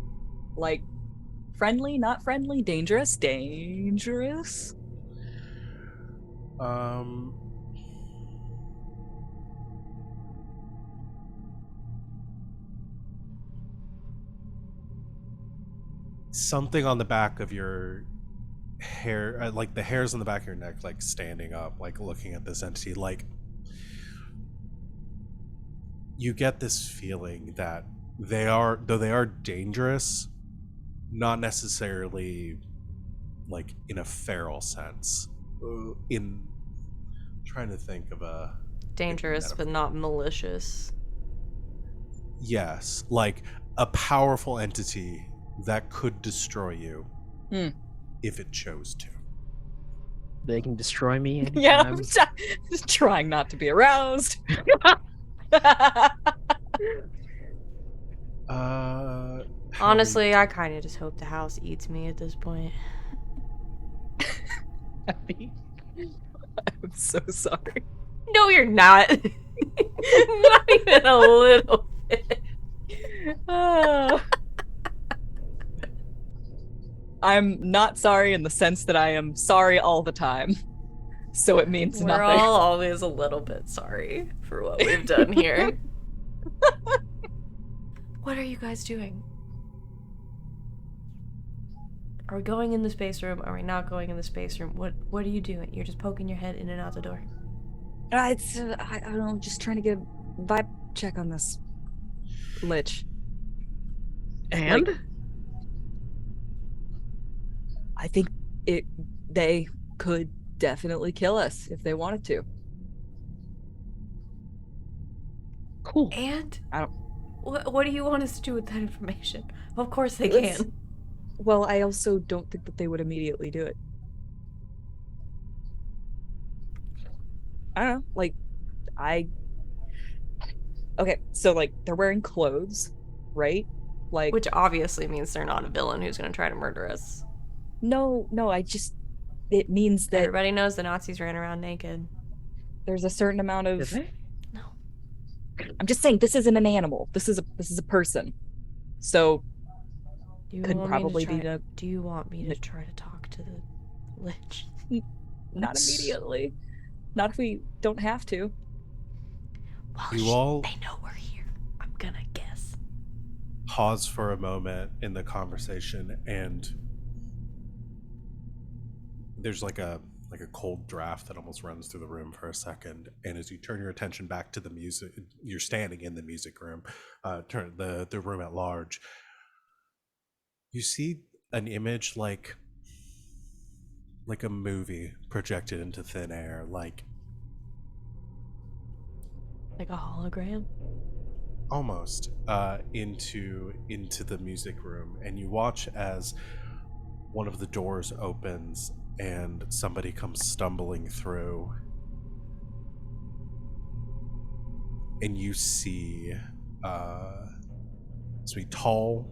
Like, friendly, not friendly, dangerous, dangerous. Something on the back of your hair, like the hairs on the back of your neck, like standing up, like looking at this entity, like you get this feeling that though they are dangerous, not necessarily like in a feral sense. In trying to think of a Dangerous, but not malicious. yes, like a powerful entity that could destroy you if it chose to. They can destroy me anytime. Yeah, I'm just trying not to be aroused. Honestly, I kind of just hope the house eats me at this point. I'm so sorry. No, you're not. Not even a little bit. I'm not sorry in the sense that I am sorry all the time. So it means We're nothing. all always a little bit sorry for what we've done here. What are you guys doing? Are we going in the space room? Are we not going in the space room? What are you doing? You're just poking your head in and out the door. It's I don't know, just trying to get a vibe check on this lich. And Like, I think they could definitely kill us if they wanted to. cool. And I don't- what do you want us to do with that information? Of course they Let's- can. Well, I also don't think that they would immediately do it. I don't know, like okay, so like they're wearing clothes, right? Like Which obviously means they're not a villain who's going to try to murder us. no, it means that Everybody knows the Nazis ran around naked. there's a certain amount of Did they? No. I'm just saying this isn't an animal. This is a person. So Do you could want me to probably try- be the Do you want me to try to talk to the lich? not immediately. Not if we don't have to. Well, You all they know we're here. I'm gonna guess. pause for a moment in the conversation, and there's like a cold draft that almost runs through the room for a second. And as you turn your attention back to the music, you're standing in the music room, turn the room at large. You see an image like a movie projected into thin air, like Like a hologram? almost into the music room, and you watch as one of the doors opens and somebody comes stumbling through, and you see somebody tall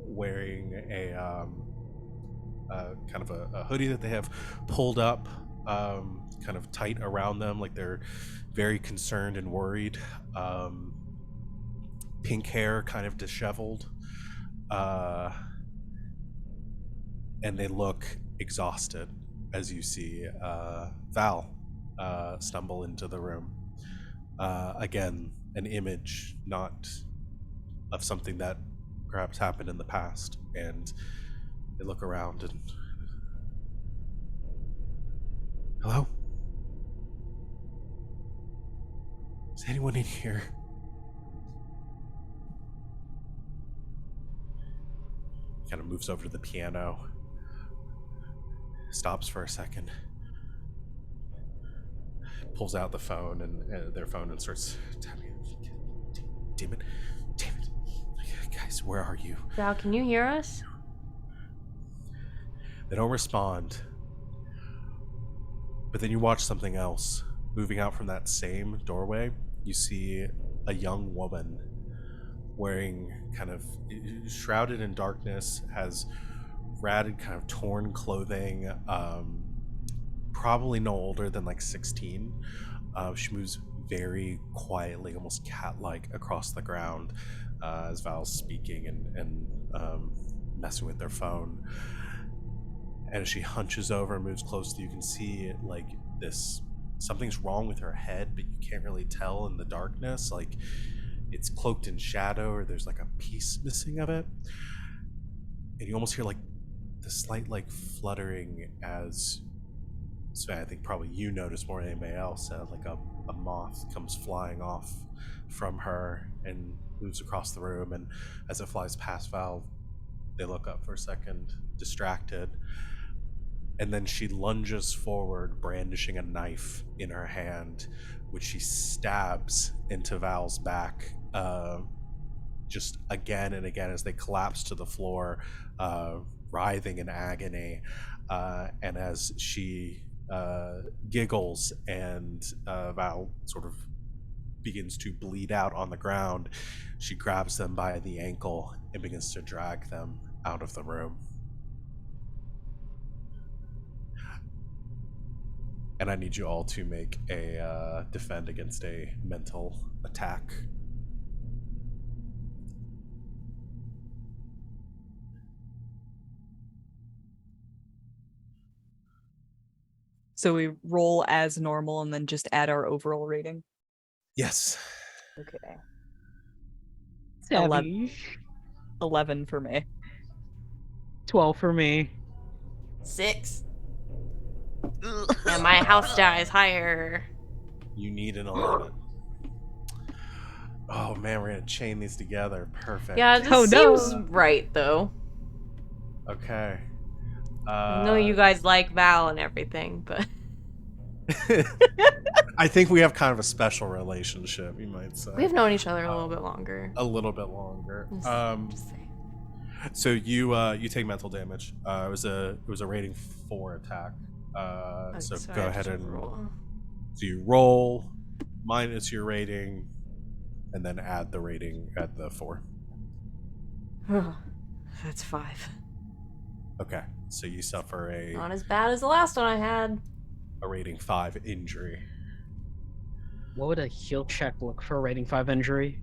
wearing a kind of a hoodie that they have pulled up kind of tight around them, like they're very concerned and worried. Pink hair, kind of disheveled, and they look exhausted. as you see Val stumble into the room. Again, an image, not of something that perhaps happened in the past. And they look around and, hello? Is anyone in here? Kind of moves over to the piano, stops for a second, pulls out the phone and their phone and starts tapping. Damn it. Damn it. Guys, where are you? Val, can you hear us? They don't respond. But then you watch something else. Moving out from that same doorway, you see a young woman wearing kind of shrouded in darkness, has ratted, kind of torn clothing, probably no older than like 16. She moves very quietly, almost cat-like, across the ground as Val's speaking and messing with their phone. And as she hunches over and moves close to you, can see like this, something's wrong with her head, but you can't really tell in the darkness. Like it's cloaked in shadow, or there's like a piece missing of it. And you almost hear like the slight like fluttering as, Sven, I think probably you notice more than anybody else, like a moth comes flying off from her and moves across the room. And as it flies past Val, they look up for a second, distracted. And then she lunges forward, brandishing a knife in her hand, which she stabs into Val's back, just again and again as they collapse to the floor, writhing in agony. And as she giggles and Val sort of begins to bleed out on the ground, she grabs them by the ankle and begins to drag them out of the room. And I need you all to make a defend against a mental attack. So we roll as normal and then just add our overall rating. Yes. Okay. Savvy. 11 for me. 12 for me. 6. And my house dies higher. You need an 11. Oh man, we're gonna chain these together. Perfect. Yeah, this Oh, no. seems right, though. Okay. I know you guys like Val and everything, but... I think we have kind of a special relationship, you might say. We've known each other a little bit longer. A little bit longer. Just saying. So you take mental damage. It was a rating 4 attack. So I go have ahead to and roll. so you roll minus your rating, and then add the rating at the 4. That's 5. Okay, so you suffer Not as bad as the last one I had. a rating 5 injury. What would a heal check look for a rating 5 injury?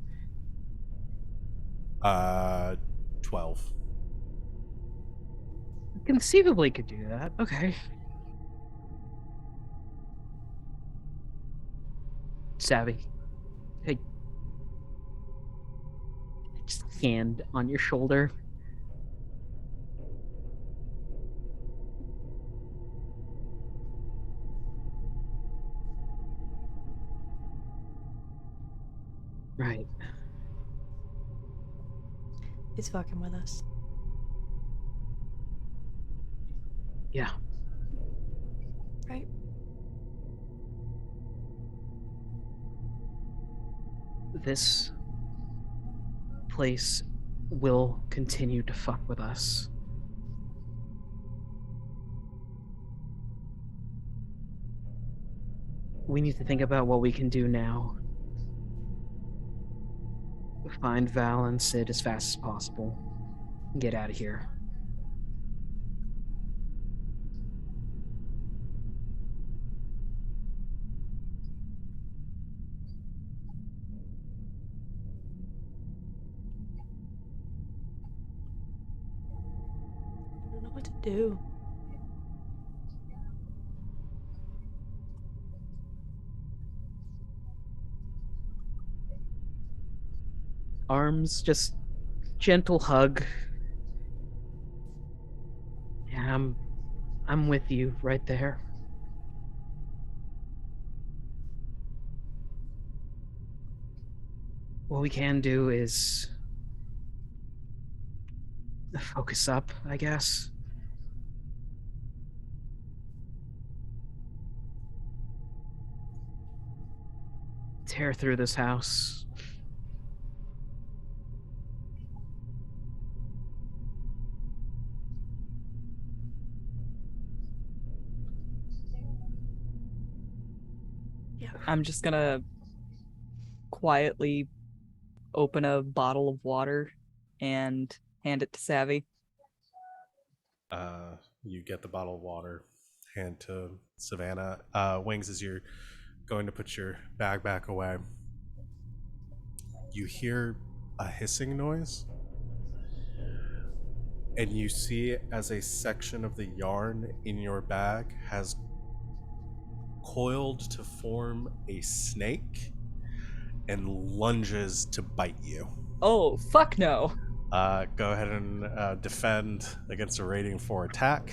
12. Conceivably could do that. Okay. Savvy. Hey. Just hand on your shoulder. Right. He's fucking with us. Yeah. Right? This place will continue to fuck with us. We need to think about what we can do now. Find Val and Sid as fast as possible. And get out of here. I don't know what to do. arms, just gentle hug. Yeah, I'm with you right there. What we can do is focus up, I guess. Tear through this house. I'm just gonna quietly open a bottle of water and hand it to Savvy. You get the bottle of water, hand to Savannah. Wings, as you're going to put your bag back away, you hear a hissing noise, and you see as a section of the yarn in your bag has coiled to form a snake and lunges to bite you. Oh, fuck no. Go ahead and defend against a rating 4 attack.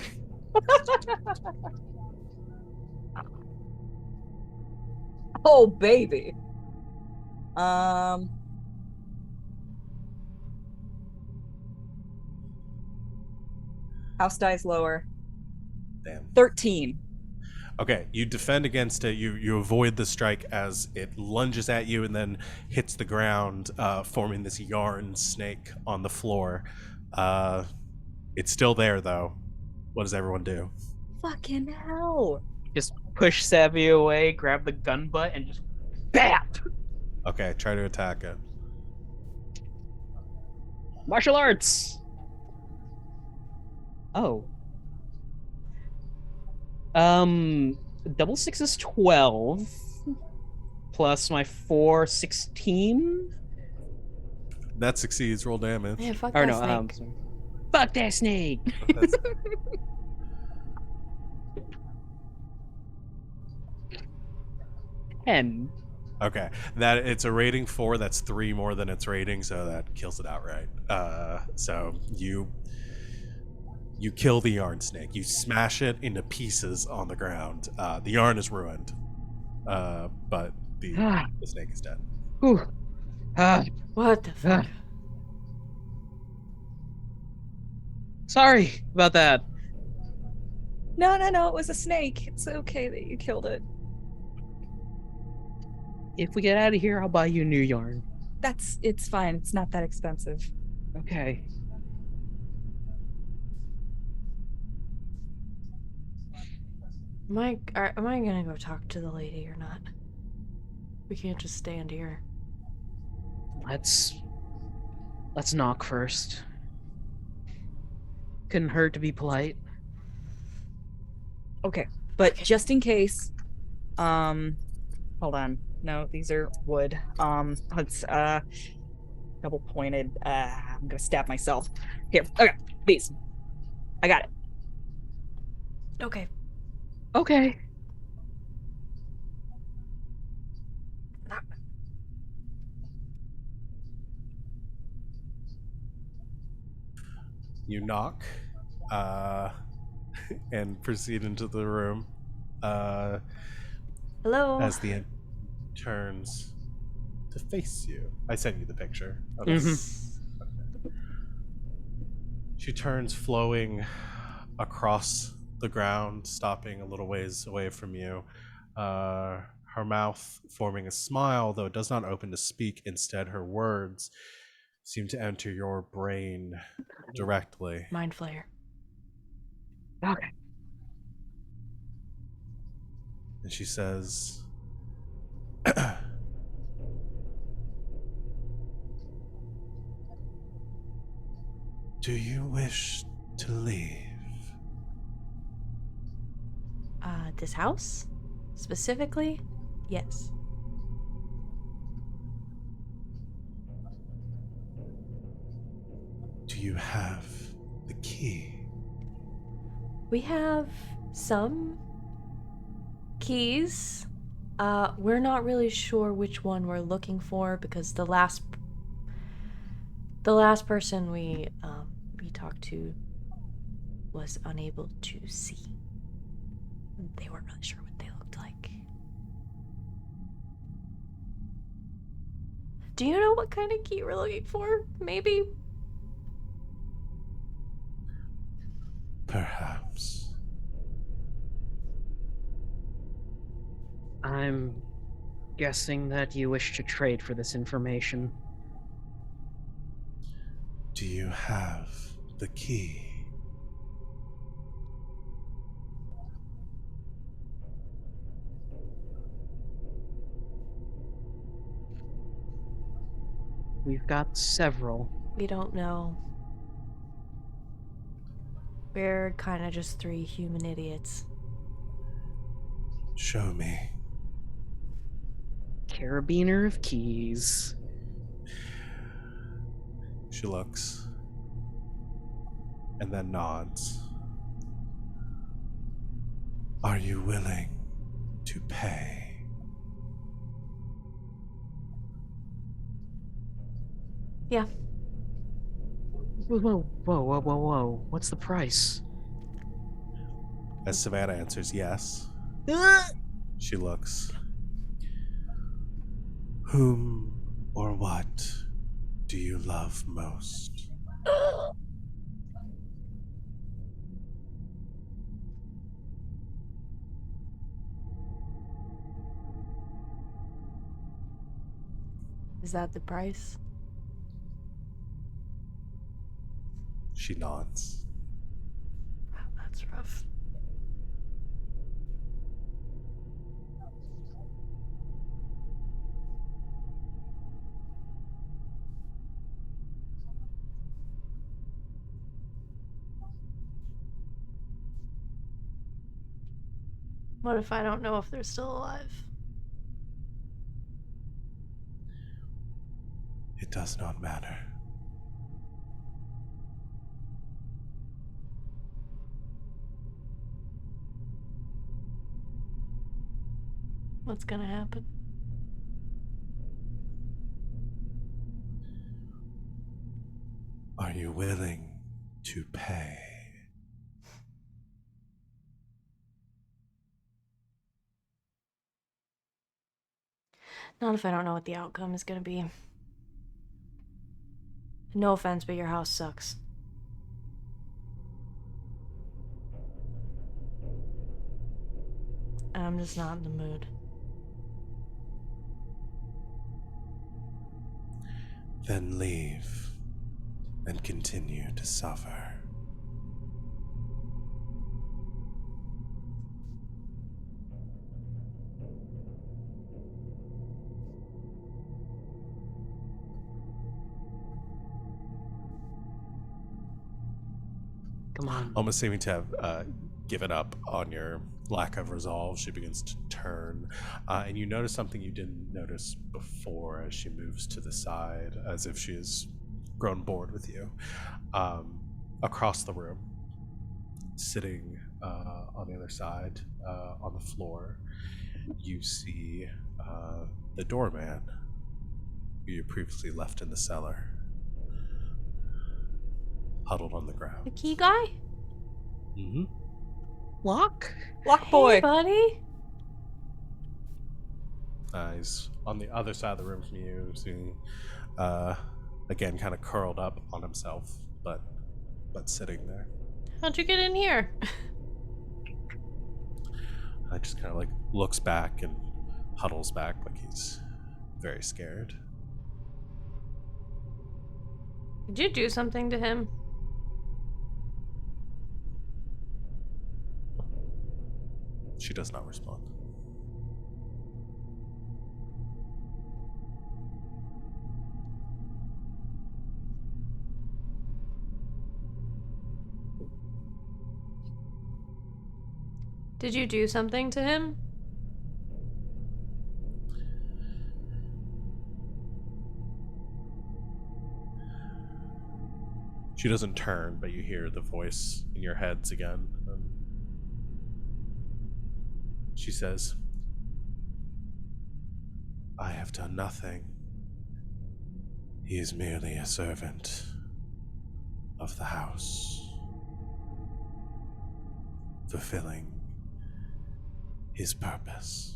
Oh, baby. House dice lower. Damn. 13. Okay, you defend against it. You avoid the strike as it lunges at you and then hits the ground, forming this yarn snake on the floor. It's still there, though. What does everyone do? Fucking hell. Just push Savvy away, grab the gun butt, and just BAP! Okay, try to attack it. Martial arts! Oh. Double six is 12. Plus my 4, 16. That succeeds. Roll damage. Man, fuck Or that no, snake. sorry. Fuck that snake! That's- 10. okay, that it's a rating 4. That's 3 more than its rating, so that kills it outright. So you kill the yarn snake. You smash it into pieces on the ground. The yarn is ruined, but the snake is dead. Whew. What the fuck? Sorry about that. No, it was a snake. It's okay that you killed it. If we get out of here, I'll buy you new yarn. It's fine. It's not that expensive. Okay. Am I gonna go talk to the lady or not? We can't just stand here. Let's knock first. Couldn't hurt to be polite. Okay, but just in case, hold on. No, these are wood. Let's double pointed. I'm gonna stab myself. Here, okay, these. I got it. Okay. Okay. You knock, and proceed into the room. Hello. As the end turns to face you. I sent you the picture. She turns, flowing across the ground, stopping a little ways away from you. Her mouth forming a smile, though it does not open to speak. Instead, her words seem to enter your brain directly. Mind flayer. Okay. And she says, "Do you wish to leave?" This house? Specifically? Yes. Do you have the key? We have some keys. We're not really sure which one we're looking for because the last The last person we talked to was unable to see. They weren't really sure what they looked like. Do you know what kind of key we're looking for? Maybe? Perhaps. I'm guessing that you wish to trade for this information. Do you have the key? We've got several. We don't know. We're kind of just 3 human idiots. Show me. Carabiner of keys. She looks and then nods. Are you willing to pay? Yeah. Whoa. What's the price? As Savannah answers yes, she looks. Whom or what do you love most? Is that the price? She nods. That's rough. What if I don't know if they're still alive? It does not matter. What's gonna happen? Are you willing to pay? Not if I don't know what the outcome is gonna be. No offense, but your house sucks. I'm just not in the mood. Then leave and continue to suffer. Come on. Almost seeming to have given up on your lack of resolve, she begins to turn, and you notice something you didn't notice before as she moves to the side, as if she has grown bored with you. Across the room, sitting on the other side, on the floor, you see the doorman who you previously left in the cellar, huddled on the ground. The key guy? Mm-hmm. Lock? Lock boy. Hey, buddy. He's on the other side of the room from you, seeing, again, kind of curled up on himself, but sitting there. How'd you get in here? I just kind of like looks back and huddles back like he's very scared. Did you do something to him? She does not respond. Did you do something to him? She doesn't turn, but you hear the voice in your heads again. She says, I have done nothing. He is merely a servant of the house, fulfilling his purpose.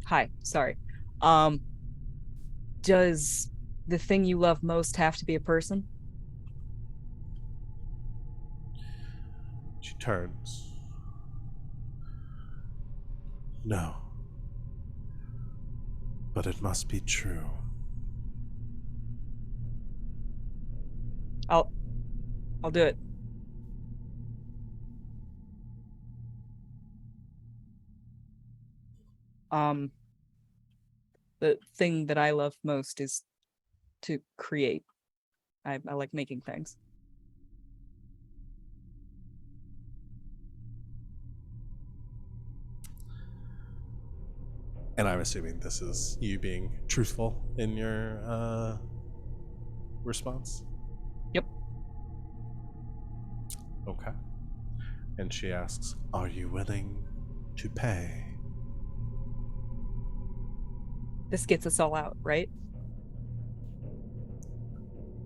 Hi, sorry. Um, does the thing you love most have to be a person? She turns. No. But it must be true. I'll do it. The thing that I love most is to create. I like making things. And I'm assuming this is you being truthful in your response. Yep. Okay. And she asks, "Are you willing to pay?" This gets us all out, right?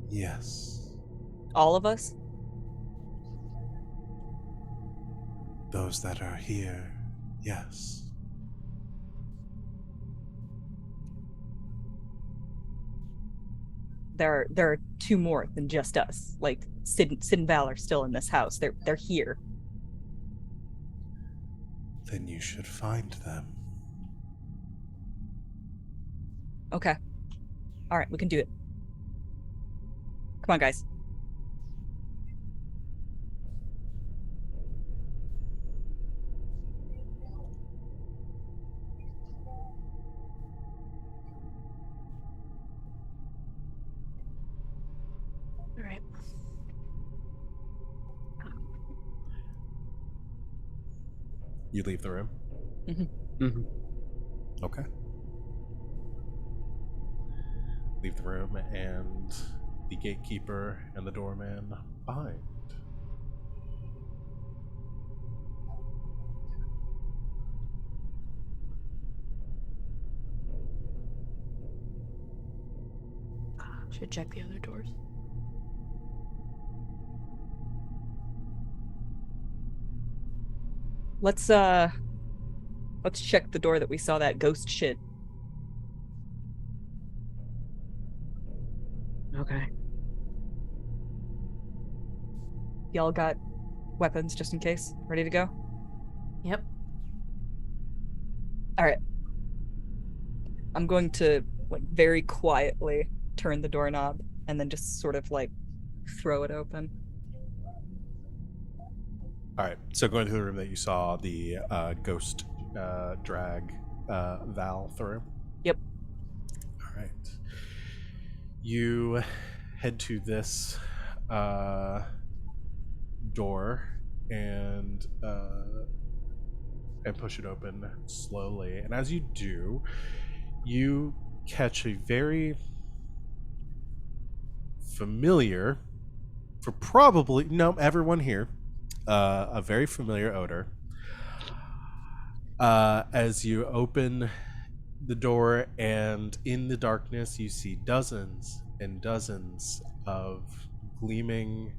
Yes. All of us? Those that are here, yes. There are two more than just us. Like Sid and Val are still in this house. They're here. Then you should find them. Okay. All right, we can do it. Come on, guys. All right. You leave the room? Mm-hmm. Okay. Leave the room, and the gatekeeper and the doorman behind. Should check the other doors. Let's check the door that we saw that ghost shit. Okay. Y'all got weapons just in case? Ready to go? Yep. All right. I'm going to like very quietly turn the doorknob and then just sort of like throw it open. All right, so going to the room that you saw the ghost drag Val through. Yep. All right. You head to this door and push it open slowly. And as you do, you catch a very familiar, for probably everyone here, a very familiar odor. As you open the door, and in the darkness, you see dozens and dozens of gleaming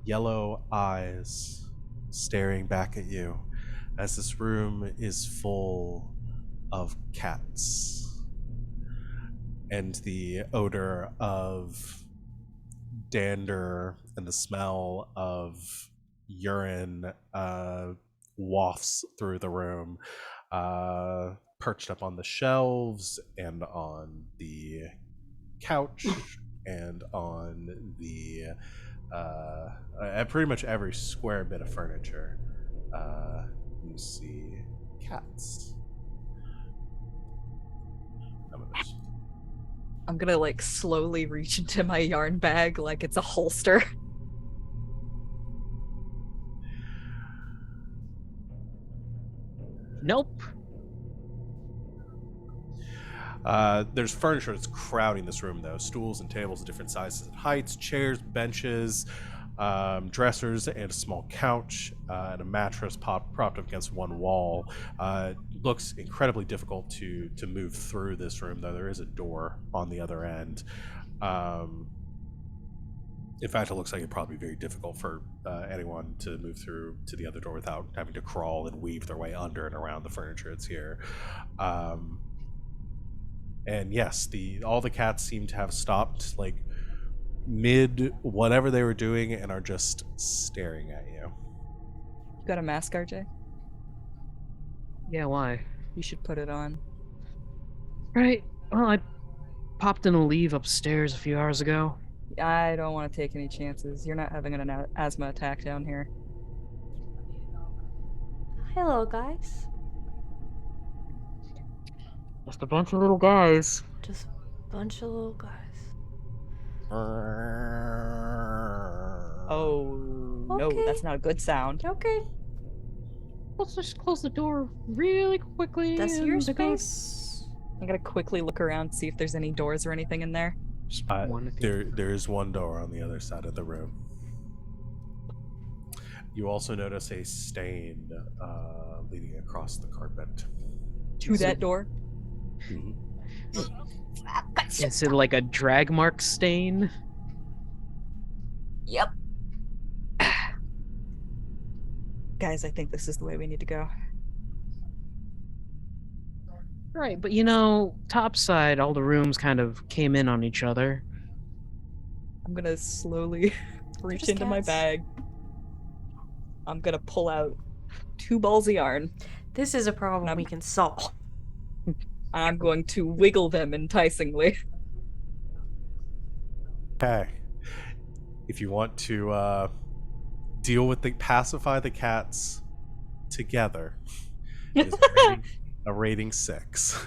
yellow eyes staring back at you, as this room is full of cats, and the odor of dander and the smell of urine wafts through the room, perched up on the shelves and on the couch and on the at pretty much every square bit of furniture. You see cats. I'm gonna like slowly reach into my yarn bag like it's a holster. Nope. There's furniture that's crowding this room, though. Stools and tables of different sizes and heights, chairs, benches, dressers, and a small couch, and a mattress propped up against one wall. Looks incredibly difficult to move through this room, though there is a door on the other end. In fact, it looks like it'd probably be very difficult for anyone to move through to the other door without having to crawl and weave their way under and around the furniture that's here. And yes, all the cats seem to have stopped, like, mid whatever they were doing and are just staring at you. You got a mask, RJ? Yeah, why? You should put it on. Right. Well, I popped in a leave upstairs a few hours ago. I don't want to take any chances. You're not having an asthma attack down here. Hello, guys. Just a bunch of little guys. Just a bunch of little guys. Oh, no, Okay. that's not a good sound. Okay. Let's just close the door really quickly. That's your and go- space. I'm gonna quickly look around, see if there's any doors or anything in there. Just one if you- There is one door on the other side of the room. You also notice a stain leading across the carpet. To that door. Mhm. Is it like a drag mark stain? Yep. Guys, I think this is the way we need to go. Right, but topside, all the rooms kind of came in on each other. I'm gonna slowly reach Just into my cats. bag. I'm gonna pull out 2 balls of yarn. This is a problem we can solve. I'm going to wiggle them enticingly. Okay. If you want to pacify the cats together, it is a rating 6.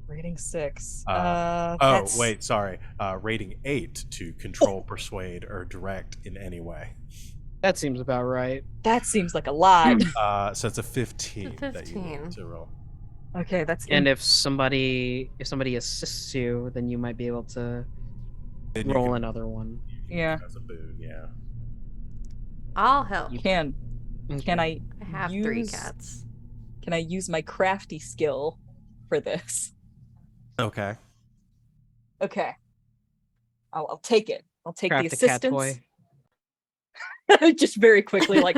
Rating 6. Oh, That's... wait, sorry. Rating 8 to control, persuade, or direct in any way. That seems about right. That seems like a lot. So it's a 15, It's a that you need 15. to roll. Okay, that's... And if somebody assists you, then you might be able to Then you roll can- another one. Yeah. As a boon, yeah. I'll help. Can I I have 3 use- cats. can I use my crafty skill for this? Okay. Okay. I'll take it. I'll take Craft the a cat assistance. toy. Just very quickly, like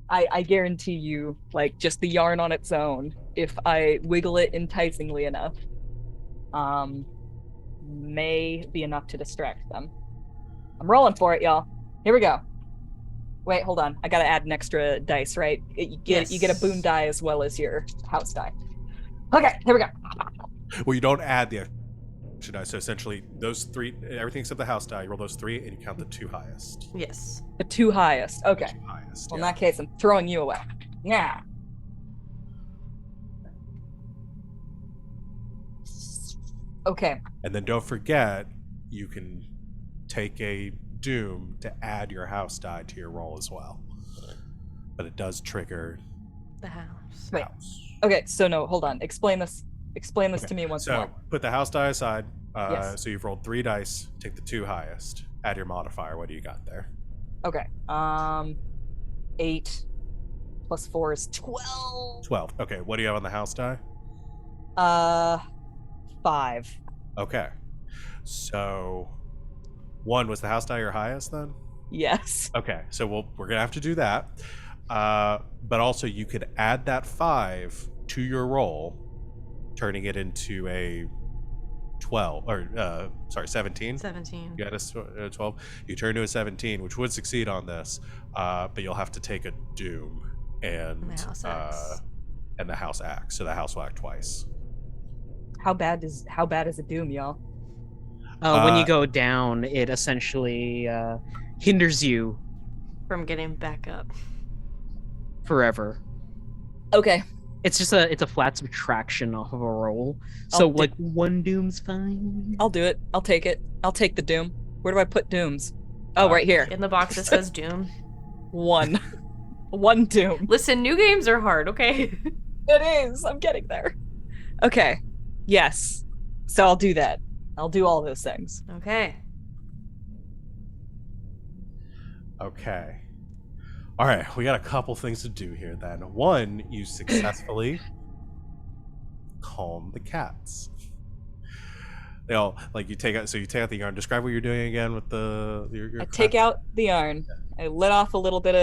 I guarantee you, like, just the yarn on its own, if I wiggle it enticingly enough, may be enough to distract them. I'm rolling for it, y'all. Here we go. Wait, hold on. I gotta add an extra dice, right? You get a boon die as well as your house die. Okay, here we go. Well, you don't add the extra die. So essentially, those 3, everything except the house die, you roll those 3, and you count the 2 highest. Yes. The 2 highest. Okay. 2 highest. Well, in yeah. that case, I'm throwing you away. Yeah. Okay. And then don't forget, you can take a doom to add your house die to your roll as well. But it does trigger The house. Wait. house. Okay. So no, hold on. Explain this. Explain this Okay, to me once So more. put the house die aside. Yes. So you've rolled 3 dice. Take the 2 highest. Add your modifier. What do you got there? Okay. 8 plus 4 is 12. 12. Okay. What do you have on the house die? 5. Okay. So 1 was the house die your highest then? Yes. Okay. So we're gonna have to do that. But also you could add that 5 to your roll, turning it into a 12 or 17. 17. You had a 12. You turn to a 17, which would succeed on this, but you'll have to take a doom and And the house acts. and the house acts. So the house will act twice. How bad is a doom, y'all? When you go down, it essentially hinders you From getting back up. forever. Okay. It's just a flat subtraction off of a roll. I'll So do- like 1 doom's fine. I'll do it. I'll take it. I'll take the doom. Where do I put dooms? Oh, right here. In the box that says Doom. One. One Doom. Listen, new games are hard, okay? It is. I'm getting there. Okay. Yes. So I'll do that. I'll do all those things. Okay. Okay. All right, we got a couple things to do here then. One, you successfully calm the cats. They all you take out the yarn. Describe what you're doing again with your I take out the yarn. I let off a little bit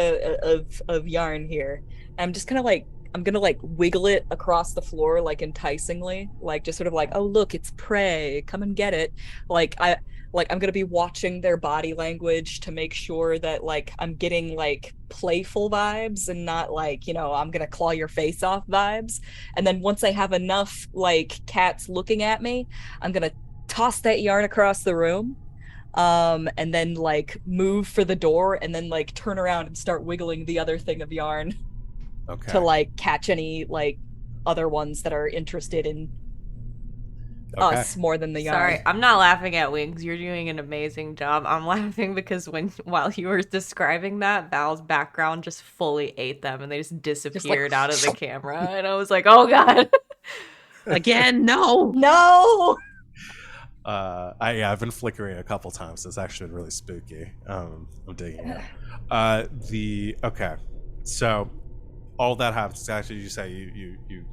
of yarn here. I'm just I'm gonna wiggle it across the floor enticingly, just sort of oh look, it's prey, come and get it. I'm gonna be watching their body language to make sure that I'm getting playful vibes and not I'm gonna claw your face off vibes. And then once I have enough cats looking at me, I'm gonna toss that yarn across the room, and then move for the door, and then turn around and start wiggling the other thing of yarn to catch any other ones that are interested in us more than the yarn. Sorry, I'm not laughing at Wings. You're doing an amazing job. I'm laughing because while you were describing that, Val's background just fully ate them and they just disappeared out of the camera. And I was like, oh god. Again, no. No. I've been flickering a couple times. It's actually been really spooky. I'm digging it. Okay, so all that happens is actually you say you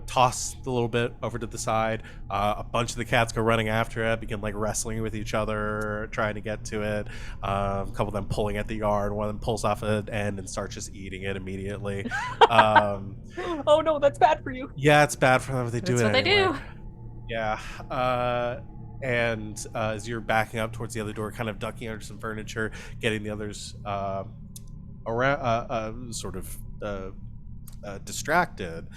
toss the little bit over to the side. A bunch of the cats go running after it, begin wrestling with each other, trying to get to it. A couple of them pulling at the yarn. One of them pulls off an end and starts just eating it immediately. Oh no, that's bad for you. Yeah, it's bad for them if they do it. That's what anyway. they do. Yeah. And as you're backing up towards the other door, kind of ducking under some furniture, getting the others around, sort of distracted.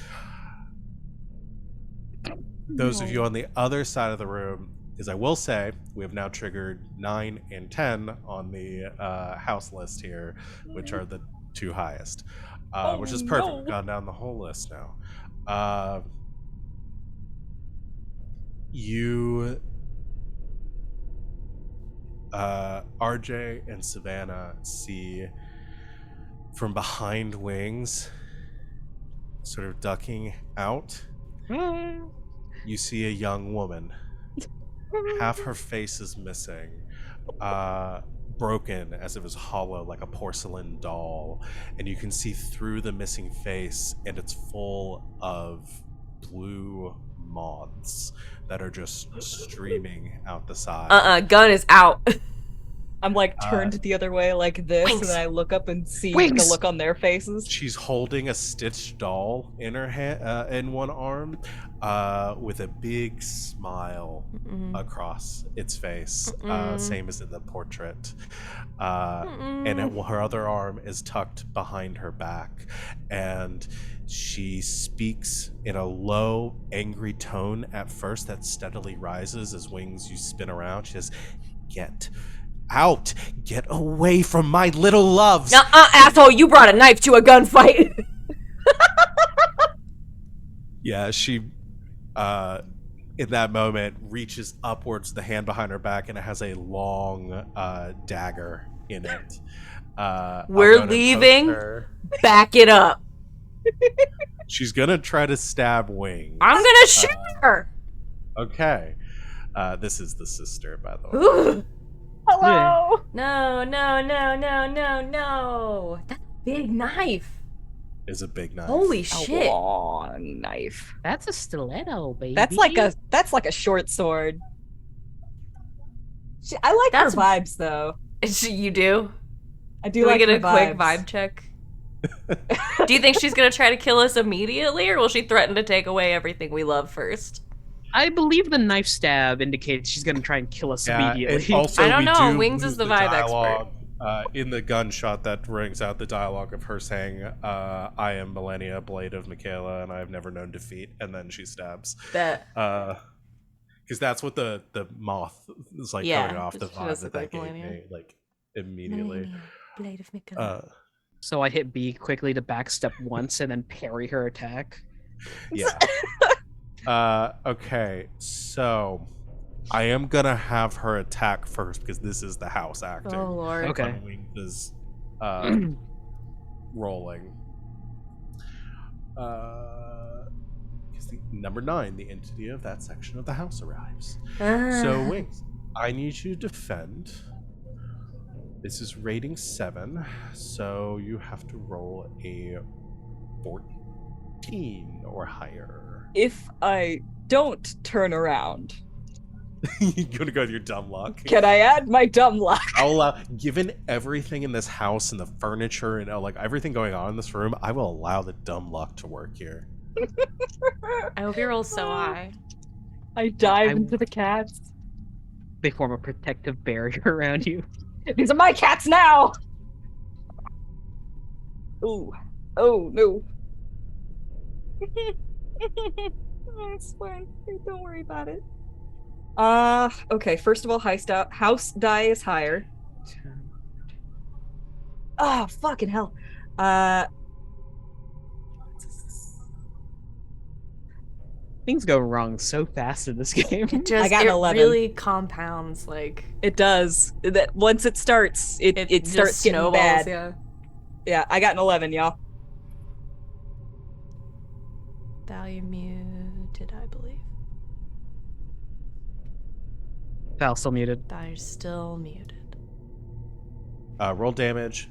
Those of you on the other side of the room, as I will say, we have now triggered 9 and 10 on the house list here, which are the two highest, which is perfect. We've gone down the whole list now. You, RJ and Savannah see from behind Wings, sort of ducking out, you see a young woman. Half her face is missing, broken as if it was hollow like a porcelain doll, and you can see through the missing face, and it's full of blue moths that are just streaming out the side. Gun is out. I'm turned the other way like this, Wings. and then I look up and see Wings. the look on their faces. She's holding a stitched doll in her hand, in one arm, with a big smile across its face, same as in the portrait. And her other arm is tucked behind her back, and she speaks in a low, angry tone at first that steadily rises as Wings, you spin around. She says, "Get out! Get away from my little loves!" Asshole, you brought a knife to a gunfight. Yeah, she, in that moment, reaches upwards, the hand behind her back, and it has a long dagger in it. We're leaving. Back it up. She's gonna try to stab Wings. I'm gonna shoot her. Okay. This is the sister, by the way. Ooh. Hello. No. That's a big knife. Is a big knife. Holy A shit. long knife. That's a stiletto, baby. That's like a short sword. I like That's- her vibes though. You do? I do Do we like get a her quick vibes. vibe check? Do you think she's gonna try to kill us immediately, or will she threaten to take away everything we love first? I believe the knife stab indicates she's gonna try and kill us immediately. And also, I don't we know. do Wings lose is the vibe dialogue, in the gunshot that rings out the dialogue of her saying, "I am Millennia, Blade of Michaela, and I have never known defeat," and then she stabs. That Because that's what the moth is Yeah, coming off the she does vibe look that like gave Millennia. me immediately. Blade of Michaela. So I hit B quickly to backstep once and then parry her attack. Yeah. Okay, so I am gonna have her attack first because this is the house acting. Oh lord. Okay. When Wings is rolling. Because number 9, the entity of that section of the house arrives. So Wings, I need you to defend. This is rating 7, so you have to roll a 14 or higher. If I don't turn around, You're gonna go with your dumb luck. can I add my dumb luck? I'll allow, given everything in this house and the furniture and like everything going on in this room, I will allow the dumb luck to work here. I hope you roll so high. I dive into the cats. They form a protective barrier around you. These are my cats now! Ooh. Oh, no. It's fine. Don't worry about it. Okay, first of all, house die is higher. Oh, fucking hell. Things go wrong so fast in this game. Just got an it 11. really compounds like It does. That once it starts, it just starts getting snowballs, bad. yeah. Yeah, I got an 11, y'all. Value muted, I believe. Val still muted. Value's still muted. Roll damage,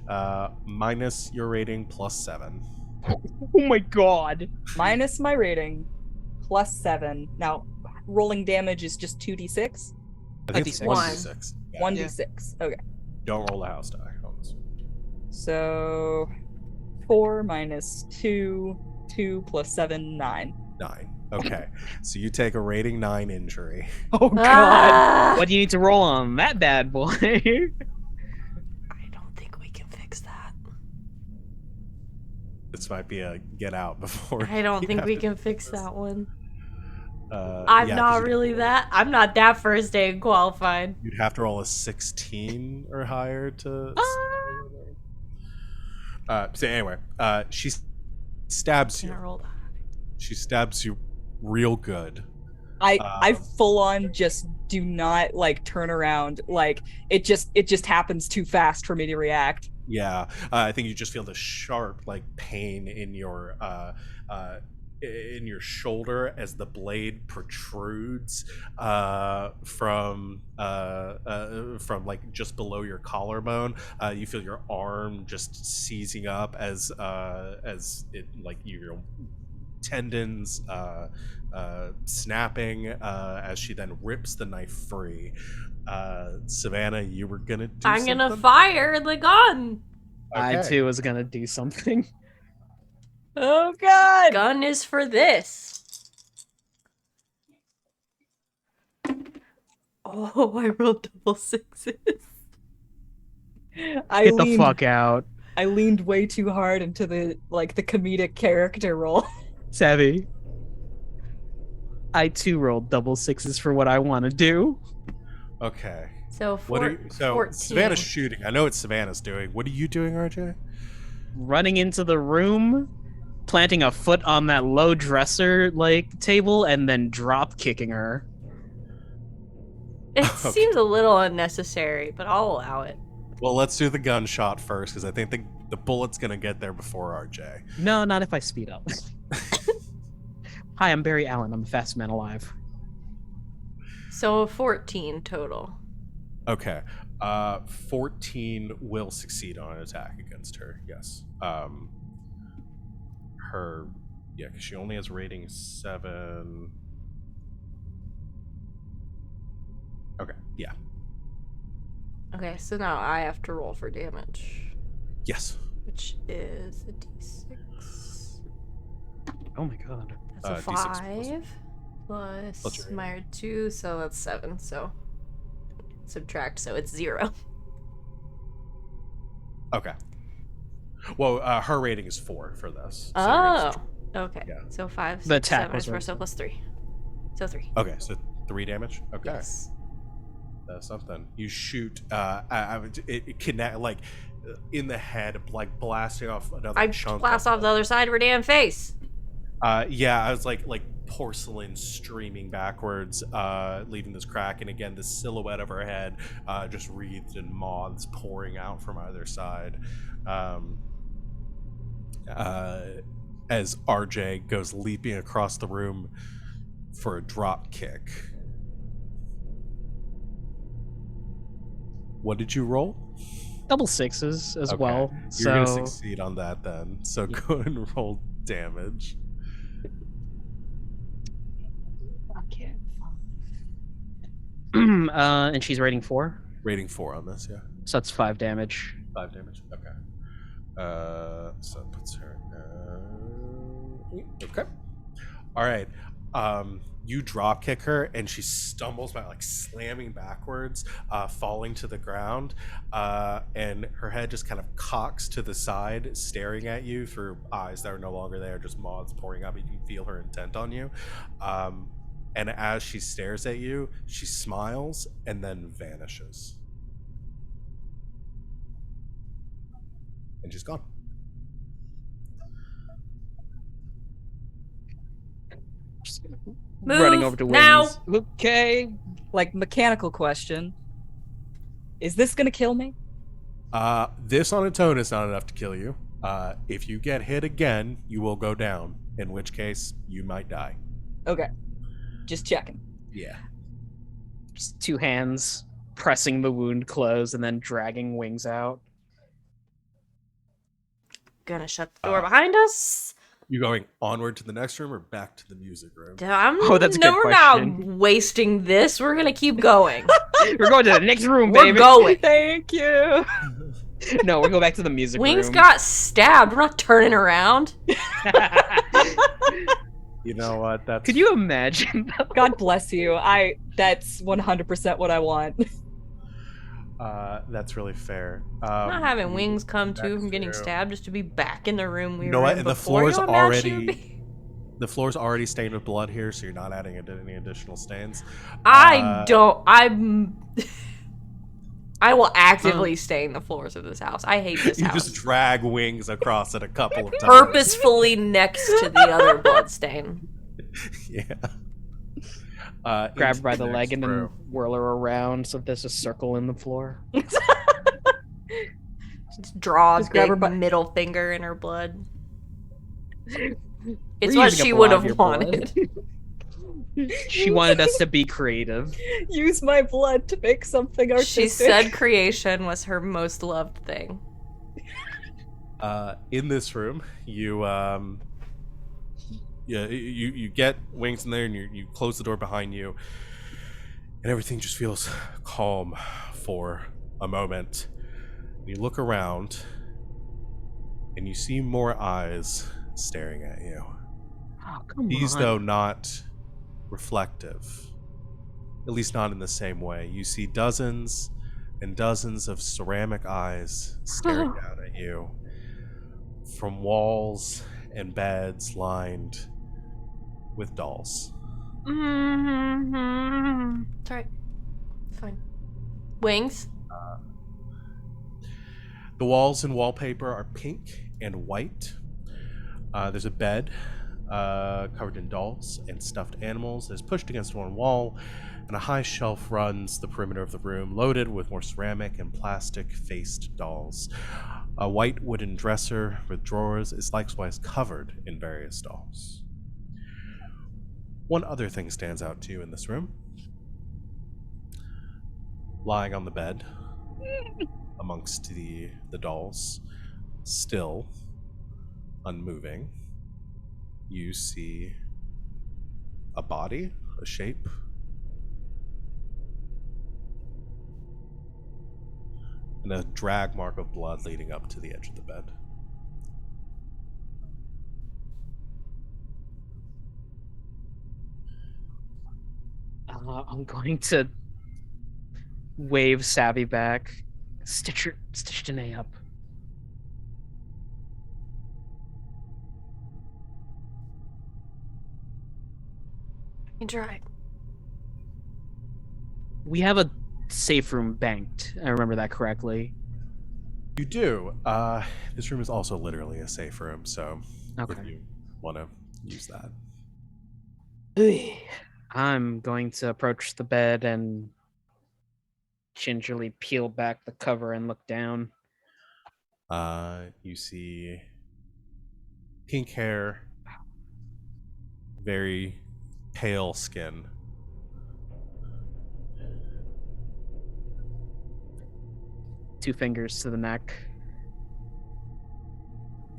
minus your rating plus 7. Oh my god. Minus my rating, plus 7. Now, rolling damage is just 2d6? I think it's 1d6. Yeah. 1d6. Okay. Don't roll the house die on this one. So, 4 minus 2, 2 plus 7, 9. 9. Okay. So you take a rating 9 injury. Oh, God. Ah! What do you need to roll on that bad boy? I don't think we can fix that. This might be a get out before. I don't you think have we to can do fix this. that one. Yeah, 'cause not really that. I'm not that first aid qualified. You'd have to roll a 16 or higher to. So anyway, she stabs you. Can I roll that? She stabs you real good. I full on just do not like turn around. Like it just happens too fast for me to react. Yeah, I think you just feel the sharp like pain in your shoulder as the blade protrudes from like just below your collarbone. You feel your arm just seizing up as it like your tendons snapping as she then rips the knife free. Savannah, you were gonna do I'm something? gonna fire the gun. I Okay. too was gonna do something. Oh God! Gun is for this. Oh, I rolled double sixes. Get the fuck out. I leaned way too hard into the comedic character role. Savvy. I too rolled double sixes for what I want to do. Okay. So, What are you, so 14. Savannah's shooting. I know what Savannah's doing. What are you doing, RJ? Running into the room, planting a foot on that low dresser like table, and then drop kicking her. It Okay. seems a little unnecessary, but I'll allow it. Well, let's do the gunshot first because I think the bullet's gonna get there before RJ. No, not if I speed up. Hi, I'm Barry Allen. I'm the fastest man alive. So 14 total. Okay. 14 will succeed on an attack against her. Yes. Because she only has rating 7. Okay. Yeah. Okay, so now I have to roll for damage, Yes. which is a d6. Oh my god. That's a D6 5 Plus your my 2, so that's 7. So subtract, so it's 0. Okay. Well, her rating is 4 for this. So Oh, okay. Yeah. So 5, The attack 7 was is 4, right. so plus 3. So 3. Okay, so 3 damage. Okay. Yes. That's something. You shoot. It connect like in the head, like blasting off another I chunk. blast off the other side of her damn face. Yeah, I was like porcelain streaming backwards, leaving this crack, and again, the silhouette of her head just wreathed in moths pouring out from either side. As RJ goes leaping across the room for a drop kick. What did you roll? Double sixes as Okay. well. You're gonna So succeed on that then. So go and roll damage. and she's rating 4. Rating 4 on this, yeah. So that's 5 damage. 5 damage. Okay. So that puts her. Okay. All right. You drop kick her, and she stumbles by like slamming backwards, falling to the ground, and her head just kind of cocks to the side, staring at you through eyes that are no longer there, just moths pouring up. You can feel her intent on you. And as she stares at you, she smiles and then vanishes. And she's gone. Move Running over to Wings. now. Okay. Like, mechanical question. Is this gonna kill me? This on its own is not enough to kill you. If you get hit again, you will go down, in which case you might die. Okay. Just checking. Yeah. Just 2 hands pressing the wound closed and then dragging Wings out. Gonna shut the door behind us. You going onward to the next room or back to the music room? Oh, that's a good we're not question. wasting this. We're gonna keep going. We're going to the next room, We're baby. going. Thank you. No, we'll go back to the music Wings room. got stabbed. We're not turning around. You know what? That's Could you imagine? God bless you. That's 100% what I want. that's really fair. Not having Wings come to that's from getting true. stabbed just to be back in the room we You know were what? in And the before. floor's You know how mad she would already be? the floor's already stained with blood here, so you're not adding any additional stains. I will actively stain the floors of this house. I hate this You house. just drag Wings across it a couple of times. Purposefully next to the other blood stain. Yeah. Grab Into her by the next leg and then room. whirl her around so there's a circle in the floor. Just draw a Just grab her big by- middle finger in her blood. It's We're what using she up a would lot of have your blood. wanted. She wanted us to be creative. Use my blood to make something artistic. She said creation was her most loved thing. In this room, you get Wings in there, and you close the door behind you, and everything just feels calm for a moment. You look around, and you see more eyes staring at you. Oh, come These, on. though, not reflective. At least not in the same way. You see dozens and dozens of ceramic eyes staring down at you from walls and beds lined with dolls. Mm-hmm. It's alright. It's fine. Wings? The walls and wallpaper are pink and white. There's a bed covered in dolls and stuffed animals that is pushed against one wall, and a high shelf runs the perimeter of the room, loaded with more ceramic and plastic-faced dolls. A white wooden dresser with drawers is likewise covered in various dolls. One other thing stands out to you in this room. Lying on the bed, amongst the dolls, still unmoving, you see a body, a shape, and a drag mark of blood leading up to the edge of the bed. I'm going to wave Savvy back. Stitch Danae up. You can try. We have a safe room banked. I remember that correctly. You do. This room is also literally a safe room, so Okay. if you want to use that. I'm going to approach the bed and gingerly peel back the cover and look down. You see pink hair, very pale skin. Two fingers to the neck.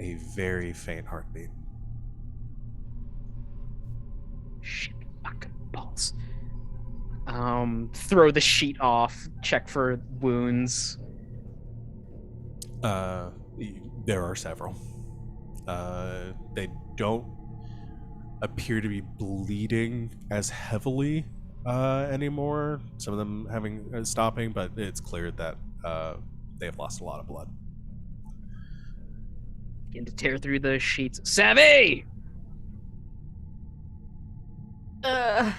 A very faint heartbeat. Shit, fucking balls. Throw the sheet off, check for wounds. There are several. They don't appear to be bleeding as heavily anymore. Some of them having stopping, but it's clear that they have lost a lot of blood. Begin to tear through the sheets. Savvy! Guess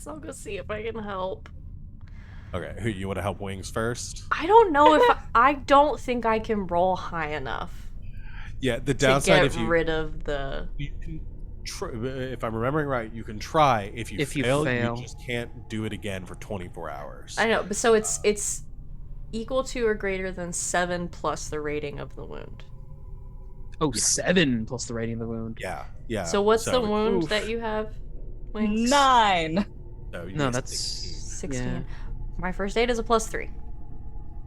I'll go see if I can help. Okay, who you want to help Wings first? I don't know if I don't think I can roll high enough Yeah, the to downside get if you rid of the. you can if I'm remembering right, you can try. If you fail, you just can't do it again for 24 hours. I know, but so it's equal to or greater than 7 plus the rating of the wound. Oh, yeah. 7 plus the rating of the wound. Yeah. So what's the wound that you have, Wings? 9. No, that's 16. Yeah. My first aid is a +3.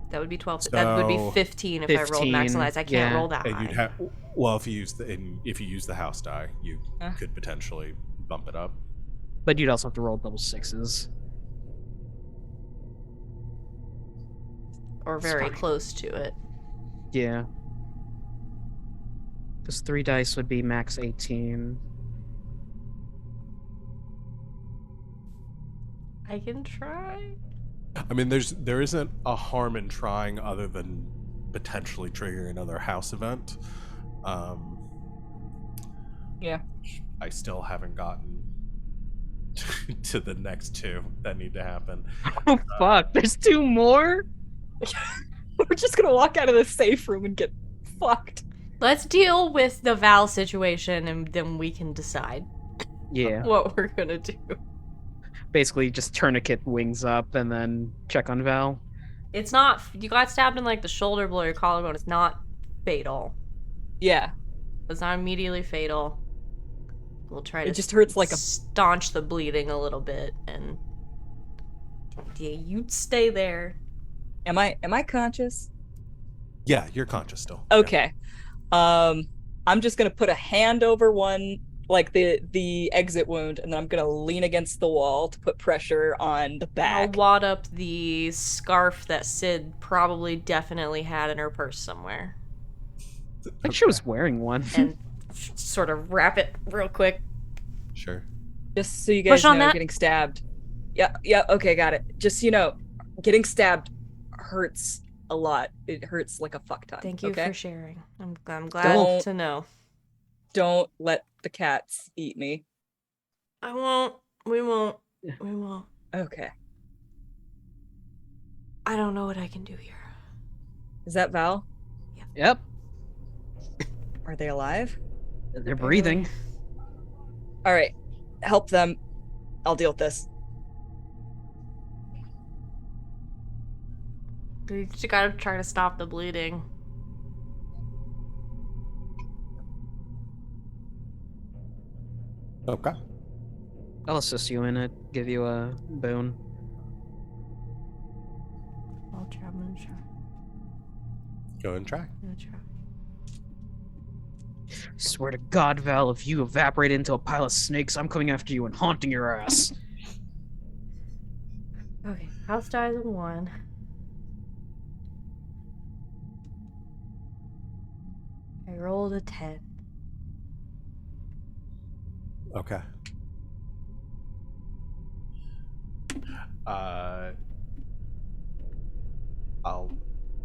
That would be 12. That would be 15 if I rolled maximized. I can't roll that high. You'd have, well, if you use the house die, you could potentially bump it up. But you'd also have to roll double 6s. Or very close to it. Yeah. Because 3 dice would be max 18. I can try. I mean, there isn't a harm in trying other than potentially triggering another house event. Yeah. I still haven't gotten to the next 2 that need to happen. Oh, fuck. There's 2 more? We're just gonna walk out of the safe room and get fucked. Let's deal with the Val situation and then we can decide what we're gonna do. Basically, just tourniquet Wings up and then check on Val. It's not. You got stabbed in like the shoulder blade or collarbone. It's not fatal. Yeah. It's not immediately fatal. We'll try to. It just hurts like a staunch the bleeding a little bit, and yeah, you stay there. Am I conscious? Yeah, you're conscious still. Okay. Yeah. I'm just gonna put a hand over one, like the exit wound, and then I'm gonna lean against the wall to put pressure on the back. I'll wad up the scarf that Sid probably definitely had in her purse somewhere. I think she was wearing one. And sort of wrap it real quick. Sure. Just so you guys know, getting stabbed. Yeah, okay, got it. Just so you know, getting stabbed hurts a lot. It hurts like a fuck ton. Thank you okay? for sharing. I'm glad to know. Don't let the cats eat me. I won't. We won't. We won't. Okay. I don't know what I can do here. Is that Val? Yeah. Yep. Are they alive? They're breathing. All right. Help them. I'll deal with this. You just gotta try to stop the bleeding. Okay. I'll assist you in it. Give you a boon. I'm gonna try. Go and try. I'm gonna try. Swear to God, Val, if you evaporate into a pile of snakes, I'm coming after you and haunting your ass. Okay, house dies of 1. I rolled a 10. Okay.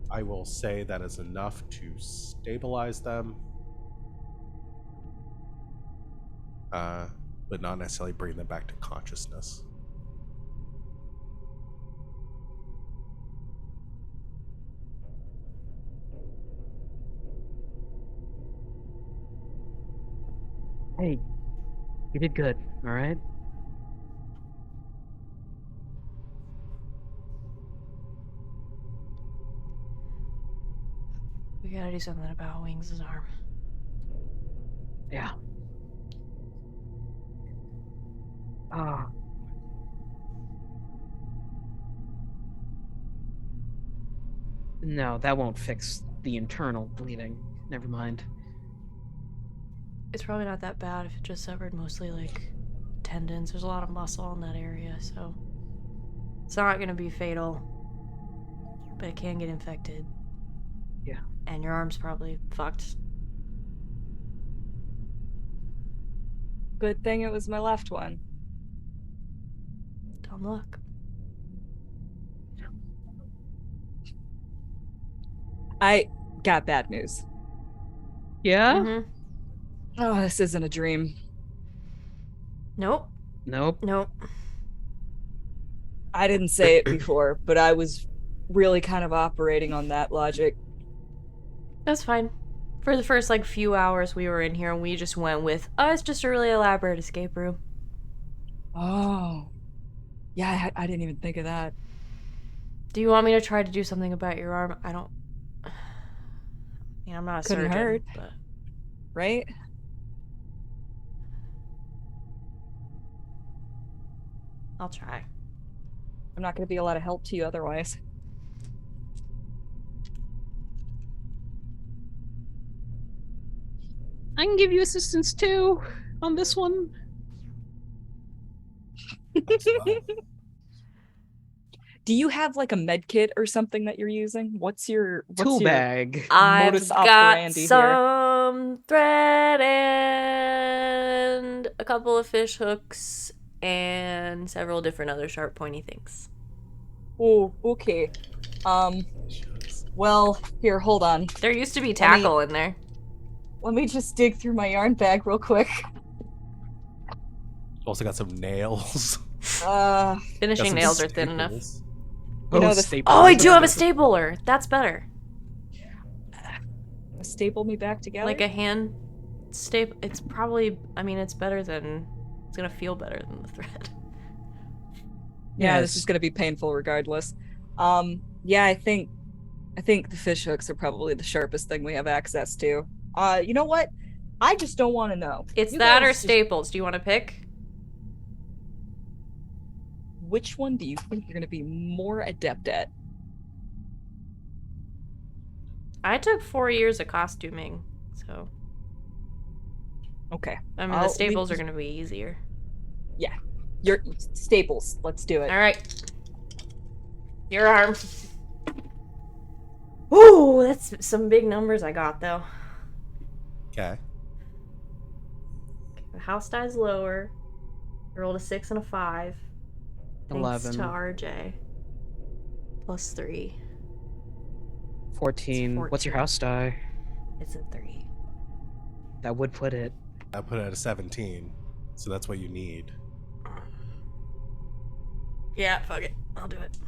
I will say that is enough to stabilize them, but not necessarily bring them back to consciousness. Hey, You did good, all right? We gotta do something about Wings' arm. Yeah. Ah. No, that won't fix the internal bleeding. Never mind. It's probably not that bad if it just severed mostly like tendons. There's a lot of muscle in that area, so it's not gonna be fatal, but it can get infected. Yeah. And your arm's probably fucked. Good thing it was my left one. Dumb luck. I got bad news. Yeah? Mm-hmm. Oh, this isn't a dream. Nope. Nope. Nope. I didn't say it before, but I was really kind of operating on that logic. That's fine. For the first like few hours we were in here, and we just went with, oh, it's just a really elaborate escape room. Oh. Yeah, I didn't even think of that. Do you want me to try to do something about your arm? I don't. Yeah, I'm not a Couldn't surgeon, hurt. but Right? I'll try. I'm not going to be a lot of help to you otherwise. I can give you assistance too on this one. Do you have like a med kit or something that you're using? What's your Tool bag. modus I've got operandi here? some thread and a couple of fish hooks and several different other sharp pointy things. Oh, okay. Well, here, hold on. There used to be tackle in there. Let me just dig through my yarn bag real quick. Also got some nails. Uh, Finishing Got some nails are thin enough. staples. You know, the- staple. Oh, I do have a stapler. That's better. staple me back together? Like a hand staple. It's probably, I mean, it's better than, it's gonna feel better than the thread. Yeah, Yes. this is gonna be painful regardless. Yeah, I think the fish hooks are probably the sharpest thing we have access to. You know what? I just don't want to know. It's You that or guys just- staples. Do you want to pick? Which one do you think you're gonna be more adept at? I took 4 years of costuming, so Okay. I mean I'll the staples leave- are gonna be easier. Your staples. Let's do it. All right, your arm. Ooh, that's some big numbers I got though. Okay. The house die's lower. I rolled a 6 and a 5. Thanks 11. to RJ. Plus 3. 14. It's What's your 14. house die? It's a 3. That would put it. I put it at a 17, so that's what you need. Yeah, fuck it. I'll do it.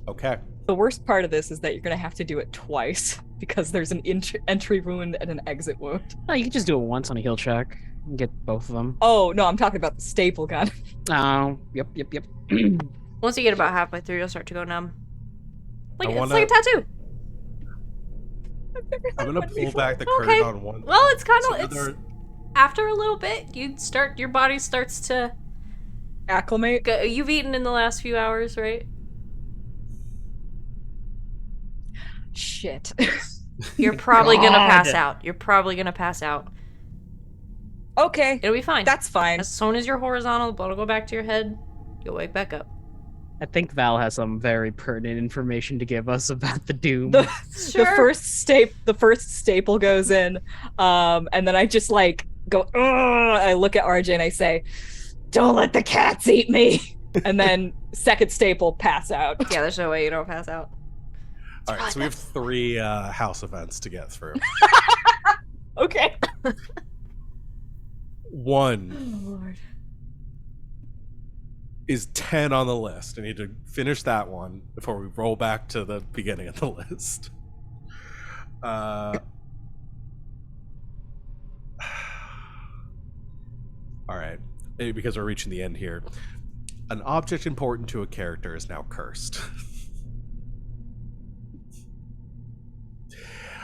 Okay. The worst part of this is that you're gonna have to do it twice because there's an entry wound and an exit wound. No, you can just do it once on a heal check and get both of them. Oh no, I'm talking about the staple gun. Oh, yep. Once you get about halfway through, you'll start to go numb. Like I it's wanna- like a tattoo. I'm gonna pull back the Okay. curtain on one. Well, it's kind So of it's there- after a little bit, your body starts to Acclimate. go. You've eaten in the last few hours, right? Shit. You're probably gonna pass God. out. You're probably gonna pass out. Okay, It'll be fine. that's fine. As soon as you're horizontal, the blood will go back to your head. You'll wake back up. I think Val has some very pertinent information to give us about the Doom. The Sure. the first staple goes in, and then I just like go. Ugh! I look at RJ and I say, "Don't let the cats eat me." And then second staple, pass out. Yeah, there's no way you don't pass out. All right, so we have 3 house events to get through. Okay. 1 Oh Lord. is 10 on the list. I need to finish that one before we roll back to the beginning of the list. All right, because we're reaching the end here. An object important to a character is now cursed.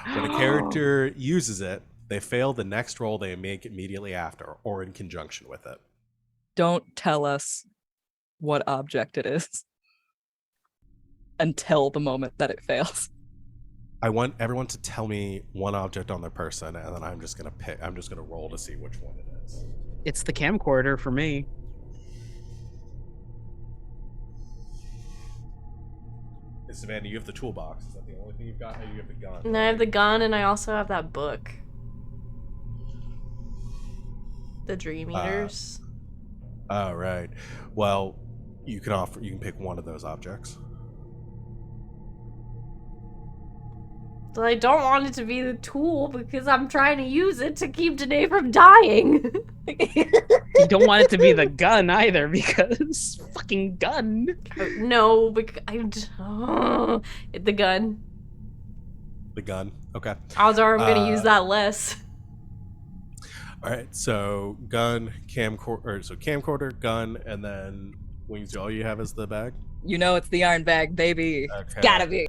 When a character uses it, they fail the next roll they make immediately after or in conjunction with it. Don't tell us what object it is until the moment that it fails. I want everyone to tell me one object on their person, and then I'm just gonna pick. I'm just gonna roll to see which one it is. It's the camcorder for me. Hey, Savannah, you have the toolbox. Is that the only thing you've got? You have the gun. And I have the gun, and I also have that book. The Dream Eaters. Oh, right. Well, you can pick one of those objects. But I don't want it to be the tool because I'm trying to use it to keep Danae from dying. You don't want it to be the gun either, because fucking gun. No, because the gun. The gun. Okay. Odds are I'm gonna use that less. All right. So gun, camcorder, gun, and then Wings. All you have is the bag. You know it's the iron bag, baby. Okay. Gotta be.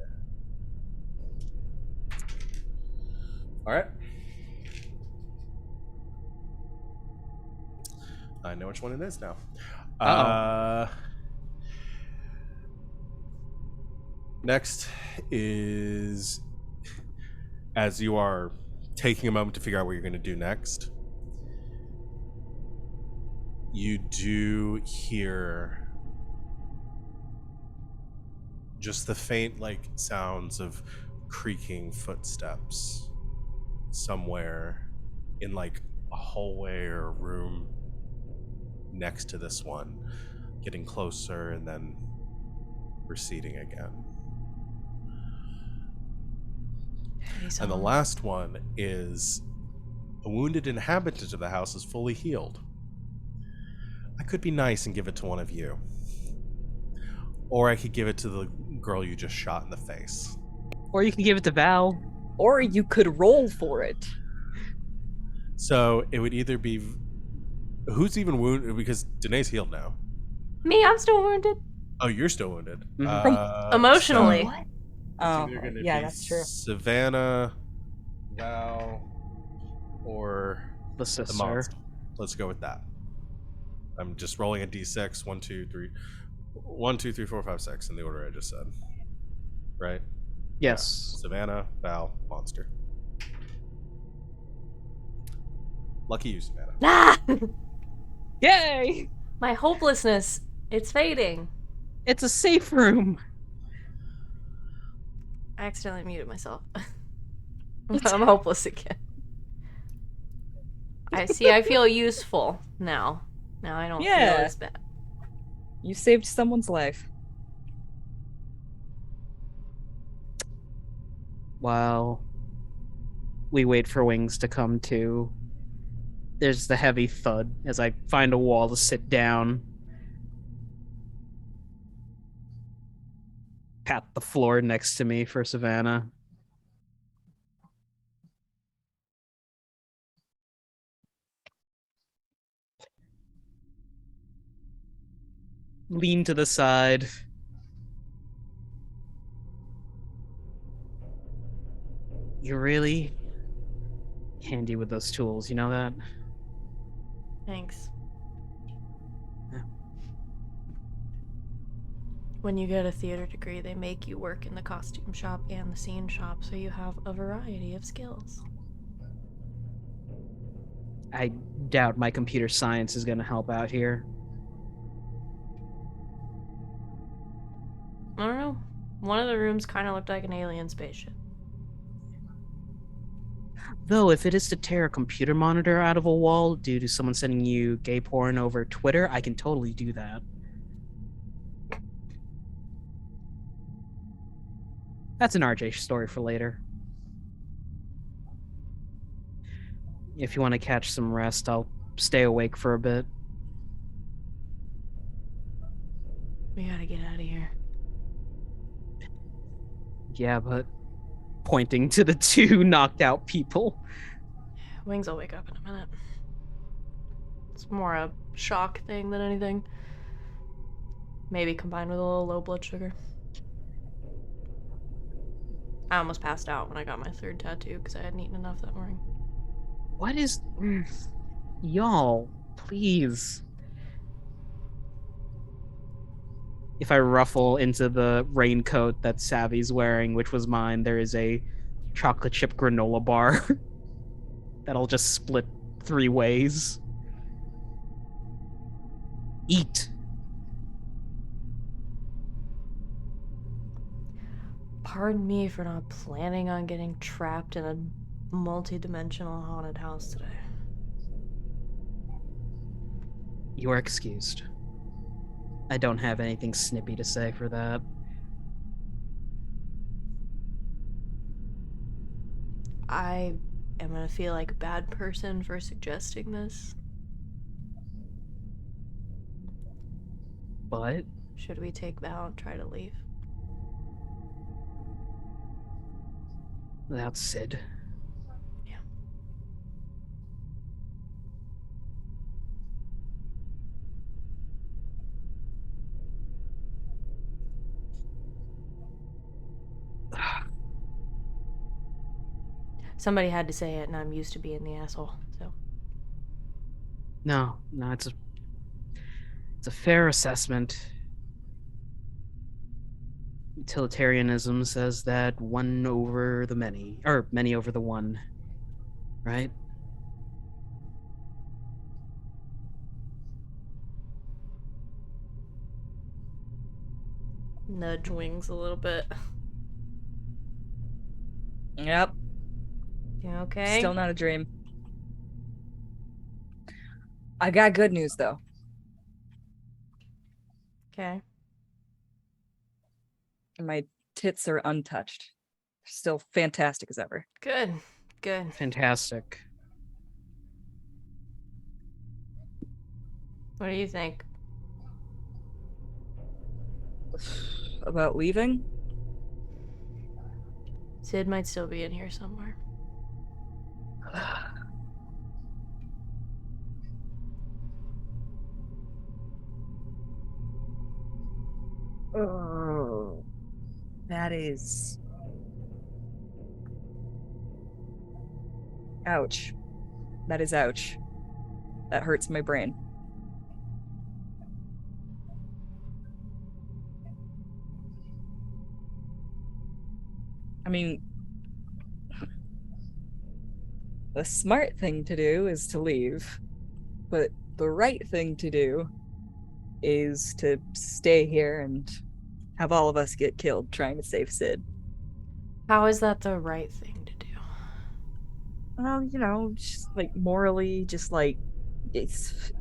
All right. I know which one it is now. Next is, as you are taking a moment to figure out what you're going to do next, you do hear just the faint, sounds of creaking footsteps somewhere in a hallway or a room next to this one, getting closer and then receding again. And the last one is a wounded inhabitant of the house is fully healed. I could be nice and give it to one of you. Or I could give it to the girl you just shot in the face. Or you can give it to Val. Or you could roll for it. So it would either be... Who's even wounded? Because Danae's healed now. Me, I'm still wounded. Oh, you're still wounded. Emotionally. What? Oh, yeah, be that's true. Savannah, Val, or The the sister. monster. Let's go with that. I'm just rolling a d6. 1, 2, 3. 1, 2, 3, 4, 5, 6 in the order I just said. Right? Yes. Yeah. Savannah, Val, monster. Lucky you, Savannah. Ah! Yay! My hopelessness. It's fading. It's a safe room. I accidentally muted myself. I'm hopeless again. I feel useful now. Now I don't feel as bad. You saved someone's life. While we wait for Wings to come to, there's the heavy thud as I find a wall to sit down. Pat the floor next to me for Savannah. Lean to the side. You're really handy with those tools, you know that? Thanks. Yeah. When you get a theater degree, they make you work in the costume shop and the scene shop, so you have a variety of skills. I doubt my computer science is going to help out here. I don't know. One of the rooms kind of looked like an alien spaceship. Though, if it is to tear a computer monitor out of a wall due to someone sending you gay porn over Twitter, I can totally do that. That's an RJ story for later. If you want to catch some rest, I'll stay awake for a bit. We gotta get out of here. Yeah, but pointing to the two knocked out people. Wings will wake up in a minute. It's more a shock thing than anything. Maybe combined with a little low blood sugar. I almost passed out when I got my 3rd tattoo because I hadn't eaten enough that morning. What is... Y'all, please. If I ruffle into the raincoat that Savvy's wearing, which was mine, there is a chocolate chip granola bar that'll just split 3 ways. Eat. Pardon me for not planning on getting trapped in a multi-dimensional haunted house today. You are excused. I don't have anything snippy to say for that. I am gonna feel like a bad person for suggesting this. But Should we take Val and try to leave? without Sid. Yeah. Somebody had to say it, and I'm used to being the asshole, so. No, it's a fair assessment. Utilitarianism says that one over the many, or many over the one, right? Nudge Wings a little bit. Yep. You okay? Still not a dream. I got good news though. Okay. My tits are untouched. Still fantastic as ever. Good. Good. Fantastic. What do you think? About leaving? Sid might still be in here somewhere. Oh, that is... Ouch. That is ouch. That hurts my brain. I mean, the smart thing to do is to leave, but the right thing to do is to stay here and have all of us get killed trying to save Sid. How is that the right thing to do? Well, you know, just like morally, just like it's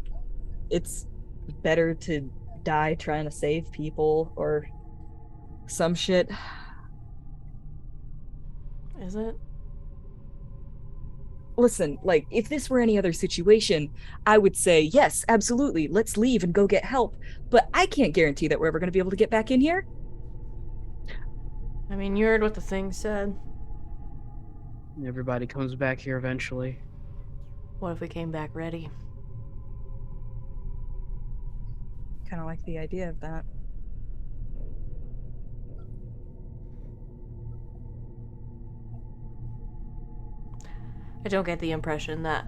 better to die trying to save people or some shit. Is it? Listen, like if this were any other situation, I would say yes, absolutely, let's leave and go get help. But I can't guarantee that we're ever going to be able to get back in here. I mean, you heard what the thing said. Everybody comes back here eventually. What if we came back ready? Kind of like the idea of that. I don't get the impression that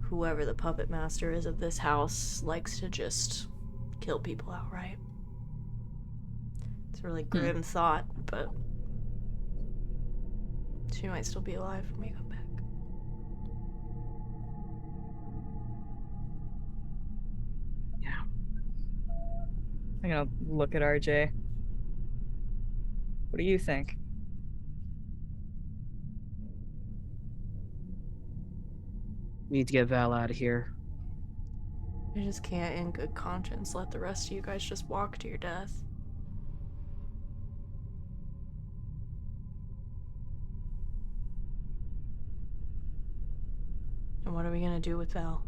whoever the puppet master is of this house likes to just kill people outright. It's a really grim thought, but she might still be alive when we come back. Yeah. I'm gonna look at RJ. What do you think? We need to get Val out of here. I just can't in good conscience let the rest of you guys just walk to your death. And what are we gonna do with Val?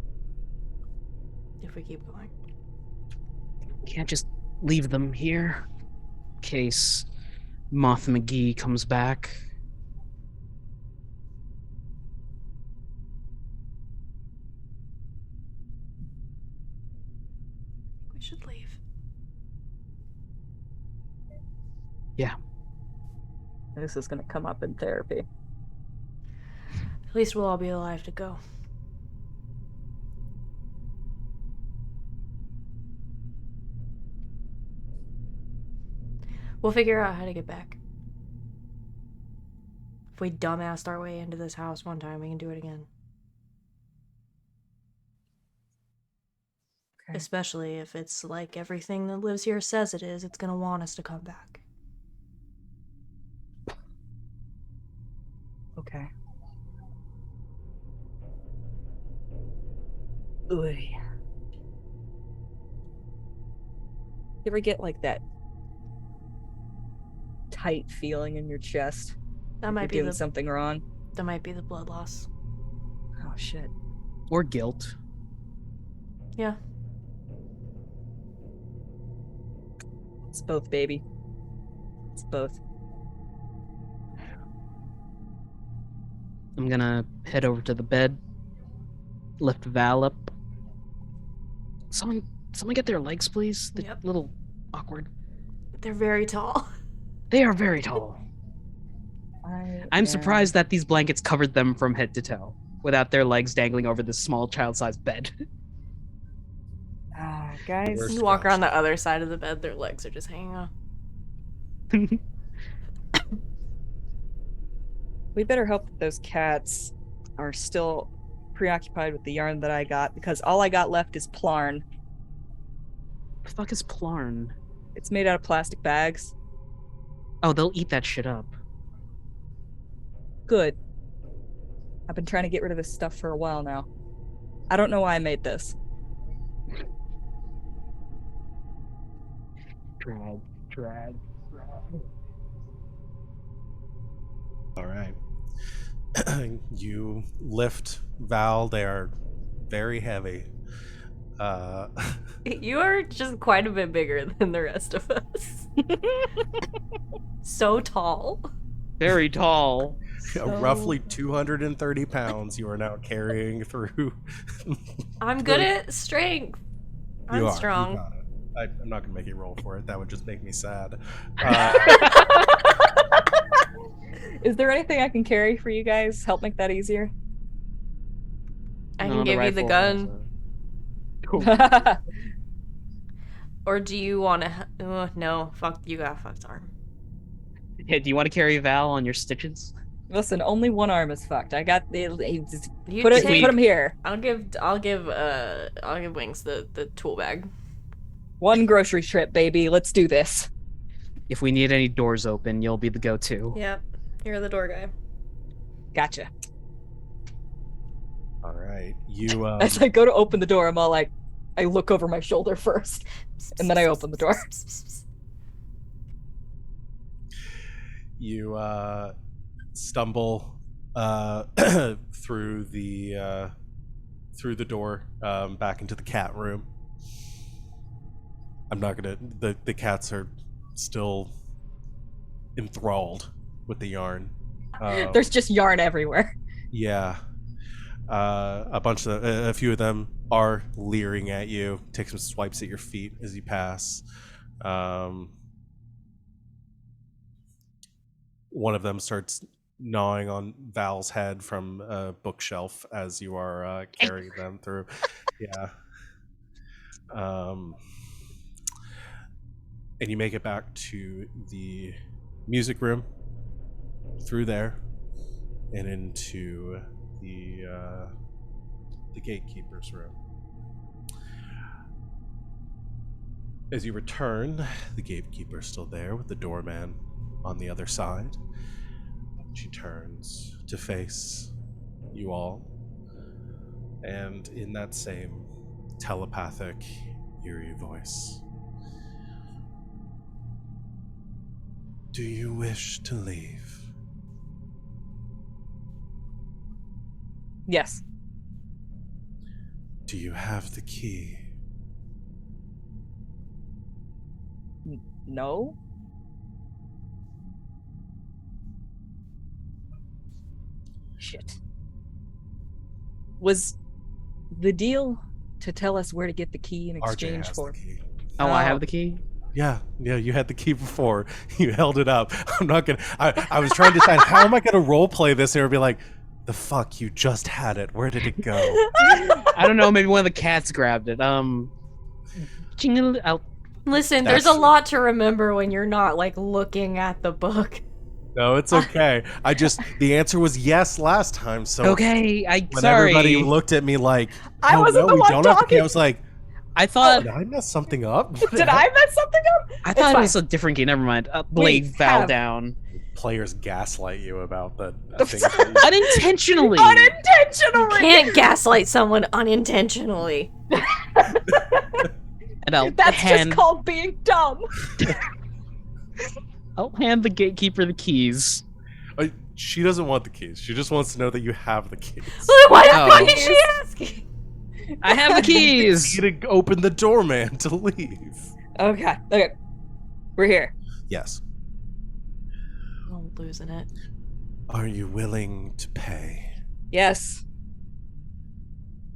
If we keep going. Can't just leave them here in case Moth McGee comes back. We should leave. Yeah. This is gonna come up in therapy. At least we'll all be alive to go. We'll figure out how to get back. If we dumbassed our way into this house one time, we can do it again. Okay. Especially if it's like everything that lives here says it is, it's gonna want us to come back. Okay. Ooh. You ever get like that tight feeling in your chest? That Like might you're be doing the something wrong. that might be the blood loss. Oh shit. Or guilt. Yeah. It's both, baby. It's both. I'm gonna head over to the bed, lift Val up. Someone get their legs, please. They're Yep. a little awkward. They're very tall. They are very tall. I'm surprised that these blankets covered them from head to toe, without their legs dangling over this small child-sized bed. Guys. Worst You walk around the scratch. other side of the bed, their legs are just hanging off. We better hope that those cats are still preoccupied with the yarn that I got, because all I got left is plarn. The fuck is Plarn? It's made out of plastic bags. Oh, they'll eat that shit up. Good. I've been trying to get rid of this stuff for a while now. I don't know why I made this. Drag. All right. You lift Val. They are very heavy. You are just quite a bit bigger than the rest of us. So tall. Very tall. Roughly 230 pounds you are now carrying through. I'm good at strength. I'm You strong. got it. I'm not going to make you roll for it. That would just make me sad. Is there anything I can carry for you guys? Help make that easier? I No, can give you the rifle gun. has a- Or do you want to? No, fuck. You got a fucked arm. Yeah, do you want to carry Val on your stitches? Listen, only one arm is fucked. I got the. You Put take- him here. I'll give Wings the tool bag. One grocery trip, baby. Let's do this. If we need any doors open, you'll be the go-to. Yep, you're the door guy. Gotcha. All right. You. As I go to open the door, I'm all like, I look over my shoulder first, and then I open the door. You stumble through the door back into the cat room. I'm not gonna. The cats are still enthralled with the yarn. There's just yarn everywhere. Yeah. A few of them are leering at you. Take some swipes at your feet as you pass. One of them starts gnawing on Val's head from a bookshelf as you are carrying them through. Yeah. And you make it back to the music room, through there, and into the gatekeeper's room. As you return, the gatekeeper's still there with the doorman on the other side. She turns to face you all, and in that same telepathic, eerie voice, "Do you wish to leave?" Yes. "Do you have the key?" No? Shit. Was the deal to tell us where to get the key in RJ exchange has for. the key. Oh, I have the key. Yeah, you had the key before. You held it up. I'm not gonna. I was trying to decide how am I gonna role play this and be like, the fuck, you just had it. Where did it go? I don't know. Maybe one of the cats grabbed it. Jingle out. Listen, That's there's a true. lot to remember when you're not like looking at the book. No, it's okay. The answer was yes last time. So Okay, when everybody sorry. looked at me like, I oh wasn't no, the we one don't have the key, I talking. was like, I thought did I mess something up? What the Did heck? I mess something up? I It's thought it fine. was a different key. Never mind. We Blade fell have- down Players gaslight you about the The things. f- that you- unintentionally. You Unintentionally. can't gaslight someone unintentionally. And I'll That's hand. just called being dumb. I'll hand the gatekeeper the keys. She doesn't want the keys. She just wants to know that you have the keys. Why the Oh. fuck is she asking? I have the keys. You need to open the door, man, to leave. Okay. We're here. Yes. I'm losing it. Are you willing to pay? Yes.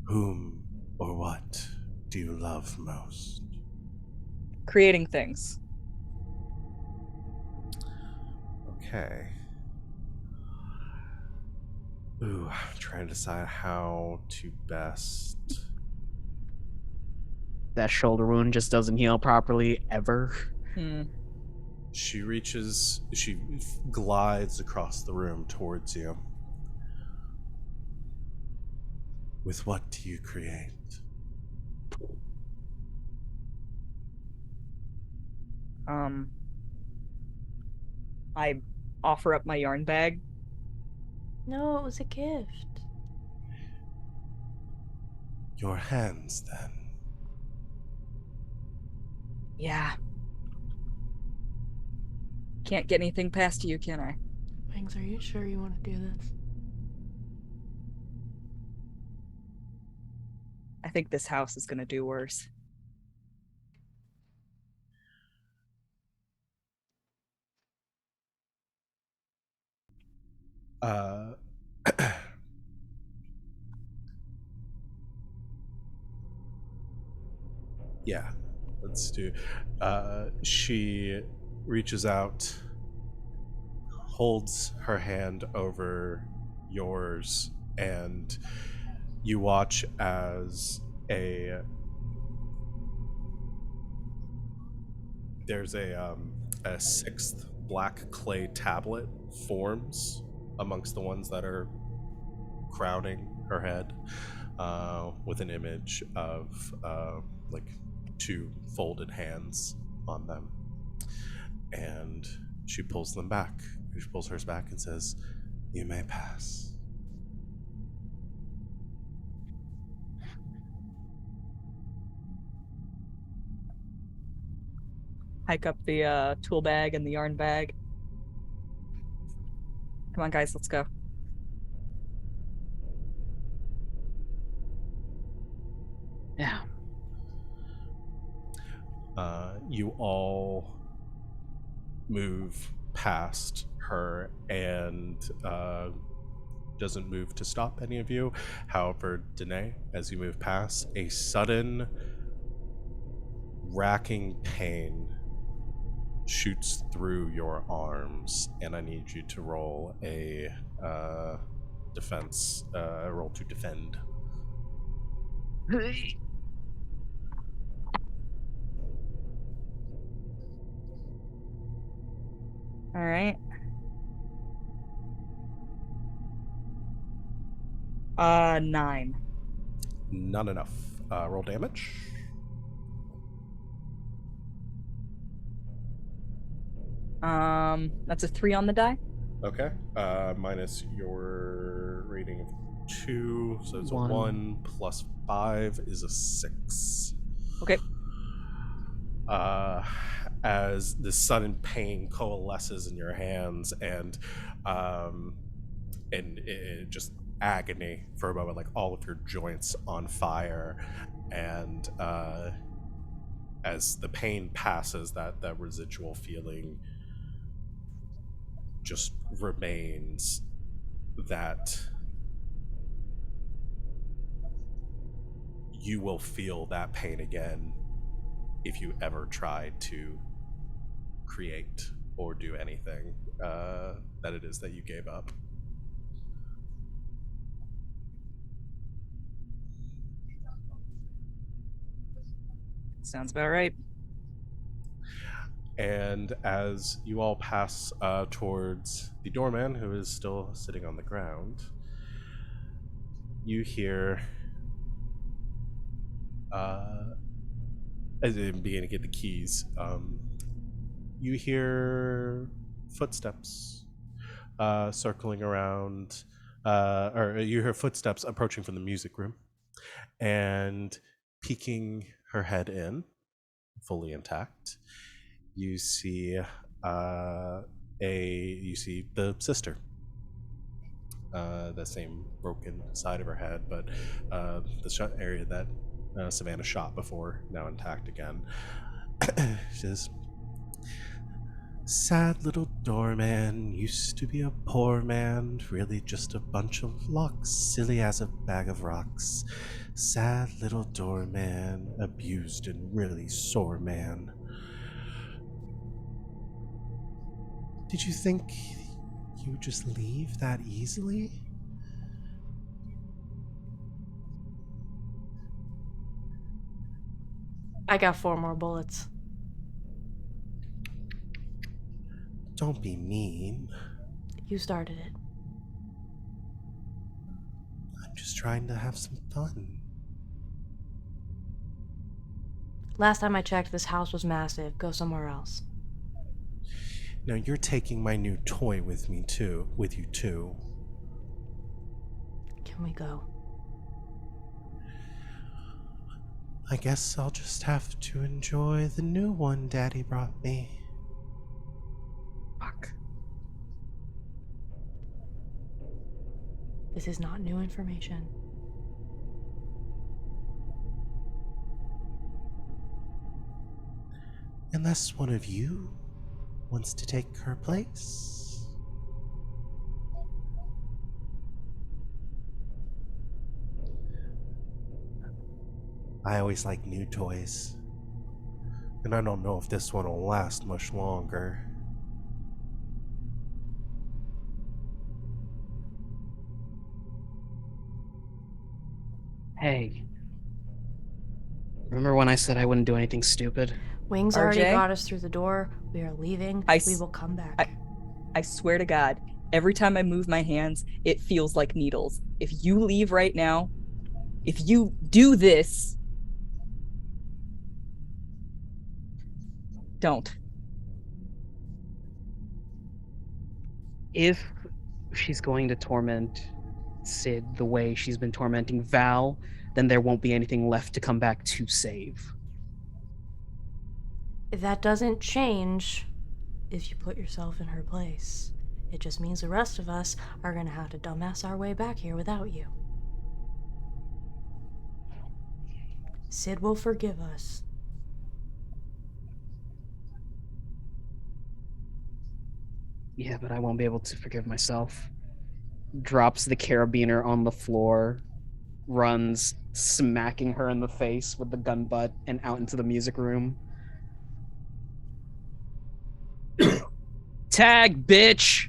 Whom or what do you love most? Creating things. Okay. Ooh, I'm trying to decide how to best. That shoulder wound just doesn't heal properly ever. She glides across the room towards you. With what do you create? I offer up my yarn bag. No, it was a gift. Your hands, then. Yeah. Can't get anything past you, can I? Wings, are you sure you want to do this? I think this house is gonna do worse. Yeah, let's do. She reaches out, holds her hand over yours, and you watch as there's a sixth black clay tablet forms amongst the ones that are crowding her head, with an image of like two folded hands on them, and she pulls them back. She pulls hers back and says, "You may pass." Hike up the tool bag and the yarn bag. Come on, guys, let's go. Yeah. You all move past her and doesn't move to stop any of you. However, Danae, as you move past, a sudden racking pain shoots through your arms, and I need you to roll a defense, roll to defend. All right. 9. Not enough. Roll damage. That's a 3 on the die. Okay. Minus your rating of 2, so it's One. a 1 plus 5 is a 6. Okay. As the sudden pain coalesces in your hands, and it just agony for a moment, like all of your joints on fire, and as the pain passes, that residual feeling just remains, that you will feel that pain again if you ever try to create or do anything that it is that you gave up. Sounds about right. And as you all pass towards the doorman, who is still sitting on the ground, you hear, as in beginning to get the keys, you hear footsteps circling around, or you hear footsteps approaching from the music room, and peeking her head in, fully intact. You see you see the sister, the same broken side of her head, but the area that Savannah shot before, now intact again. She says, "Sad little doorman, used to be a poor man, really just a bunch of locks, silly as a bag of rocks. Sad little doorman, abused and really sore man. Did you think you would just leave that easily?" I got 4 more bullets. Don't be mean. You started it. I'm just trying to have some fun. Last time I checked, this house was massive. Go somewhere else. Now you're taking my new toy with you too. Can we go? I guess I'll just have to enjoy the new one Daddy brought me. Fuck. This is not new information. Unless one of you wants to take her place. I always like new toys. And I don't know if this one will last much longer. Hey. Remember when I said I wouldn't do anything stupid? Wings already got us through the door. We are leaving. We will come back. I swear to God, every time I move my hands, it feels like needles. If you leave right now, if you do this, don't. If she's going to torment Sid the way she's been tormenting Val, then there won't be anything left to come back to save. That doesn't change if you put yourself in her place. It just means the rest of us are gonna have to dumbass our way back here without you. Sid will forgive us. Yeah, but I won't be able to forgive myself. Drops the carabiner on the floor, runs, smacking her in the face with the gun butt, and out into the music room. Tag, bitch!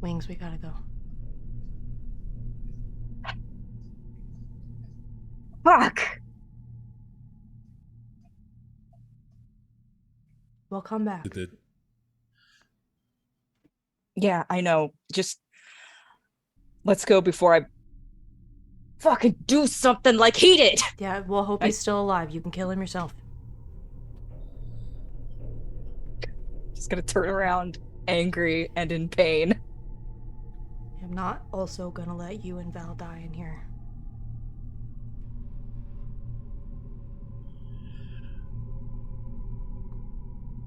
Wings, we gotta go. Fuck! We'll come back. Yeah, I know. Just let's go before I fucking do something like he did. Yeah, we'll hope he's still alive. You can kill him yourself. Just gonna turn around, angry and in pain. I'm not also gonna let you and Val die in here.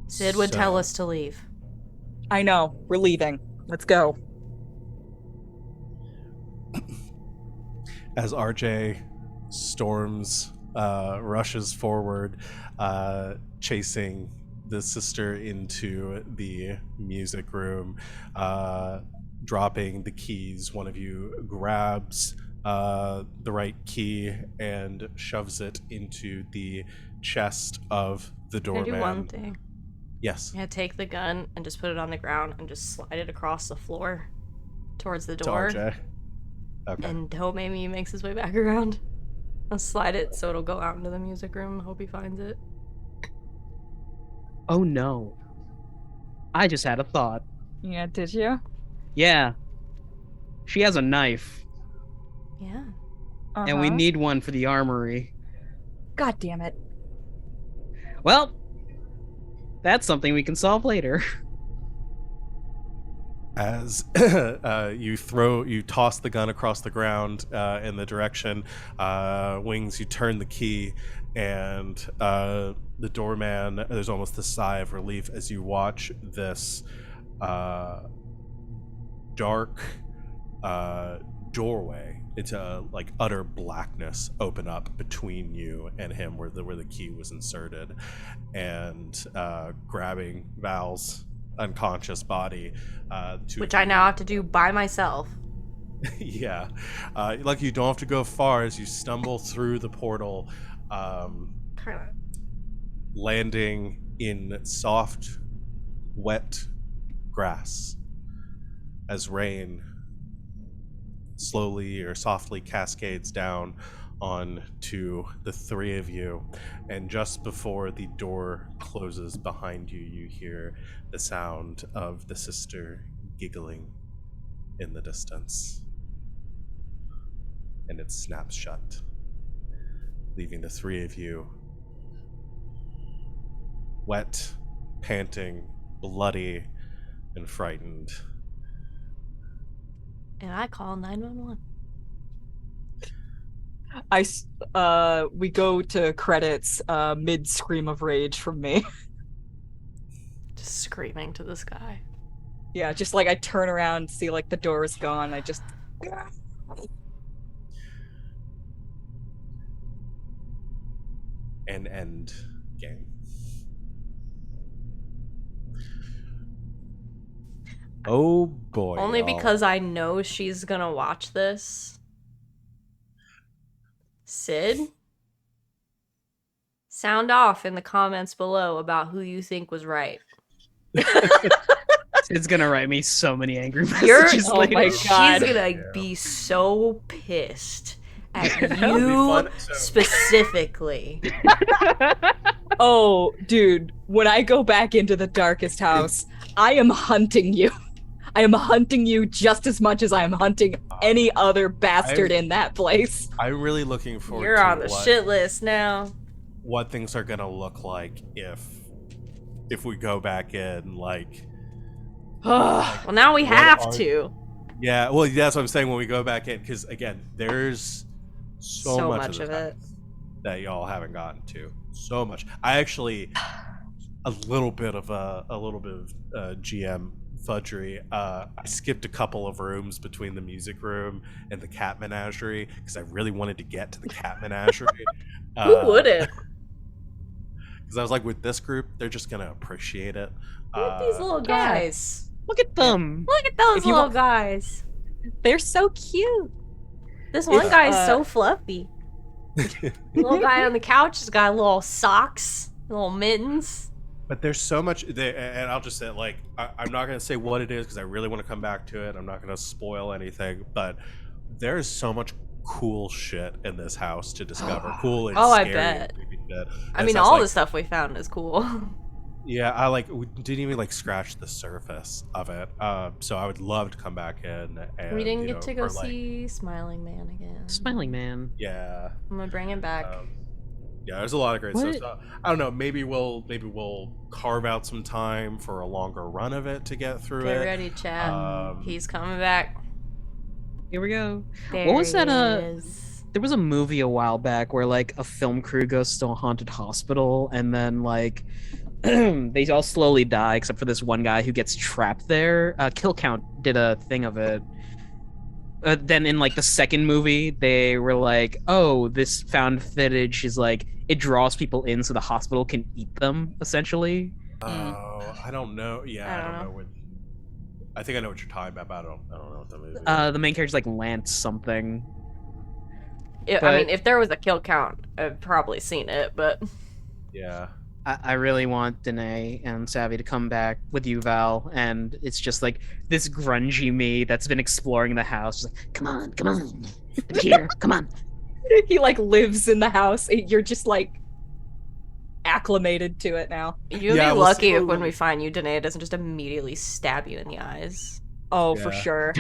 Sid would tell us to leave. I know. We're leaving. Let's go. As RJ storms, rushes forward, chasing the sister into the music room, dropping the keys, one of you grabs the right key and shoves it into the chest of the Can I do one doorman. thing? Yes. Yeah, take the gun and just put it on the ground and just slide it across the floor towards the To door. RJ. Okay. And hope maybe he makes his way back around. I'll slide it so it'll go out into the music room. Hope he finds it. Oh no. I just had a thought. Yeah, did you? Yeah. She has a knife, Yeah. and we need one for the armory. God damn it. Well, that's something we can solve later. As you toss the gun across the ground in the direction, Wings, you turn the key, and the doorman, there's almost a sigh of relief as you watch this dark doorway into like utter blackness open up between you and him where the key was inserted, and grabbing Val's unconscious body, Which I now have to do by myself. yeah, lucky you don't have to go far as you stumble through the portal, landing in soft, wet grass as rain slowly or softly cascades down onto the three of you. And just before the door closes behind you, you hear the sound of the sister giggling in the distance. And it snaps shut, leaving the three of you wet, panting, bloody, and frightened. And I call 911. We go to credits mid scream of rage from me. Just screaming to the sky. Yeah, just like I turn around, see like the door is gone. I just And end game. Oh boy. Only y'all. because I know she's gonna watch this. Sid? Sound off in the comments below about who you think was right. It's gonna write me so many angry You're, messages oh later. my God. She's gonna be so pissed at That'll be you fun. So- specifically. Oh, dude, when I go back into the darkest house, I am hunting you. I am hunting you just as much as I am hunting any other bastard in that place. I'm really looking forward You're to on the shit list now. what things are gonna look like if we go back in, like Well, now we What have are- to. yeah, well, that's what I'm saying when we go back in, because again, there's so much of it. that y'all haven't gotten to. So much. I actually a little bit of GM fudgery. I skipped a couple of rooms between the music room and the cat menagerie because I really wanted to get to the cat menagerie. Who wouldn't? Because I was like, with this group, they're just gonna appreciate it. Look at these little guys. Look at them. Look at those If you little want- guys. They're so cute. This one If, guy's so fluffy. Little guy on the couch has got little socks, little mittens. But there's so much, and I'll just say, like, I'm not going to say what it is because I really want to come back to it. I'm not going to spoil anything, but there is so much cool shit in this house to discover. Cool and Oh, I scary bet. and creepy shit. I And mean, so it's all like, the stuff we found is cool. Yeah, we didn't even like scratch the surface of it. So I would love to come back in. And, We didn't you get know, to go for, like, see Smiling Man again. Smiling man. Yeah. I'm gonna bring him back. Yeah, there's a lot of great What? stuff. So, I don't know. Maybe we'll carve out some time for a longer run of it to get through Get it. ready, chat. Um, He's coming back. Here we go. There What was that, he is. There was a movie a while back where like a film crew goes to a haunted hospital and then like they all slowly die except for this one guy who gets trapped there. Kill Count did a thing of it. Then in like the second movie, they were like, "Oh, this found footage is like it draws people in so the hospital can eat them." Essentially, Oh, I don't know. Yeah, I I don't don't know. know what. I think I know what you're talking about, but I don't know what the movie. the main character's like Lance something. I mean, if there was a kill count, I've probably seen it, but Yeah. I really want Danae and Savvy to come back with you, Val, and it's just like this grungy me that's been exploring the house. Just like, come on, they're here, come on. He like lives in the house. You're just like acclimated to it now. you'll Yeah, be we'll lucky see if what when we- we find you, Danae doesn't just immediately stab you in the eyes. Oh, for Yeah. sure.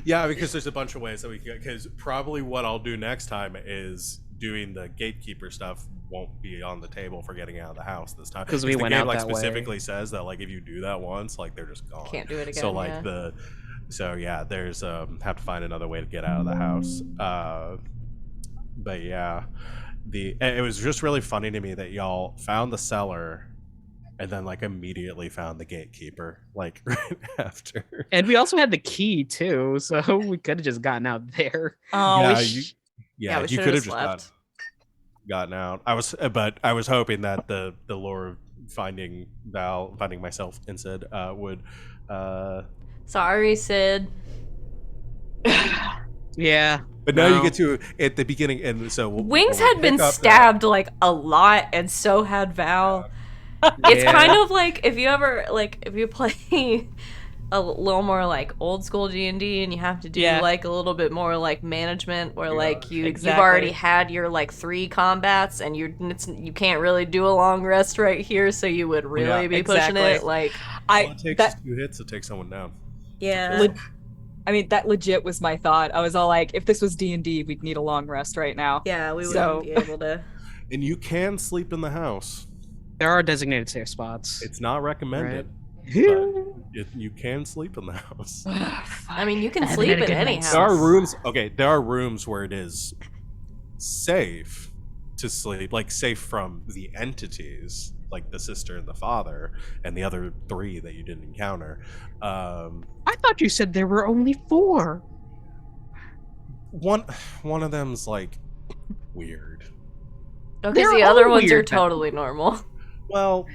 Yeah, because there's a bunch of ways that we can. Because probably what I'll do next time is doing the gatekeeper stuff won't be on the table for getting out of the house this time. 'Cause we the went game out like that way. specifically says that like if you do that once, like they're just gone. Can't do it again. So like yeah. so yeah, there's have to find another way to get out of the house. But yeah, it was just really funny to me that y'all found the cellar and then like immediately found the gatekeeper like right after. And we also had the key too, so we could have just gotten out there. Oh, Yeah, we you- Yeah, we you should've could have just just left. gotten out. I was hoping that the lore of finding myself instead would Sorry, Sid. Yeah. but now No. you get to at the beginning, and so Wings we'll had been pick up stabbed like a lot, and so had Val. It's Yeah. kind of like if you play a little more like old school D&D and you have to do Yeah. like a little bit more like management where Yeah, like you've exactly. already had your like 3 combats and you can't really do a long rest right here, so you would really Yeah, be pushing exactly. it like all I it takes that is 2 hits to take someone down. yeah. Le- I mean, that legit was my thought. I was all like, if this was D&D, we'd need a long rest right now. Yeah, we So- wouldn't be able to. And you can sleep in the house. There are designated safe spots. It's not recommended, Right. but you can sleep in the house. I mean, you can I haven't sleep had a in good any night's house. There are rooms. Okay, there are rooms where it is safe to sleep, like safe from the entities, like the sister and the father, and the other 3 that you didn't encounter. I thought you said there were only 4. One of them's like weird. Because They're the other all ones are weird. totally normal. Well,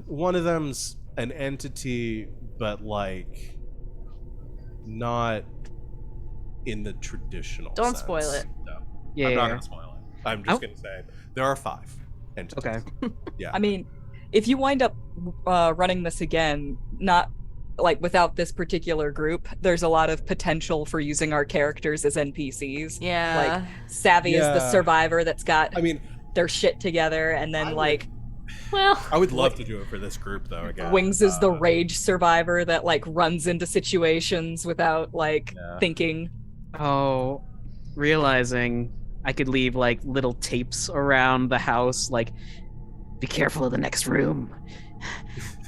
one of them's an entity, but like not in the traditional. Don't sense. spoil it. No, Yeah. I'm not gonna spoil it. I'm just Oh. gonna say there are 5 entities. Okay. Yeah. I mean, if you wind up running this again, not like without this particular group, there's a lot of potential for using our characters as NPCs. Yeah. Savvy is the Yeah. survivor that's got I mean, their shit together, and then I would- like Well, I would love to do it for this group though. Again, Wings is the rage survivor that like runs into situations without like Yeah. thinking. Oh, realizing I could leave like little tapes around the house, like, be careful of the next room.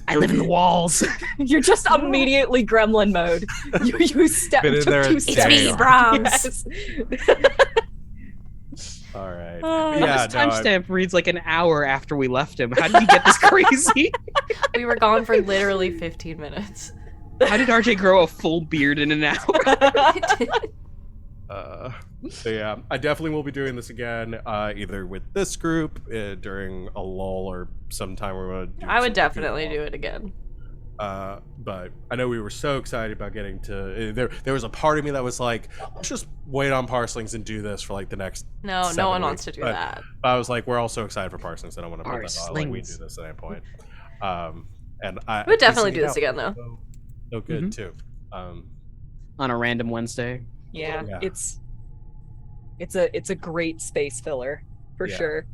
I live in the walls. You're just immediately gremlin mode. You step Been in there took 2 and steps. it's me, Brahms. Yes. All right. Oh, Yeah. This No, timestamp reads like an hour after we left him. How did he get this crazy? We were gone for literally 15 minutes. How did RJ grow a full beard in an hour? So yeah, I definitely will be doing this again, either with this group during a lull or sometime we're going to do I would something definitely goofy. do it again. But I know we were so excited about getting to there was a part of me that was like, let's just wait on Parslings and do this for like the next No, 7 no one weeks. wants to do But that. I was like, we're all so excited for Parslings that I want to put that on. Like, we Parslings. do this at any point. And I We would definitely piecing do it this out again, though. so good Mhm. too. On a random Wednesday. Yeah, Yeah. it's a great space filler for Yeah. sure.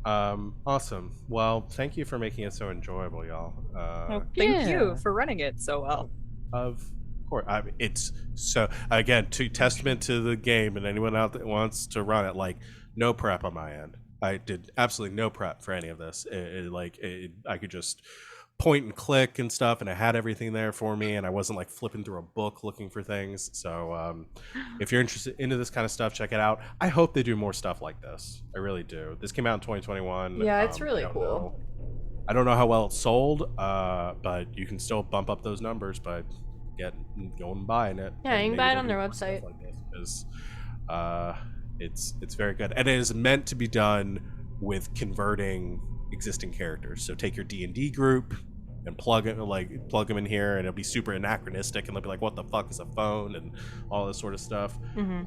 Awesome. Well, thank you for making it so enjoyable, y'all. Well, thank Yeah. you for running it so well. Of course, I mean, it's so again to testament to the game and anyone out that wants to run it. Like, no prep on my end. I did absolutely no prep for any of this. I could just point and click and stuff, and it had everything there for me, and I wasn't like flipping through a book looking for things. So, if you're interested into this kind of stuff, check it out. I hope they do more stuff like this. I really do. This came out in 2021. Yeah, it's I really don't cool. know- I don't know how well it sold, but you can still bump up those numbers by going and buying it. Yeah, And you can maybe buy it they'll on do their more stuff website. like this, 'cause, it's very good, and it is meant to be done with converting existing characters. So take your D&D group and plug them in here, and it'll be super anachronistic, and they'll be like, "What the fuck is a phone?" and all this sort of stuff. Mhm.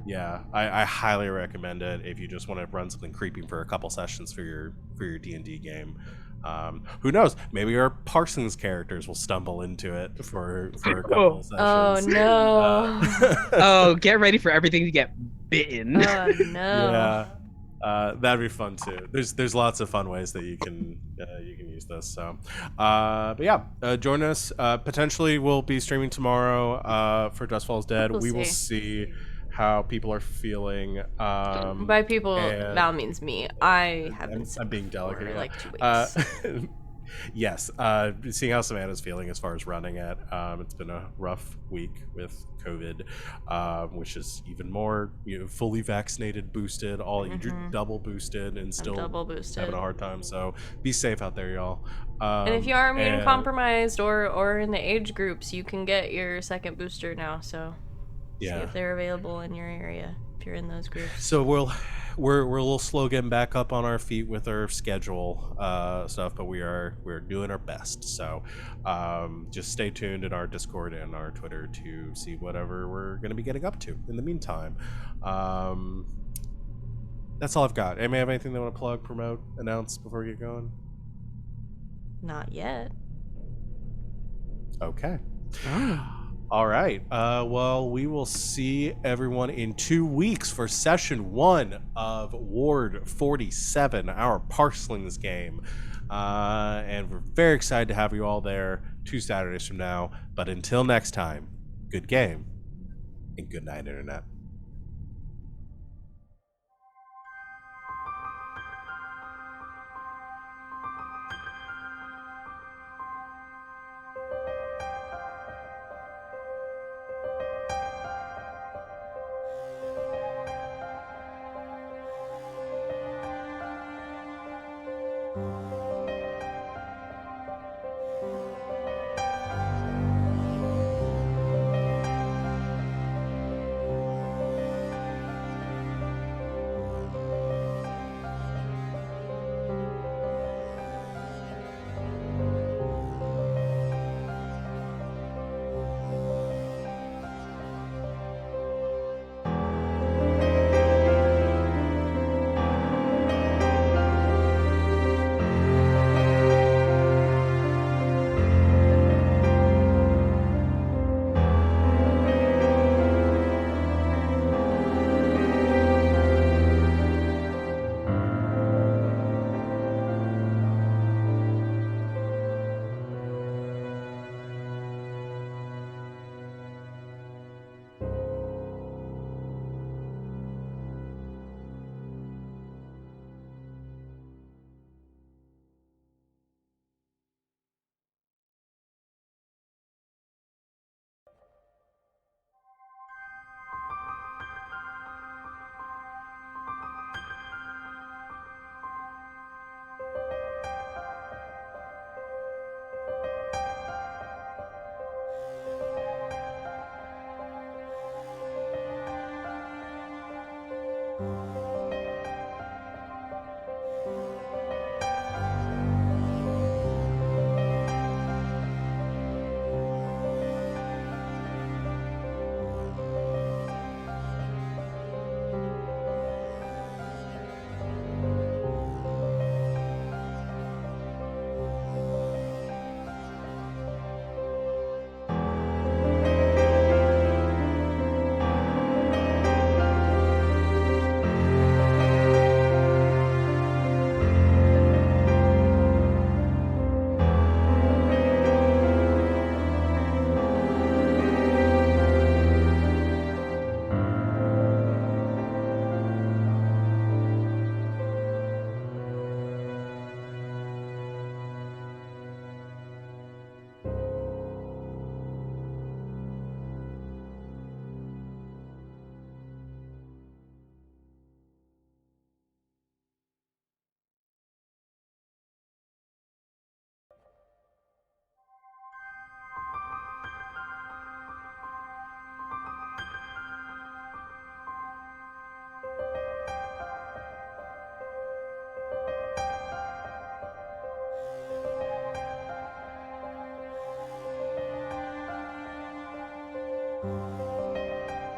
Yeah, I highly recommend it if you just want to run something creeping for a couple sessions for your D&D game. Who knows? Maybe our Parsons characters will stumble into it for a couple of Oh sessions. no. Oh, get ready for everything to get bitten. Oh no. Yeah, that'd be fun too. There's lots of fun ways that you can use this. So, but yeah, join us. Potentially, we'll be streaming tomorrow for Dust Falls Dead. We'll We will see. see how people are feeling. By people, And Val means me. I have been I'm, sick I'm being delicate. for Yeah. like 2 weeks. Yes, seeing how Savannah's feeling as far as running it. It's been a rough week with COVID, which is even more, fully vaccinated, boosted, you're double boosted and still double boosted. having a hard time. So be safe out there, y'all. And if you are immune and- compromised or in the age groups, you can get your second booster now. So see Yeah. if they're available in your area if you're in those groups. So we're a little slow getting back up on our feet with our schedule stuff, but we're doing our best. So just stay tuned in our Discord and our Twitter to see whatever we're going to be getting up to in the meantime. That's all I've got. Anybody have anything they want to plug, promote, announce before we get going? Not yet. Okay. All right. Well, we will see everyone in 2 weeks for session 1 of Ward 47, our Parslings game. And we're very excited to have you all there 2 Saturdays from now. But until next time, good game and good night, Internet.